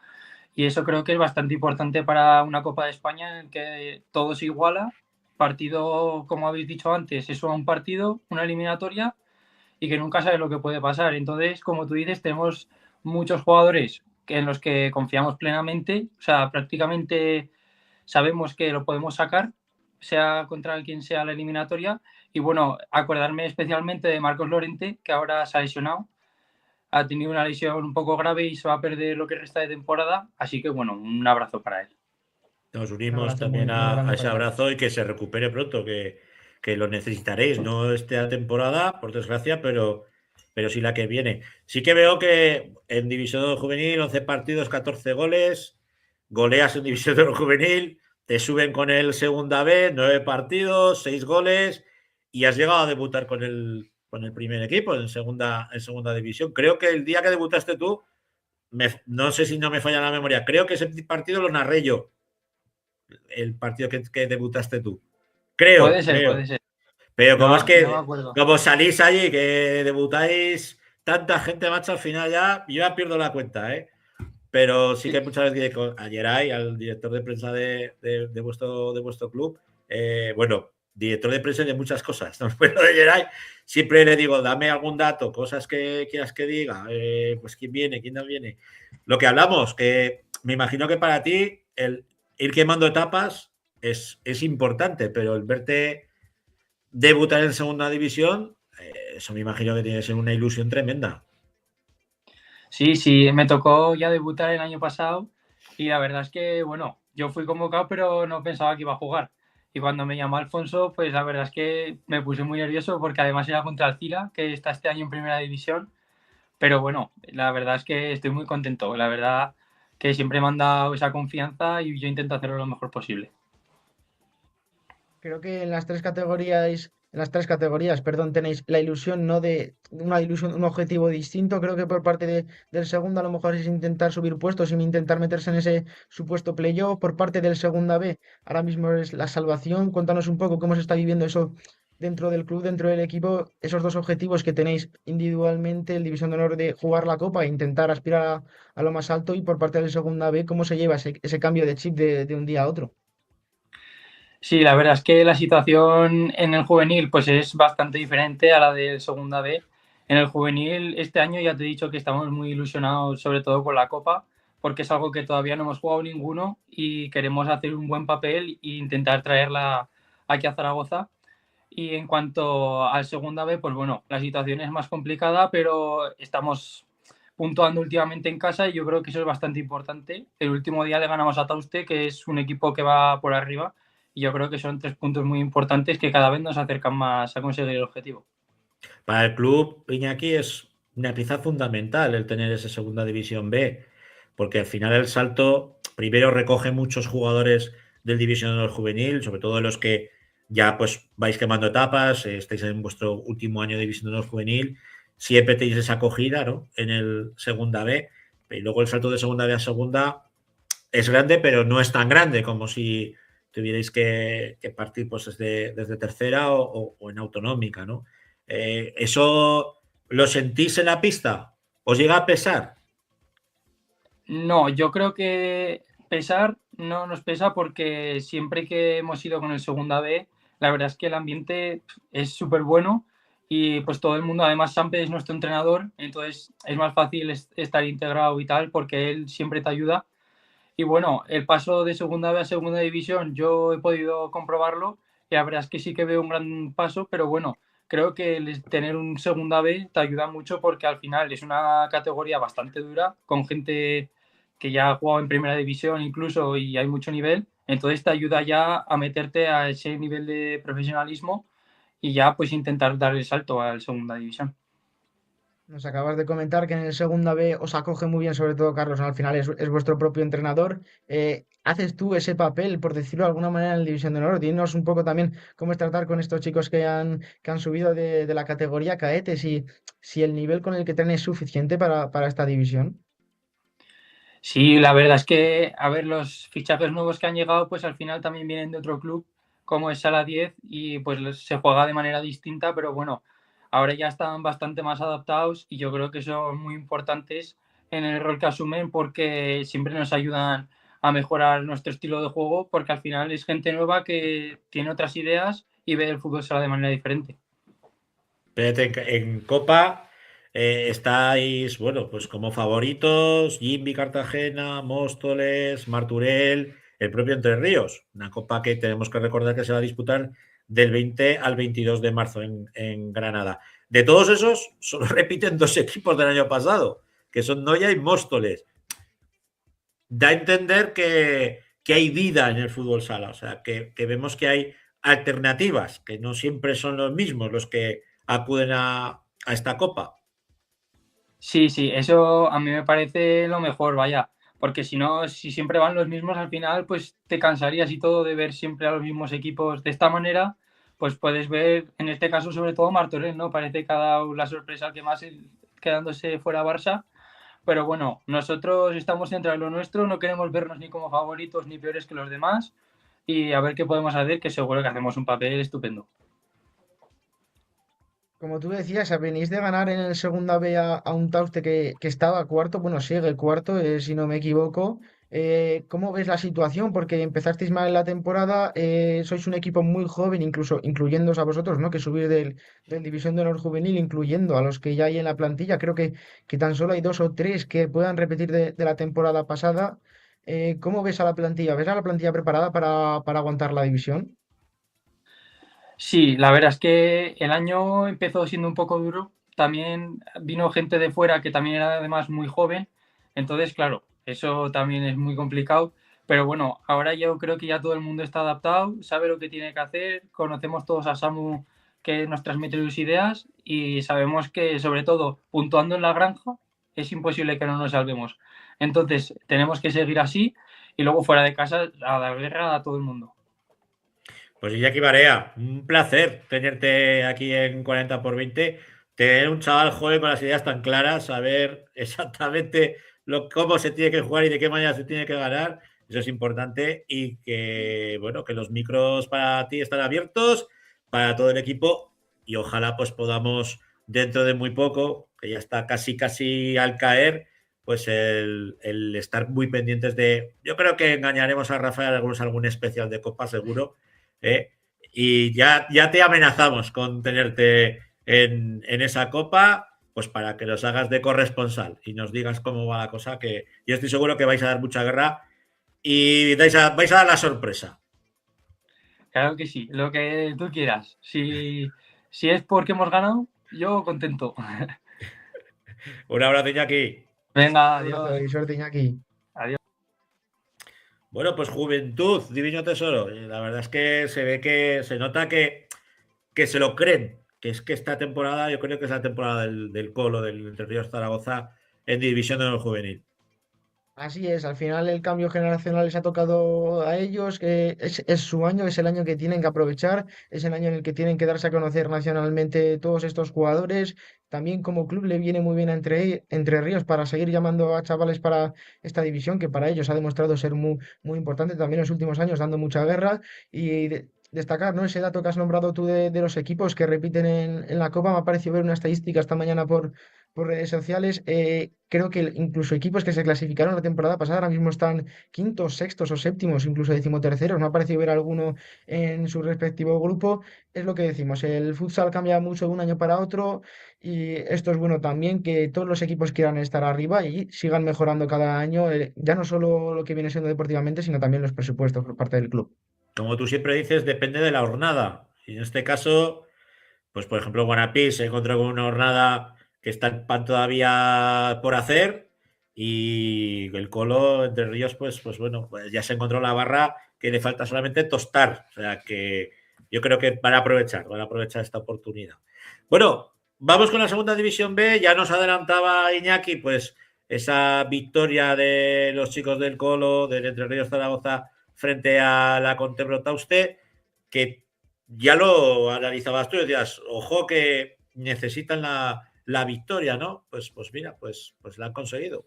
y eso creo que es bastante importante para una Copa de España en que todo se iguala, partido, como habéis dicho antes, es un partido, una eliminatoria y que nunca sabes lo que puede pasar. Entonces, como tú dices, tenemos muchos jugadores en los que confiamos plenamente, o sea, prácticamente sabemos que lo podemos sacar, sea contra quien sea la eliminatoria. Y bueno, acordarme especialmente de Marcos Llorente, que ahora se ha lesionado, ha tenido una lesión un poco grave y se va a perder lo que resta de temporada, así que bueno, un abrazo para él. Nos unimos también a ese abrazo y que se recupere pronto, que lo necesitaréis, no esta temporada, por desgracia, pero sí la que viene. Sí que veo que en División Juvenil 11 partidos, 14 goles, goleas en División Juvenil, te suben con el Segunda B, 9 partidos, 6 goles y has llegado a debutar con el primer equipo en segunda división. Creo que el día que debutaste tú, no sé si no me falla la memoria, creo que ese partido lo narré yo, el partido que debutaste tú. Puede ser. Pero como es que como salís allí, que debutáis tanta gente, macho, al final yo ya pierdo la cuenta, ¿eh? Pero sí que muchas veces a Geray, al director de prensa de vuestro club, bueno, director de prensa de muchas cosas, ¿no? Pero de Geray siempre le digo, dame algún dato, cosas que quieras que diga, pues quién viene, quién no viene. Lo que hablamos, que me imagino que para ti el ir quemando etapas es importante, pero el verte debutar en segunda división, eso me imagino que tiene que ser una ilusión tremenda. Sí, me tocó ya debutar el año pasado y la verdad es que, bueno, yo fui convocado pero no pensaba que iba a jugar. Y cuando me llamó Alfonso, pues la verdad es que me puse muy nervioso porque además era contra el Cila, que está este año en primera división. Pero bueno, la verdad es que estoy muy contento. La verdad que siempre me han dado esa confianza y yo intento hacerlo lo mejor posible. Creo que en las tres categorías, perdón, tenéis la ilusión, no de una ilusión, un objetivo distinto. Creo que por parte del segundo a lo mejor es intentar subir puestos y intentar meterse en ese supuesto playoff. Por parte del segunda B, ahora mismo es la salvación. Cuéntanos un poco cómo se está viviendo eso dentro del club, dentro del equipo, esos dos objetivos que tenéis individualmente, el División de Honor de jugar la Copa e intentar aspirar a lo más alto, y por parte del segunda B, cómo se lleva ese cambio de chip de un día a otro. Sí, la verdad es que la situación en el juvenil pues es bastante diferente a la del segunda B. En el juvenil este año ya te he dicho que estamos muy ilusionados sobre todo con la Copa, porque es algo que todavía no hemos jugado ninguno y queremos hacer un buen papel e intentar traerla aquí a Zaragoza. Y en cuanto al segunda B, pues bueno, la situación es más complicada, pero estamos puntuando últimamente en casa y yo creo que eso es bastante importante. El último día le ganamos a Tauste, que es un equipo que va por arriba, y yo creo que son 3 puntos muy importantes que cada vez nos acercan más a conseguir el objetivo. Para el club, Iñaki, es una pieza fundamental el tener esa segunda división B, porque al final el salto primero recoge muchos jugadores del División de Honor juvenil, sobre todo los que ya pues vais quemando etapas, estáis en vuestro último año de División de Honor juvenil, siempre tenéis esa acogida, ¿no?, en el segunda B, y luego el salto de segunda B a segunda es grande, pero no es tan grande como si tuvierais que partir pues desde tercera o en autonómica, ¿no? ¿Eso lo sentís en la pista? ¿Os llega a pesar? No, yo creo que pesar no nos pesa porque siempre que hemos ido con el segunda B, la verdad es que el ambiente es súper bueno y pues todo el mundo, además Sampe es nuestro entrenador, entonces es más fácil estar integrado y tal porque él siempre te ayuda. Y bueno, el paso de segunda B a segunda división yo he podido comprobarlo y la verdad es que sí que veo un gran paso, pero bueno, creo que tener un segunda B te ayuda mucho porque al final es una categoría bastante dura, con gente que ya ha jugado en primera división incluso y hay mucho nivel, entonces te ayuda ya a meterte a ese nivel de profesionalismo y ya pues intentar dar el salto a la segunda división. Nos acabas de comentar que en el segunda B os acoge muy bien, sobre todo Carlos, al final es vuestro propio entrenador. ¿Haces tú ese papel, por decirlo de alguna manera, en la División de Honor? Dinos un poco también cómo es tratar con estos chicos que han subido de la categoría cadetes y si el nivel con el que traen es suficiente para esta división. Sí, la verdad es que, a ver, los fichajes nuevos que han llegado, pues al final también vienen de otro club, como es Sala 10, y pues se juega de manera distinta, pero bueno, ahora ya están bastante más adaptados y yo creo que son muy importantes en el rol que asumen porque siempre nos ayudan a mejorar nuestro estilo de juego, porque al final es gente nueva que tiene otras ideas y ve el fútbol sala de manera diferente. En Copa estáis, bueno, pues como favoritos, Jimbi Cartagena, Móstoles, Marturell, el propio Entre Ríos, una Copa que tenemos que recordar que se va a disputar del 20 al 22 de marzo en Granada. De todos esos, solo repiten 2 equipos del año pasado, que son Noia y Móstoles. Da a entender que hay vida en el fútbol sala, o sea, que vemos que hay alternativas, que no siempre son los mismos los que acuden a esta copa. Sí, sí, eso a mí me parece lo mejor, vaya, porque si no, si siempre van los mismos al final, pues te cansarías y todo de ver siempre a los mismos equipos de esta manera, pues puedes ver, en este caso sobre todo Martorell, ¿no? Parece que ha dado la sorpresa que más quedándose fuera Barça, pero bueno, nosotros estamos centrados en lo nuestro, no queremos vernos ni como favoritos ni peores que los demás y a ver qué podemos hacer, que seguro que hacemos un papel estupendo. Como tú decías, venís de ganar en el segunda B a un Tauste que estaba cuarto, bueno, sigue cuarto, si no me equivoco. ¿Cómo ves la situación? Porque empezasteis mal en la temporada, sois un equipo muy joven, incluso incluyéndoos a vosotros, ¿no? Que subir del División de Honor Juvenil, incluyendo a los que ya hay en la plantilla. Creo que tan solo hay 2 o 3 que puedan repetir de la temporada pasada. ¿Cómo ves a la plantilla? ¿Ves a la plantilla preparada para aguantar la división? Sí, la verdad es que el año empezó siendo un poco duro. También vino gente de fuera que también era además muy joven. Entonces, claro, eso también es muy complicado. Pero bueno, ahora yo creo que ya todo el mundo está adaptado, sabe lo que tiene que hacer, conocemos todos a Samu que nos transmite sus ideas y sabemos que, sobre todo, puntuando en la granja, es imposible que no nos salvemos. Entonces, tenemos que seguir así y luego fuera de casa a dar guerra a todo el mundo. Pues Iñaki Barea, un placer tenerte aquí en 40x20, tener un chaval joven con las ideas tan claras, saber exactamente cómo se tiene que jugar y de qué manera se tiene que ganar. Eso es importante y que, bueno, que los micros para ti están abiertos, para todo el equipo y ojalá pues podamos dentro de muy poco, que ya está casi al caer, pues el estar muy pendientes de... Yo creo que engañaremos a Rafael algún especial de Copa seguro, y ya te amenazamos con tenerte en esa Copa, pues para que los hagas de corresponsal y nos digas cómo va la cosa, que yo estoy seguro que vais a dar mucha guerra y vais a dar la sorpresa. Claro que sí, lo que tú quieras. Si es porque hemos ganado, yo contento. Un abrazo, Iñaki. Venga, adiós. Y suerte, Iñaki. Adiós. Bueno, pues juventud, divino tesoro. La verdad es que se ve que se nota que se lo creen, que es que esta temporada, yo creo que es la temporada del Colo, del Entre Ríos Zaragoza, en División de Honor Juvenil. Así es, al final el cambio generacional les ha tocado a ellos, que es su año, es el año que tienen que aprovechar, es el año en el que tienen que darse a conocer nacionalmente todos estos jugadores. También como club le viene muy bien a Entre Ríos para seguir llamando a chavales para esta división, que para ellos ha demostrado ser muy importante también en los últimos años, dando mucha guerra. Y destacar, ¿no? Ese dato que has nombrado tú de los equipos que repiten en la Copa, me ha parecido ver una estadística esta mañana por redes sociales. Creo que incluso equipos que se clasificaron la temporada pasada ahora mismo están quintos, sextos o séptimos, incluso decimoterceros. No ha parecido ver alguno en su respectivo grupo. Es lo que decimos, el futsal cambia mucho de un año para otro y esto es bueno también, que todos los equipos quieran estar arriba y sigan mejorando cada año, ya no solo lo que viene siendo deportivamente, sino también los presupuestos por parte del club. Como tú siempre dices, depende de la jornada. Y en este caso, pues por ejemplo, Guanapí se encontró con una jornada que está el pan todavía por hacer y el Colo, Entre Ríos, pues bueno, pues ya se encontró la barra que le falta solamente tostar. O sea que yo creo que van a aprovechar esta oportunidad. Bueno, vamos con la segunda división B. Ya nos adelantaba Iñaki, pues esa victoria de los chicos del Colo, del Entre Ríos Zaragoza, frente a la Contebro Tauste, que ya lo analizabas tú y decías, ojo que necesitan la victoria, ¿no? Pues mira, pues la han conseguido.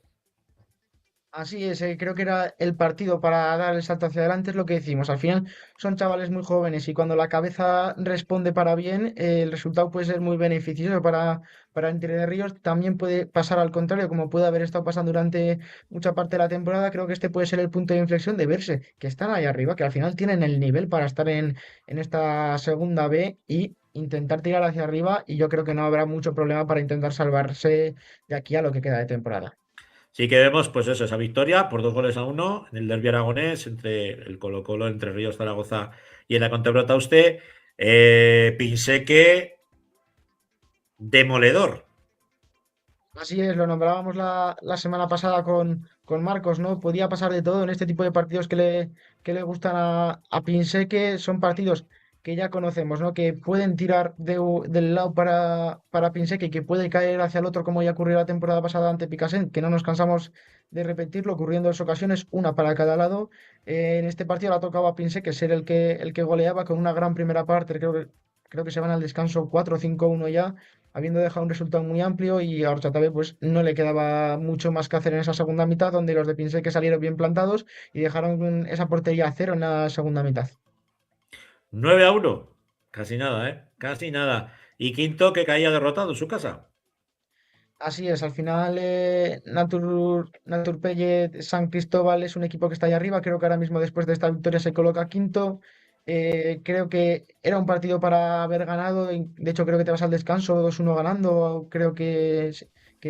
Así es, creo que era el partido para dar el salto hacia adelante, es lo que decimos. Al final son chavales muy jóvenes y cuando la cabeza responde para bien, el resultado puede ser muy beneficioso para Entre Ríos. También puede pasar al contrario, como puede haber estado pasando durante mucha parte de la temporada. Creo que este puede ser el punto de inflexión de verse, que están ahí arriba, que al final tienen el nivel para estar en esta segunda B y intentar tirar hacia arriba. Y yo creo que no habrá mucho problema para intentar salvarse de aquí a lo que queda de temporada. Sí que vemos, pues eso, esa victoria por 2-1 en el derbi aragonés entre el Colo-Colo, Entre Ríos Zaragoza y el Contebro Tauste. Pinseque demoledor. Así es, lo nombrábamos la semana pasada con Marcos, ¿no? Podía pasar de todo en este tipo de partidos que le gustan a Pinseque. Son partidos que ya conocemos, ¿no? Que pueden tirar del lado para Pinseque y que puede caer hacia el otro, como ya ocurrió la temporada pasada ante Picasen, que no nos cansamos de repetirlo, ocurriendo en dos ocasiones, una para cada lado. En este partido le ha tocado a Pinseque ser el que goleaba con una gran primera parte. Creo que se van al descanso 4-5-1 ya, habiendo dejado un resultado muy amplio, y a Horchatabe pues no le quedaba mucho más que hacer en esa segunda mitad, donde los de Pinseque salieron bien plantados y dejaron esa portería a cero en la segunda mitad. 9-1, casi nada, ¿eh? Casi nada. Y quinto que caía derrotado en su casa. Así es, al final Naturpelle San Cristóbal es un equipo que está ahí arriba. Creo que ahora mismo después de esta victoria se coloca quinto. Creo que era un partido para haber ganado. De hecho, creo que te vas al descanso 2-1 ganando. Creo que es,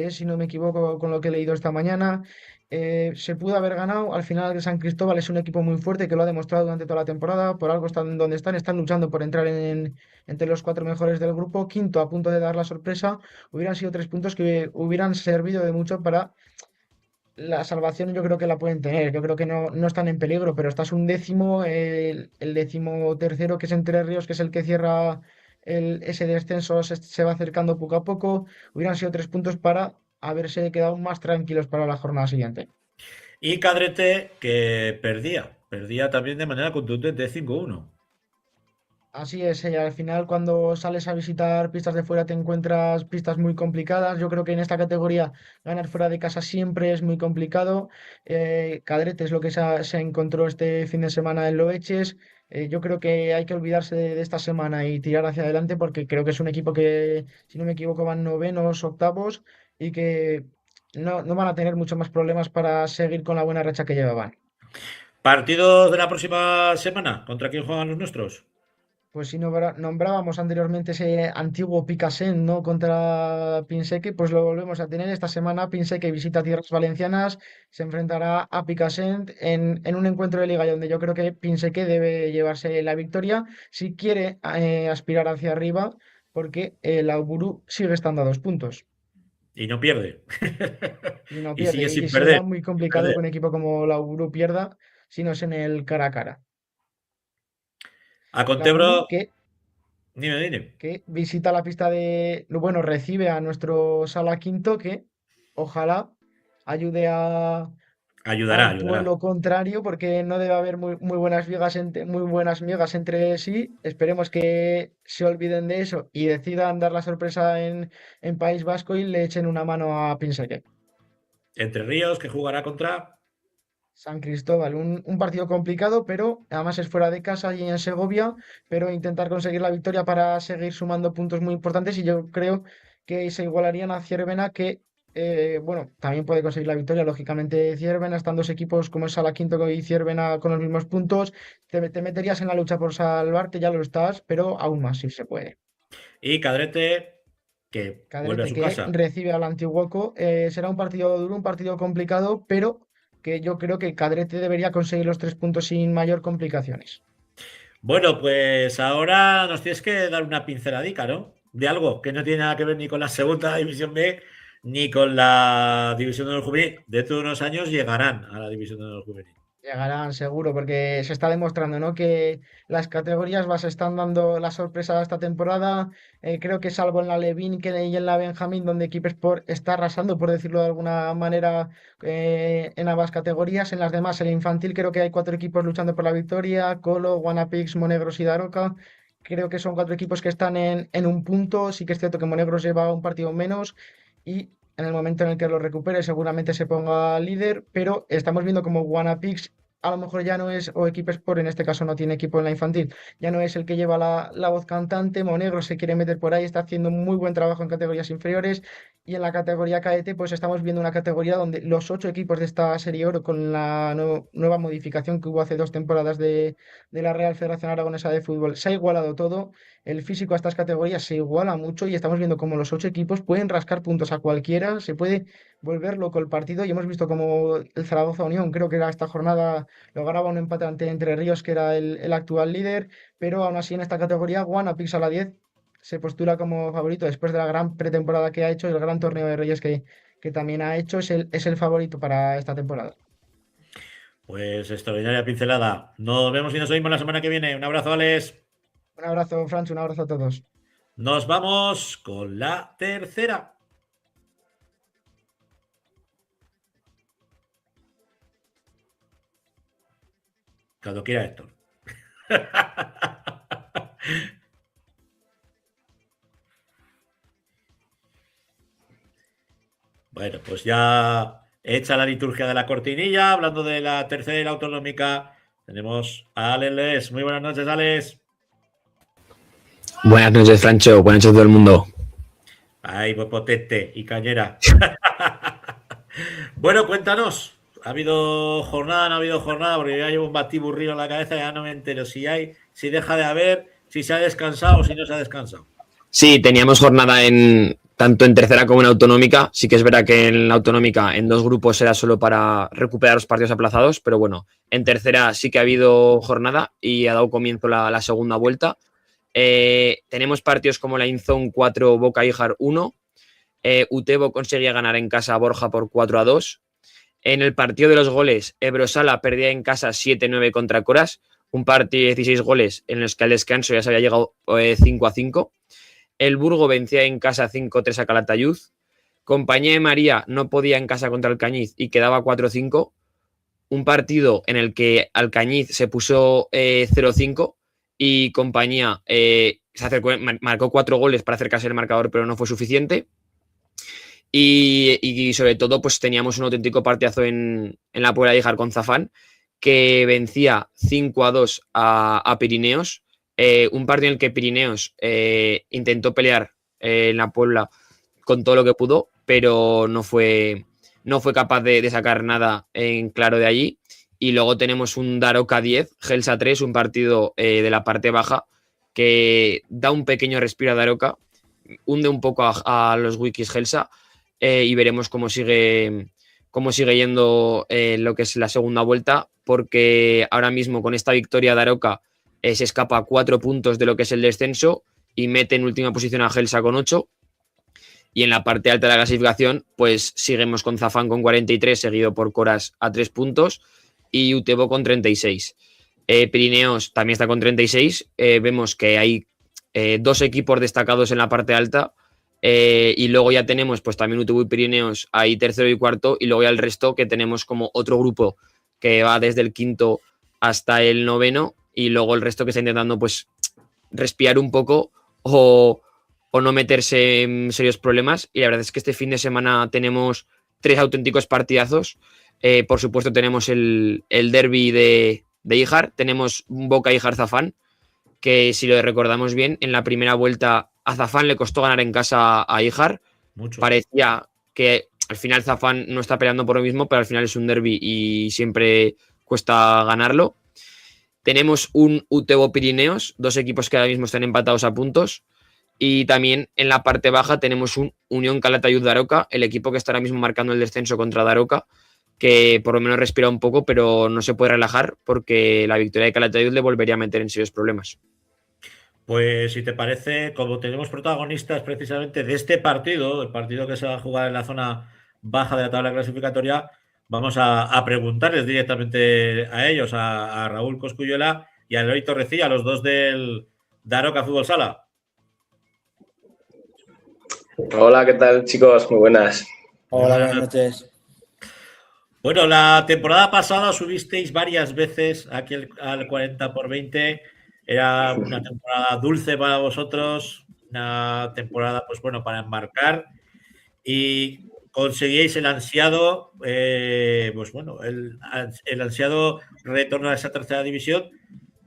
si no me equivoco, con lo que he leído esta mañana. Se pudo haber ganado. Al final, San Cristóbal es un equipo muy fuerte que lo ha demostrado durante toda la temporada. Por algo están donde están luchando por entrar entre los 4 mejores del grupo. Quinto, a punto de dar la sorpresa. Hubieran sido 3 puntos que hubieran servido de mucho para la salvación yo creo que la pueden tener. Yo creo que no están en peligro, pero estás un décimo, el 13º, que es Entre Ríos, que es el que cierra ese descenso, se va acercando poco a poco. Hubieran sido 3 puntos para haberse quedado más tranquilos para la jornada siguiente. Y Cadrete, que perdía también de manera contundente 5-1. Así es, al final cuando sales a visitar pistas de fuera te encuentras pistas muy complicadas. Yo creo que en esta categoría ganar fuera de casa siempre es muy complicado. Cadrete es lo que se encontró este fin de semana en Loeches. Yo creo que hay que olvidarse de esta semana y tirar hacia adelante porque creo que es un equipo que, si no me equivoco, van novenos, octavos y que no van a tener muchos más problemas para seguir con la buena racha que llevaban. ¿Partidos de la próxima semana? ¿Contra quién juegan los nuestros? Pues si nombrábamos anteriormente ese antiguo Picasen, ¿no? Contra Pinseque, pues lo volvemos a tener esta semana. Pinseque visita tierras valencianas, se enfrentará a Picasen en un encuentro de liga donde yo creo que Pinseque debe llevarse la victoria si quiere aspirar hacia arriba, porque el Augurú sigue estando a 2 puntos. Y no pierde. Y no Y sigue pierde. sin Y perder. será muy complicado que un equipo como el Augurú pierda si no es en el cara a cara. A Contebro. Que Dime. Que visita la pista bueno, recibe a nuestro Sala Quinto, que ojalá ayude al pueblo contrario, porque no debe haber muy buenas migas entre sí. Esperemos que se olviden de eso y decidan dar la sorpresa en País Vasco y le echen una mano a Pinseque. Entre Ríos, que jugará contra San Cristóbal, un partido complicado, pero además es fuera de casa y en Segovia, pero intentar conseguir la victoria para seguir sumando puntos muy importantes y yo creo que se igualarían a Ciervena, que bueno, también puede conseguir la victoria, lógicamente Ciervena, están 2 equipos como es Sala Quinto y Ciervena con los mismos puntos, te meterías en la lucha por salvarte, ya lo estás, pero aún más si se puede. Y Cadrete, que vuelve a su casa. Recibe al Antiguoco, será un partido duro, un partido complicado, pero que yo creo que Cadrete debería conseguir los 3 puntos sin mayor complicaciones. Bueno, pues ahora nos tienes que dar una pinceladica, ¿no? De algo que no tiene nada que ver ni con la segunda división B ni con la división de honor juvenil. Dentro de unos años llegarán a la división de honor juvenil. Llegarán seguro, porque se está demostrando, ¿no? Que las categorías están dando la sorpresa esta temporada. Creo que salvo en la Levin y en la Benjamín, donde Equipesport está arrasando, por decirlo de alguna manera, en ambas categorías. En las demás, el infantil, creo que hay 4 equipos luchando por la victoria: Colo, Guanapix, Monegros y Daroca. Creo que son 4 equipos que están en un punto. Sí que es cierto que Monegros lleva un partido menos y en el momento en el que lo recupere seguramente se ponga líder, pero estamos viendo como Guanapix a lo mejor ya no es, o Equipesport en este caso no tiene equipo en la infantil, ya no es el que lleva la voz cantante. Monegro se quiere meter por ahí, está haciendo muy buen trabajo en categorías inferiores, y en la categoría cadete pues estamos viendo una categoría donde los 8 equipos de esta serie oro, con la nueva modificación que hubo hace 2 temporadas de la Real Federación Aragonesa de Fútbol, se ha igualado todo. El físico a estas categorías se iguala mucho y estamos viendo como los 8 equipos pueden rascar puntos a cualquiera, se puede volver loco el partido, y hemos visto como el Zaragoza Unión, creo que era esta jornada, lograba un empate ante Entre Ríos, que era el actual líder, pero aún así en esta categoría Guanapix a la 10 se postula como favorito después de la gran pretemporada que ha hecho, el gran torneo de Reyes que también ha hecho, es el favorito para esta temporada. Pues extraordinaria pincelada. Nos vemos y nos oímos la semana que viene. Un abrazo, Alex. Un abrazo, Francho, un abrazo a todos. Nos vamos con la tercera. Cuando quiera, Héctor. Bueno, pues ya hecha la liturgia de la cortinilla, hablando de la tercera y la autonómica, tenemos a Alex. Muy buenas noches, Alex. Buenas noches, Francho. Buenas noches a todo el mundo. Ay, pues potente y cañera. Bueno, cuéntanos. ¿Ha habido jornada? ¿No ha habido jornada? Porque ya llevo un batiburrillo en la cabeza, ya no me entero si hay, si deja de haber, si se ha descansado o si no se ha descansado. Sí, teníamos jornada tanto en tercera como en autonómica. Sí que es verdad que en la autonómica en 2 grupos era solo para recuperar los partidos aplazados, pero bueno, en tercera sí que ha habido jornada y ha dado comienzo la segunda vuelta. Tenemos partidos como la Inzón 4, Boca Ijar 1. Utebo conseguía ganar en casa a Borja por 4-2. En el partido de los goles, Ebrosala perdía en casa 7-9 contra Coras, un partido de 16 goles en los que al descanso ya se había llegado 5-5. El Burgo vencía en casa 5-3 a Calatayud. Compañía de María no podía en casa contra Alcañiz y quedaba 4-5. Un partido en el que Alcañiz se puso 0-5 y Compañía marcó 4 goles para acercarse al marcador, pero no fue suficiente. Y sobre todo, pues teníamos un auténtico partidazo en la Puebla de Híjar con Zafán, que vencía 5-2 a Pirineos. Un partido en el que Pirineos intentó pelear en la Puebla con todo lo que pudo, pero no fue capaz de sacar nada en claro de allí. Y luego tenemos un Daroca 10, Gelsa 3, un partido de la parte baja que da un pequeño respiro a Daroca, hunde un poco a los wikis Gelsa, y veremos cómo sigue yendo lo que es la segunda vuelta, porque ahora mismo con esta victoria Daroca se escapa a 4 puntos de lo que es el descenso y mete en última posición a Gelsa con 8. Y en la parte alta de la clasificación, pues seguimos con Zafán con 43, seguido por Coras a 3 puntos y Utebo con 36. Pirineos también está con 36. Vemos que hay 2 equipos destacados en la parte alta. Y luego ya tenemos pues también Utebo y Pirineos ahí tercero y cuarto, y luego ya el resto que tenemos como otro grupo que va desde el quinto hasta el noveno, y luego el resto que está intentando pues respirar un poco o no meterse en serios problemas. Y la verdad es que este fin de semana tenemos 3 auténticos partidazos. Por supuesto tenemos el derbi de Híjar, tenemos un Boca Híjar Zafán, que si lo recordamos bien, en la primera vuelta a Zafán le costó ganar en casa a Híjar. Mucho. Parecía que al final Zafán no está peleando por lo mismo, pero al final es un derbi y siempre cuesta ganarlo. Tenemos un Utebo Pirineos, 2 equipos que ahora mismo están empatados a puntos. Y también en la parte baja tenemos un Unión Calatayud Daroca, el equipo que está ahora mismo marcando el descenso contra Daroca, que por lo menos respira un poco, pero no se puede relajar porque la victoria de Calatayud le volvería a meter en serios problemas. Pues si te parece, como tenemos protagonistas precisamente de este partido, el partido que se va a jugar en la zona baja de la tabla clasificatoria, vamos a preguntarles directamente a ellos, a Raúl Cosculluela y a Eloy Torrecilla, los dos del Daroca Fútbol Sala. Hola, ¿qué tal, chicos? Muy buenas. Hola, buenas noches. Bueno, la temporada pasada subisteis varias veces aquí al 40x20. Era una temporada dulce para vosotros, una temporada, pues bueno, para enmarcar, y conseguíais el ansiado, pues bueno, el ansiado retorno a esa tercera división,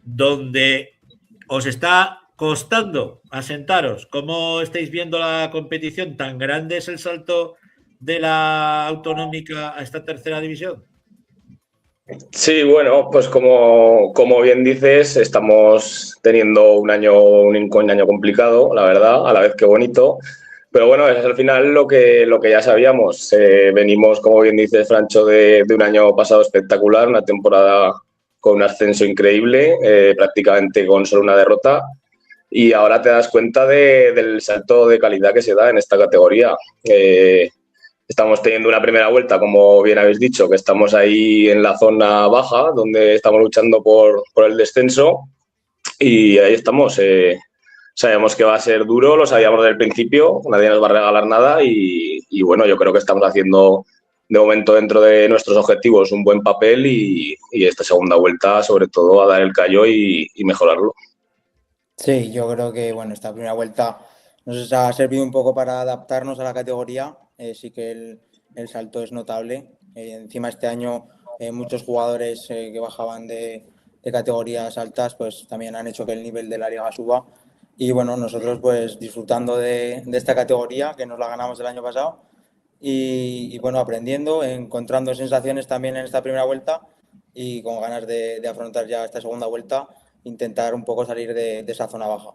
donde os está costando asentaros. ¿Cómo estáis viendo la competición? ¿Tan grande es el salto de la autonómica a esta tercera división? Sí, bueno, pues como bien dices, estamos teniendo un año complicado, la verdad, a la vez que bonito. Pero bueno, es al final lo que ya sabíamos. Venimos, como bien dices, Francho, de un año pasado espectacular, una temporada con un ascenso increíble, prácticamente con solo una derrota. Y ahora te das cuenta del salto de calidad que se da en esta categoría. Estamos teniendo una primera vuelta, como bien habéis dicho, que estamos ahí en la zona baja, donde estamos luchando por el descenso, y ahí estamos. Sabíamos que va a ser duro, lo sabíamos desde el principio, nadie nos va a regalar nada, y bueno, yo creo que estamos haciendo de momento dentro de nuestros objetivos un buen papel, y esta segunda vuelta sobre todo a dar el callo y mejorarlo. Sí, yo creo que bueno, esta primera vuelta nos ha servido un poco para adaptarnos a la categoría. Sí que el salto es notable. Encima este año muchos jugadores que bajaban de categorías altas pues también han hecho que el nivel de la liga suba. Y bueno, nosotros pues disfrutando de esta categoría que nos la ganamos el año pasado y bueno, aprendiendo, encontrando sensaciones también en esta primera vuelta y con ganas de afrontar ya esta segunda vuelta, intentar un poco salir de esa zona baja.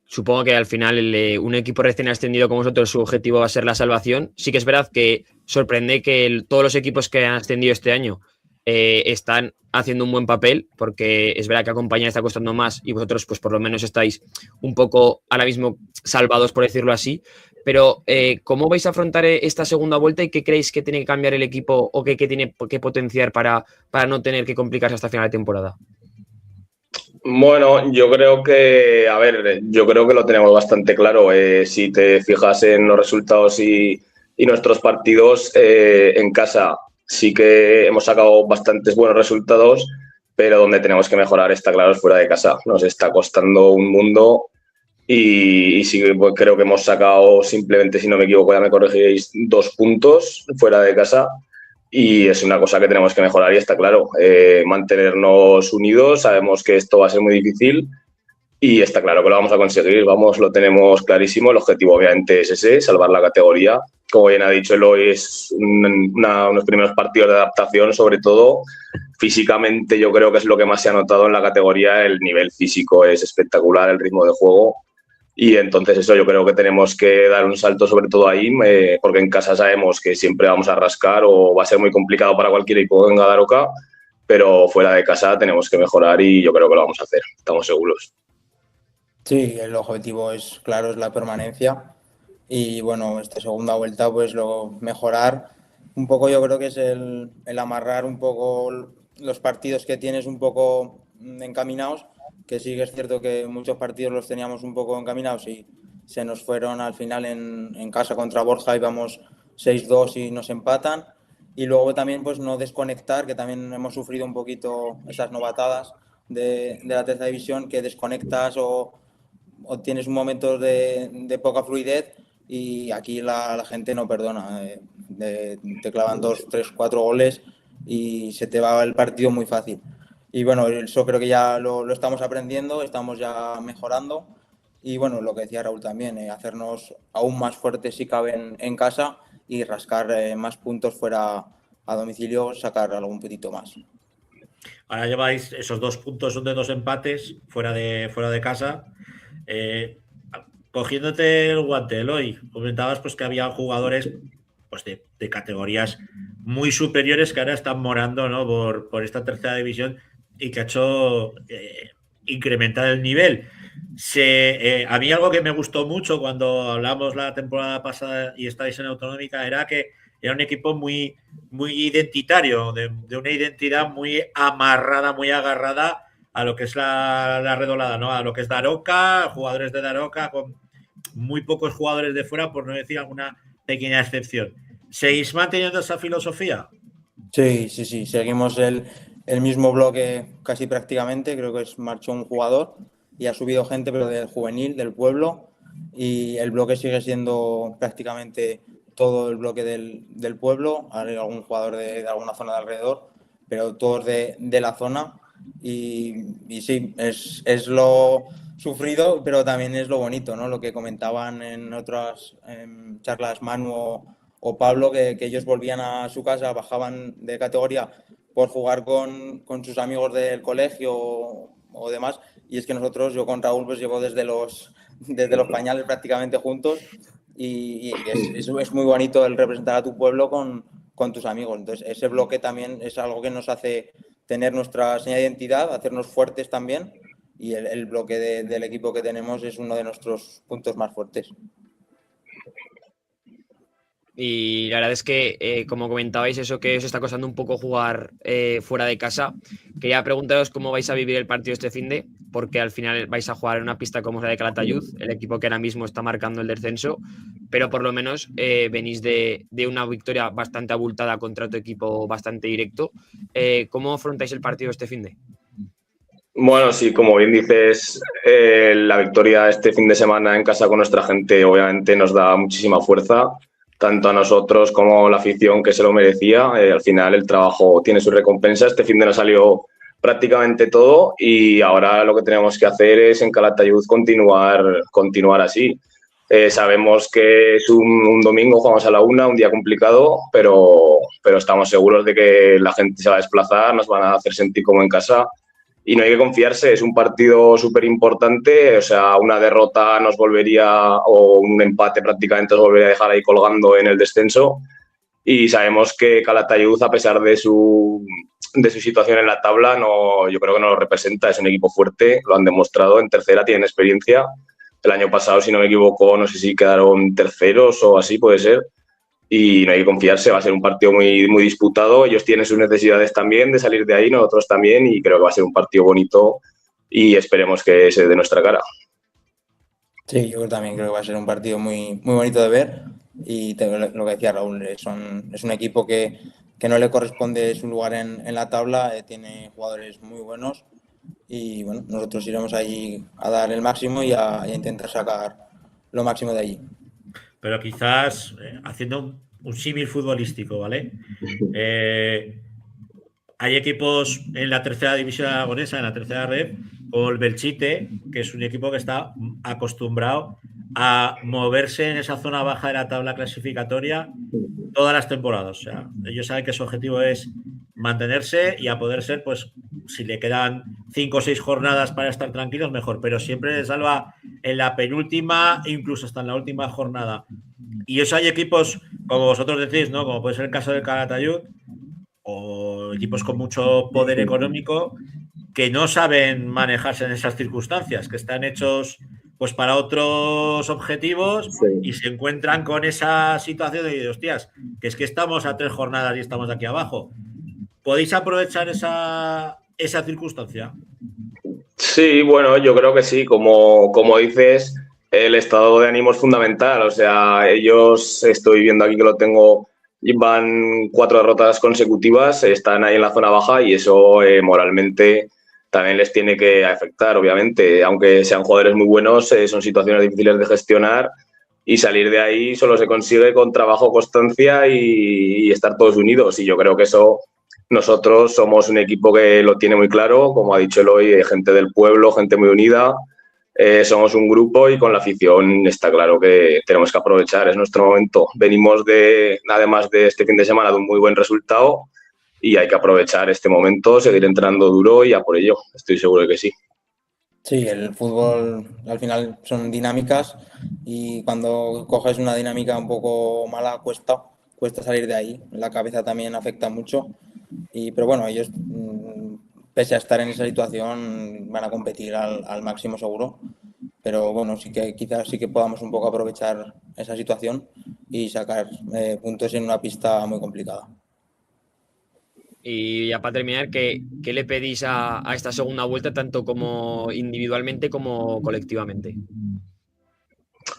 Supongo que al final un equipo recién ascendido como vosotros, su objetivo va a ser la salvación. Sí que es verdad que sorprende que todos los equipos que han ascendido este año están haciendo un buen papel, porque es verdad que a Compañía está costando más y vosotros pues por lo menos estáis un poco ahora mismo salvados, por decirlo así, pero ¿cómo vais a afrontar esta segunda vuelta y qué creéis que tiene que cambiar el equipo o qué tiene que potenciar para no tener que complicarse hasta final de temporada? Bueno, yo creo que, yo creo que lo tenemos bastante claro. Si te fijas en los resultados y nuestros partidos en casa, sí que hemos sacado bastantes buenos resultados, pero donde tenemos que mejorar, está claro, es fuera de casa. Nos está costando un mundo y sí, pues, creo que hemos sacado simplemente, si no me equivoco, ya me corregiréis, 2 puntos fuera de casa. Y es una cosa que tenemos que mejorar y está claro, mantenernos unidos, sabemos que esto va a ser muy difícil y está claro que lo vamos a conseguir, lo tenemos clarísimo, el objetivo obviamente es ese, salvar la categoría. Como bien ha dicho Eloy, es unos primeros partidos de adaptación, sobre todo físicamente yo creo que es lo que más se ha notado en la categoría, el nivel físico es espectacular, el ritmo de juego. Y entonces eso yo creo que tenemos que dar un salto sobre todo ahí, porque en casa sabemos que siempre vamos a rascar o va a ser muy complicado para cualquier equipo que venga a Daroca, pero fuera de casa tenemos que mejorar y yo creo que lo vamos a hacer, estamos seguros. Sí, el objetivo es claro, es la permanencia y bueno, esta segunda vuelta pues mejorar un poco, yo creo que es el amarrar un poco los partidos que tienes un poco encaminados, que sí que es cierto que muchos partidos los teníamos un poco encaminados y se nos fueron al final en casa contra Borja, íbamos 6-2 y nos empatan. Y luego también pues no desconectar, que también hemos sufrido un poquito esas novatadas de la tercera división, que desconectas o tienes un momento de poca fluidez y aquí la gente no perdona. Te clavan 2, 3, 4 goles y se te va el partido muy fácil. Y bueno, eso creo que ya lo estamos aprendiendo, estamos ya mejorando. Y bueno, lo que decía Raúl también, hacernos aún más fuertes si cabe en casa y rascar más puntos fuera a domicilio, sacar algún poquito más. Ahora lleváis esos 2 puntos, son de 2 empates fuera de casa. Cogiéndote el guante, Eloy, comentabas pues que había jugadores pues de categorías muy superiores que ahora están morando, ¿no? por esta tercera división y que ha hecho incrementar el nivel. A mí algo que me gustó mucho cuando hablamos la temporada pasada y estáis en Autonómica era que era un equipo muy, muy identitario, de una identidad muy amarrada, muy agarrada a lo que es la redolada, ¿no? A lo que es Daroca, jugadores de Daroca, con muy pocos jugadores de fuera, por no decir alguna pequeña excepción. ¿Seguís manteniendo esa filosofía? Sí, seguimos el mismo bloque casi prácticamente, creo que marchó un jugador y ha subido gente, pero del juvenil, del pueblo, y el bloque sigue siendo prácticamente todo el bloque del pueblo, hay algún jugador de alguna zona de alrededor, pero todos de la zona. Y sí, es lo sufrido, pero también es lo bonito, ¿no? Lo que comentaban en otras charlas Manu o Pablo, que ellos volvían a su casa, bajaban de categoría por jugar con sus amigos del colegio o demás. Y es que nosotros, yo con Raúl, pues llevo desde los pañales prácticamente juntos y es muy bonito el representar a tu pueblo con tus amigos. Entonces, ese bloque también es algo que nos hace tener nuestra señal de identidad, hacernos fuertes también, y el bloque del equipo que tenemos es uno de nuestros puntos más fuertes. Y la verdad es que, como comentabais, eso que os está costando un poco jugar fuera de casa, quería preguntaros cómo vais a vivir el partido este finde, porque al final vais a jugar en una pista como la de Calatayud, el equipo que ahora mismo está marcando el descenso, pero por lo menos venís de una victoria bastante abultada contra otro equipo bastante directo. ¿Cómo afrontáis el partido este finde? Bueno, sí, como bien dices, la victoria este fin de semana en casa con nuestra gente obviamente nos da muchísima fuerza, tanto a nosotros como a la afición que se lo merecía. Al final el trabajo tiene su recompensa. Este fin de nos salió prácticamente todo y ahora lo que tenemos que hacer es en Calatayud continuar así. Sabemos que es un domingo, jugamos a la 1, un día complicado, pero estamos seguros de que la gente se va a desplazar, nos van a hacer sentir como en casa. Y no hay que confiarse, es un partido súper importante, o sea, una derrota nos volvería, o un empate prácticamente nos volvería a dejar ahí colgando en el descenso. Y sabemos que Calatayud, a pesar de su situación en la tabla, yo creo que no lo representa, es un equipo fuerte, lo han demostrado, en tercera tienen experiencia El año pasado, si no me equivoco, no sé si quedaron terceros o así, puede ser. Y no hay que confiarse, va a ser un partido muy, muy disputado. Ellos tienen sus necesidades también de salir de ahí, nosotros también, y creo que va a ser un partido bonito y esperemos que se dé nuestra cara. Sí, yo también creo que va a ser un partido muy, muy bonito de ver y lo que decía Raúl, es un equipo que no le corresponde su lugar en la tabla, tiene jugadores muy buenos y bueno, nosotros iremos allí a dar el máximo y a intentar sacar lo máximo de allí. Pero quizás haciendo un símil futbolístico, ¿vale? Hay equipos en la tercera división aragonesa, en la tercera red, como el Belchite, que es un equipo que está acostumbrado a moverse en esa zona baja de la tabla clasificatoria todas las temporadas. O sea, ellos saben que su objetivo es mantenerse y a poder ser, pues, si le quedan 5 o 6 jornadas para estar tranquilos, mejor. Pero siempre les salva en la penúltima, incluso hasta en la última jornada. Y eso hay equipos, como vosotros decís, ¿no? Como puede ser el caso del Calatayud, o equipos con mucho poder económico que no saben manejarse en esas circunstancias, que están hechos pues para otros objetivos y se encuentran con esa situación de hostias, que es que estamos a 3 jornadas y estamos aquí abajo. ¿Podéis aprovechar esa circunstancia? Sí, bueno, yo creo que sí, como dices, el estado de ánimo es fundamental, o sea, ellos, estoy viendo aquí que lo tengo, van 4 derrotas consecutivas, están ahí en la zona baja y eso moralmente también les tiene que afectar, obviamente, aunque sean jugadores muy buenos, son situaciones difíciles de gestionar y salir de ahí solo se consigue con trabajo, constancia y estar todos unidos, y yo creo que eso, nosotros somos un equipo que lo tiene muy claro, como ha dicho Eloy, gente del pueblo, gente muy unida, somos un grupo y con la afición está claro que tenemos que aprovechar, es nuestro momento. Venimos además de este fin de semana, de un muy buen resultado y hay que aprovechar este momento, seguir entrenando duro y a por ello, estoy seguro de que sí. Sí, el fútbol al final son dinámicas y cuando coges una dinámica un poco mala cuesta salir de ahí. La cabeza también afecta mucho, pero bueno, ellos pese a estar en esa situación van a competir al máximo seguro, pero bueno, sí que quizás sí que podamos un poco aprovechar esa situación y sacar puntos en una pista muy complicada. Y ya para terminar, ¿qué le pedís a esta segunda vuelta, tanto como individualmente como colectivamente?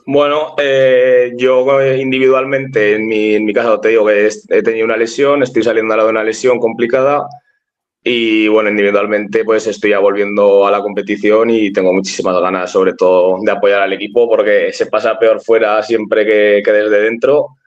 Bueno, yo individualmente, en mi caso te digo que he tenido una lesión, estoy saliendo de una lesión complicada y bueno, individualmente pues estoy ya volviendo a la competición y tengo muchísimas ganas sobre todo de apoyar al equipo porque se pasa peor fuera siempre que desde dentro.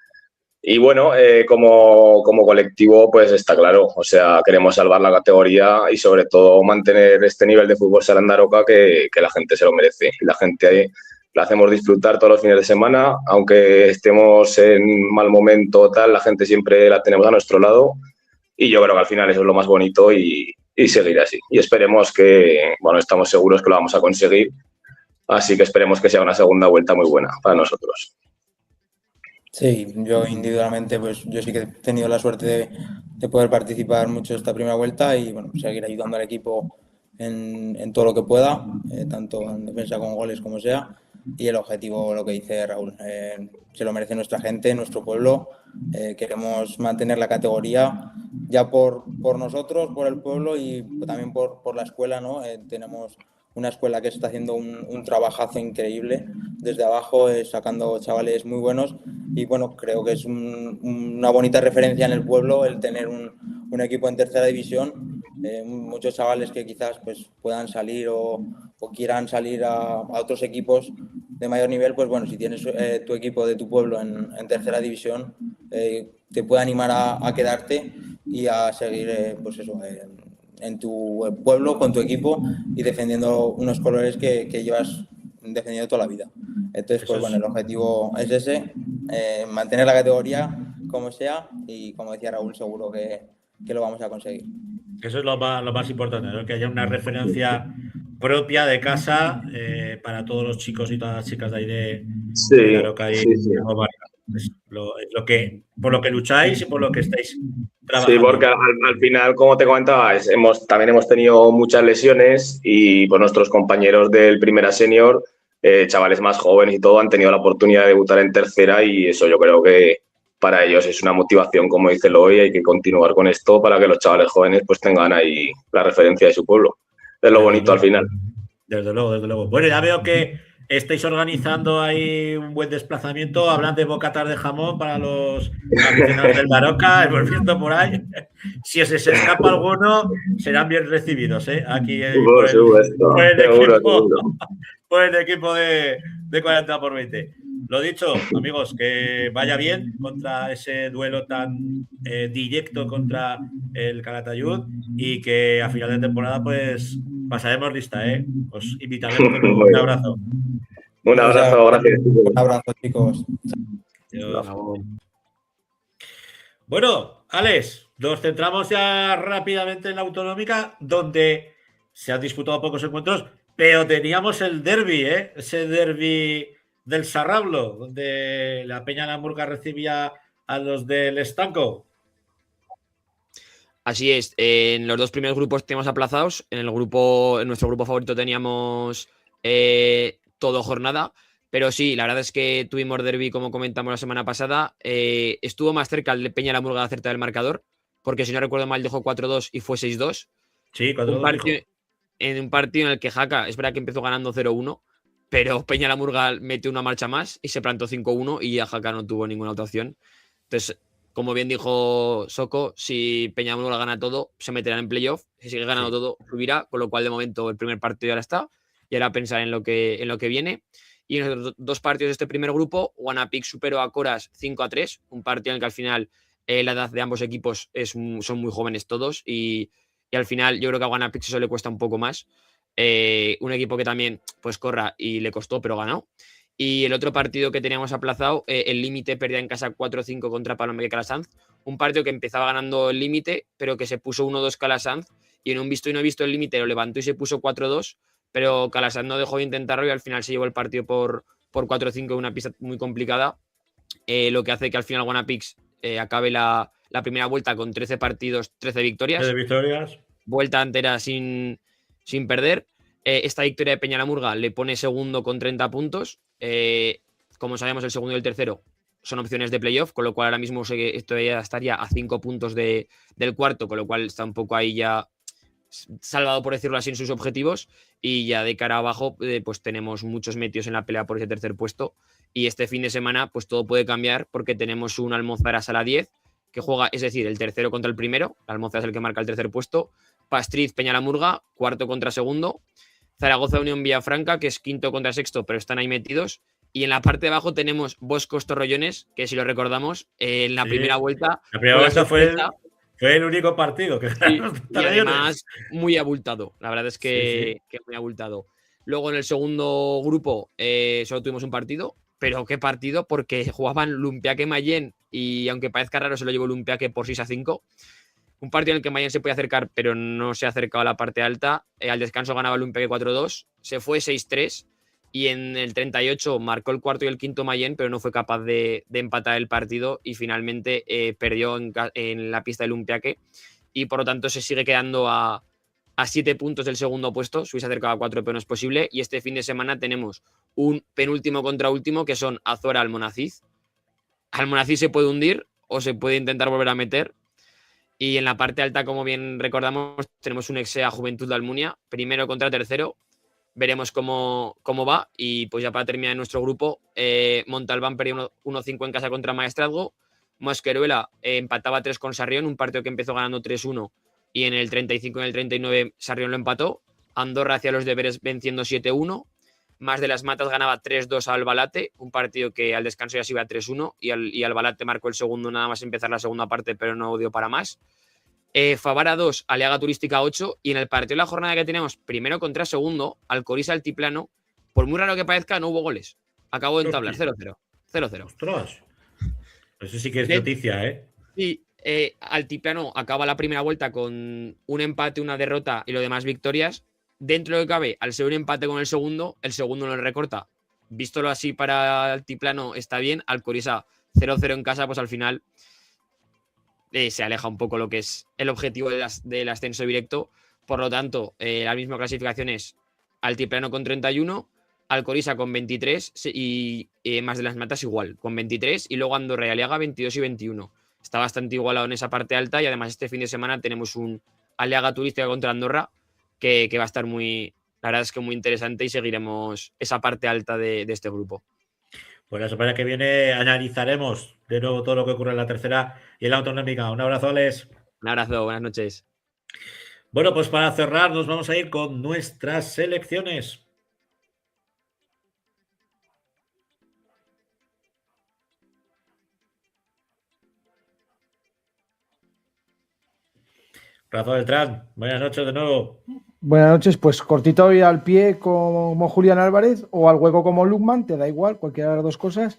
Y bueno, como colectivo, pues está claro, o sea, queremos salvar la categoría y sobre todo mantener este nivel de fútbol sala Andaroca que la gente se lo merece. Y la gente la hacemos disfrutar todos los fines de semana, aunque estemos en mal momento tal, la gente siempre la tenemos a nuestro lado y yo creo que al final eso es lo más bonito y seguir así. Y esperemos que, bueno, estamos seguros que lo vamos a conseguir, así que esperemos que sea una segunda vuelta muy buena para nosotros. Sí, yo individualmente, pues yo sí que he tenido la suerte de poder participar mucho esta primera vuelta y bueno, seguir ayudando al equipo en todo lo que pueda, tanto en defensa como goles como sea. Y el objetivo, lo que dice Raúl, se lo merece nuestra gente, nuestro pueblo. Queremos mantener la categoría ya por nosotros, por el pueblo y también por la escuela, ¿no? Tenemos una escuela que está haciendo un trabajazo increíble desde abajo, sacando chavales muy buenos y bueno, creo que es una bonita referencia en el pueblo el tener un equipo en tercera división, muchos chavales que quizás pues puedan salir o quieran salir a otros equipos de mayor nivel, pues bueno, si tienes tu equipo de tu pueblo en tercera división, te puede animar a quedarte y a seguir pues eso, en tu pueblo, con tu equipo y defendiendo unos colores que llevas defendiendo toda la vida. Entonces, pues bueno, el objetivo es ese, mantener la categoría como sea y como decía Raúl, seguro que lo vamos a conseguir. Eso es lo más importante, ¿no? Que haya una referencia propia de casa para todos los chicos y todas las chicas de ahí de Aroca y es por lo que lucháis y por lo que estáis trabajando. Sí, porque al final, como te comentaba, también hemos tenido muchas lesiones y pues, nuestros compañeros del Primera Senior chavales más jóvenes y todo han tenido la oportunidad de debutar en tercera y eso yo creo que para ellos es una motivación, como dice Eloy, hay que continuar con esto para que los chavales jóvenes pues tengan ahí la referencia de su pueblo. Es lo bonito al final. Desde luego, desde luego. Bueno, ya veo que estáis organizando ahí un buen desplazamiento. Hablan de bocatas de jamón para los aficionados del Daroca. Hemos visto por ahí. Si se escapa alguno, serán bien recibidos, ¿eh? Aquí por el equipo de 40x20. Lo dicho, amigos, que vaya bien contra ese duelo tan directo contra el Calatayud y que a final de temporada pues pasaremos lista, ¿eh? Os invitaremos. Un abrazo. Un abrazo, gracias. Un abrazo, chicos. Bueno, Alex, nos centramos ya rápidamente en la autonómica, donde se han disputado pocos encuentros, pero teníamos el derbi, ¿eh? Ese derbi del Sarrablo, donde la Peña La Murga recibía a los del Estanco. Así es, en los dos primeros grupos teníamos aplazados. En nuestro grupo favorito teníamos todo jornada, pero sí, la verdad es que tuvimos derbi, como comentamos la semana pasada. Estuvo más cerca el de Peña La Murga de acertar el marcador, porque si no recuerdo mal dejó 4-2 y fue 6-2. Sí, 4-2. En un partido en el que Jaca, es verdad que empezó ganando 0-1, pero Peña La Murga metió una marcha más y se plantó 5-1 y ya Jaca no tuvo ninguna otra opción. Entonces, como bien dijo Soco, si Peña La Murga gana todo, se meterá en playoff. Si sigue ganando todo, subirá, con lo cual de momento el primer partido ya está. Y ahora pensar en lo que viene. Y en los dos partidos de este primer grupo, Guanapix superó a Coras 5-3, un partido en el que al final la edad de ambos equipos son muy jóvenes todos y al final yo creo que a Guanapix eso le cuesta un poco más. Un equipo que también pues corra y le costó, pero ganó. Y el otro partido que teníamos aplazado, el Límite perdía en casa 4-5 contra Palomeque Calasanz. Un partido que empezaba ganando el Límite, pero que se puso 1-2 Calasanz. Y en un visto y no visto el Límite lo levantó y se puso 4-2. Pero Calasanz no dejó de intentarlo y al final se llevó el partido por 4-5 en una pista muy complicada. Lo que hace que al final Guanapix acabe la primera vuelta con 13 partidos, 13 victorias. 13 victorias. Vuelta entera sin perder. Esta victoria de Peña La Murga le pone segundo con 30 puntos. Como sabemos, el segundo y el tercero son opciones de playoff, con lo cual ahora mismo esto ya estaría a 5 puntos del cuarto, con lo cual está un poco ahí ya salvado, por decirlo así, en sus objetivos. Y ya de cara abajo, pues tenemos muchos metidos en la pelea por ese tercer puesto. Y este fin de semana, pues todo puede cambiar porque tenemos un Almozara Sala 10 que juega, es decir, el tercero contra el primero. La Almozara es el que marca el tercer puesto. Pastriz Peña La Murga, cuarto contra segundo. Zaragoza Unión Villafranca, que es quinto contra sexto, pero están ahí metidos. Y en la parte de abajo tenemos Boscos Torrellones, que si lo recordamos, en la primera vuelta. La primera vuelta fue el único partido que y además muy abultado. La verdad es que muy abultado. Luego en el segundo grupo solo tuvimos un partido, pero ¿qué partido? Porque jugaban Lumpiaque Mayén y aunque parezca raro se lo llevó Lumpiaque por 6-5. Un partido en el que Mayén se puede acercar, pero no se ha acercado a la parte alta. Al descanso ganaba Lumpiaque 4-2, se fue 6-3 y en el 38 marcó el cuarto y el quinto Mayén, pero no fue capaz de empatar el partido y finalmente perdió en la pista de Lumpiaque y por lo tanto se sigue quedando a 7 puntos del segundo puesto. Se hubiese acercado a 4, pero no es posible. Y este fin de semana tenemos un penúltimo contra último que son Azora Almonacid. Almonacid se puede hundir o se puede intentar volver a meter. Y en la parte alta, como bien recordamos, tenemos un Exea Juventud de Almunia, primero contra tercero. Veremos cómo va. Y pues ya para terminar en nuestro grupo, Montalbán perdió 1-5 en casa contra Maestrazgo. Mosqueruela empataba 3 con Sarrión, un partido que empezó ganando 3-1 y en el 35 y en el 39 Sarrión lo empató. Andorra hacía los deberes venciendo 7-1. Más de las Matas ganaba 3-2 a Albalate, un partido que al descanso ya se iba a 3-1 y Albalate marcó el segundo nada más empezar la segunda parte, pero no dio para más. Favara 2, Aliaga Turística 8 y en el partido de la jornada que tenemos primero contra segundo, Alcoriza Altiplano, por muy raro que parezca no hubo goles. Acabó de entablar 0-0. 0-0. ¡Ostras! Eso sí que es noticia, ¿eh? Y Altiplano acaba la primera vuelta con un empate, una derrota y lo demás victorias. Dentro de lo que cabe, al ser un empate con el segundo lo recorta. Vístolo así para Altiplano está bien. Alcoriza 0-0 en casa, pues al final se aleja un poco lo que es el objetivo del ascenso directo. Por lo tanto, la misma clasificación es Altiplano con 31, Alcoriza con 23 y Mas de las Matas igual, con 23, y luego Andorra y Aliaga 22 y 21. Está bastante igualado en esa parte alta y además este fin de semana tenemos un Aliaga Turística contra Andorra que va a estar muy, la verdad es que muy interesante y seguiremos esa parte alta de este grupo. Pues la semana que viene analizaremos de nuevo todo lo que ocurre en la tercera y en la autonómica. Un abrazo, Alex. Un abrazo, buenas noches. Bueno, pues para cerrar nos vamos a ir con nuestras selecciones. Rafa Beltrán, buenas noches de nuevo. Buenas noches, pues cortito y al pie como Julián Álvarez o al hueco como Lukman, te da igual, cualquiera de las dos cosas.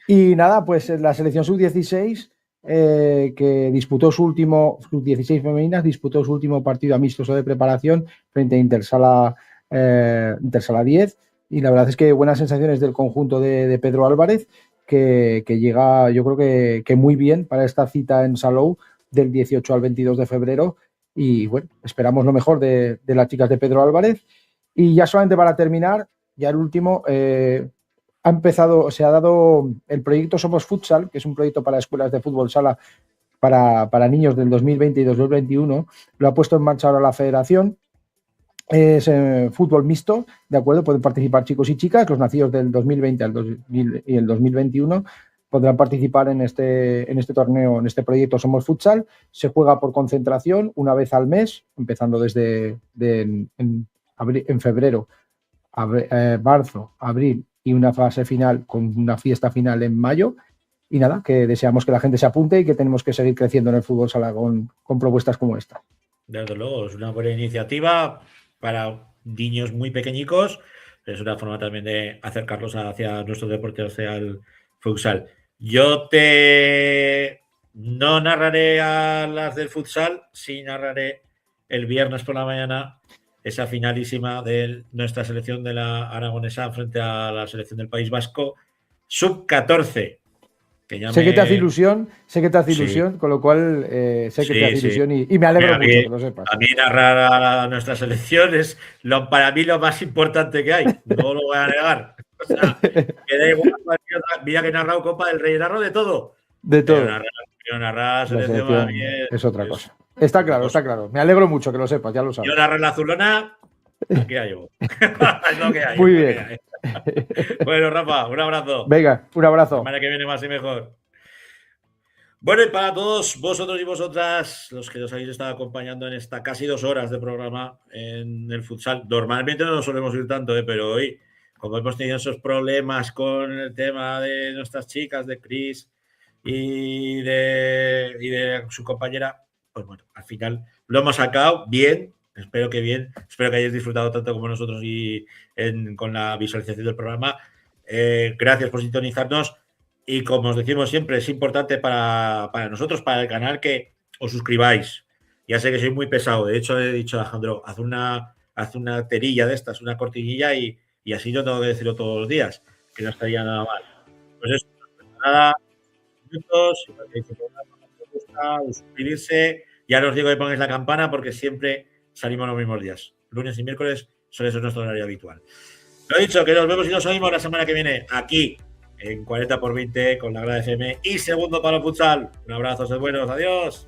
Y nada, pues la selección sub-16 que disputó sub-16 femeninas, disputó su último partido amistoso de preparación frente a Intersala 10, y la verdad es que buenas sensaciones del conjunto de Pedro Álvarez, que llega yo creo que muy bien para esta cita en Salou del 18 al 22 de febrero. Y bueno, esperamos lo mejor de las chicas de Pedro Álvarez. Y ya solamente para terminar, ya el último, se ha dado el proyecto Somos Futsal, que es un proyecto para escuelas de fútbol sala para niños del 2020 y 2021. Lo ha puesto en marcha ahora la federación. Es fútbol mixto, ¿de acuerdo? Pueden participar chicos y chicas, los nacidos del 2020 y el 2021. Podrán participar en este torneo, en este proyecto Somos Futsal. Se juega por concentración una vez al mes, empezando desde en febrero, marzo, abril y una fase final con una fiesta final en mayo. Y nada, que deseamos que la gente se apunte y que tenemos que seguir creciendo en el fútbol sala con propuestas como esta. Desde luego, es una buena iniciativa para niños muy pequeñicos. Es una forma también de acercarlos hacia nuestro deporte, hacia el futsal. Yo no narraré a las del futsal, sí narraré el viernes por la mañana esa finalísima de nuestra selección de la aragonesa frente a la selección del País Vasco, sub-14. Sé que te hace ilusión, sí. Con lo cual sé que te hace ilusión y me alegro mucho que lo sepas. A mí narrar a nuestra selección es para mí lo más importante que hay, no lo voy a negar. O sea, que da igual, mira que he narrado Copa del Rey, narro de todo. De todo. Pero narrar selección para mí es otra cosa. Está claro. Me alegro mucho que lo sepas, ya lo sabes. Yo narro la azulona, aquí la llevo. Es lo que hay. Muy bien. Bueno, Rafa, un abrazo. Venga, un abrazo. La semana que viene más y mejor. Bueno, y para todos vosotros y vosotras, los que nos habéis estado acompañando en esta casi 2 horas de programa en el futsal, normalmente no nos solemos ir tanto, pero hoy, como hemos tenido esos problemas con el tema de nuestras chicas, de Cris y de su compañera, pues bueno, al final lo hemos sacado bien. Espero que bien, espero que hayáis disfrutado tanto como nosotros con la visualización del programa. Gracias por sintonizarnos y como os decimos siempre, es importante para nosotros, para el canal, que os suscribáis. Ya sé que soy muy pesado, de hecho he dicho a Alejandro, haz una terilla de estas, una cortinilla y así yo tengo que decirlo todos los días, que no estaría nada mal. Pues eso, nada, minutos, si os gusta, suscribirse, ya os digo que pongáis la campana porque siempre salimos los mismos días. Lunes y miércoles suele ser nuestro horario habitual. Lo dicho, que nos vemos y nos oímos la semana que viene aquí en 40x20 con la Grada FM y Segundo Palo Futsal. Un abrazo, sed buenos. Adiós.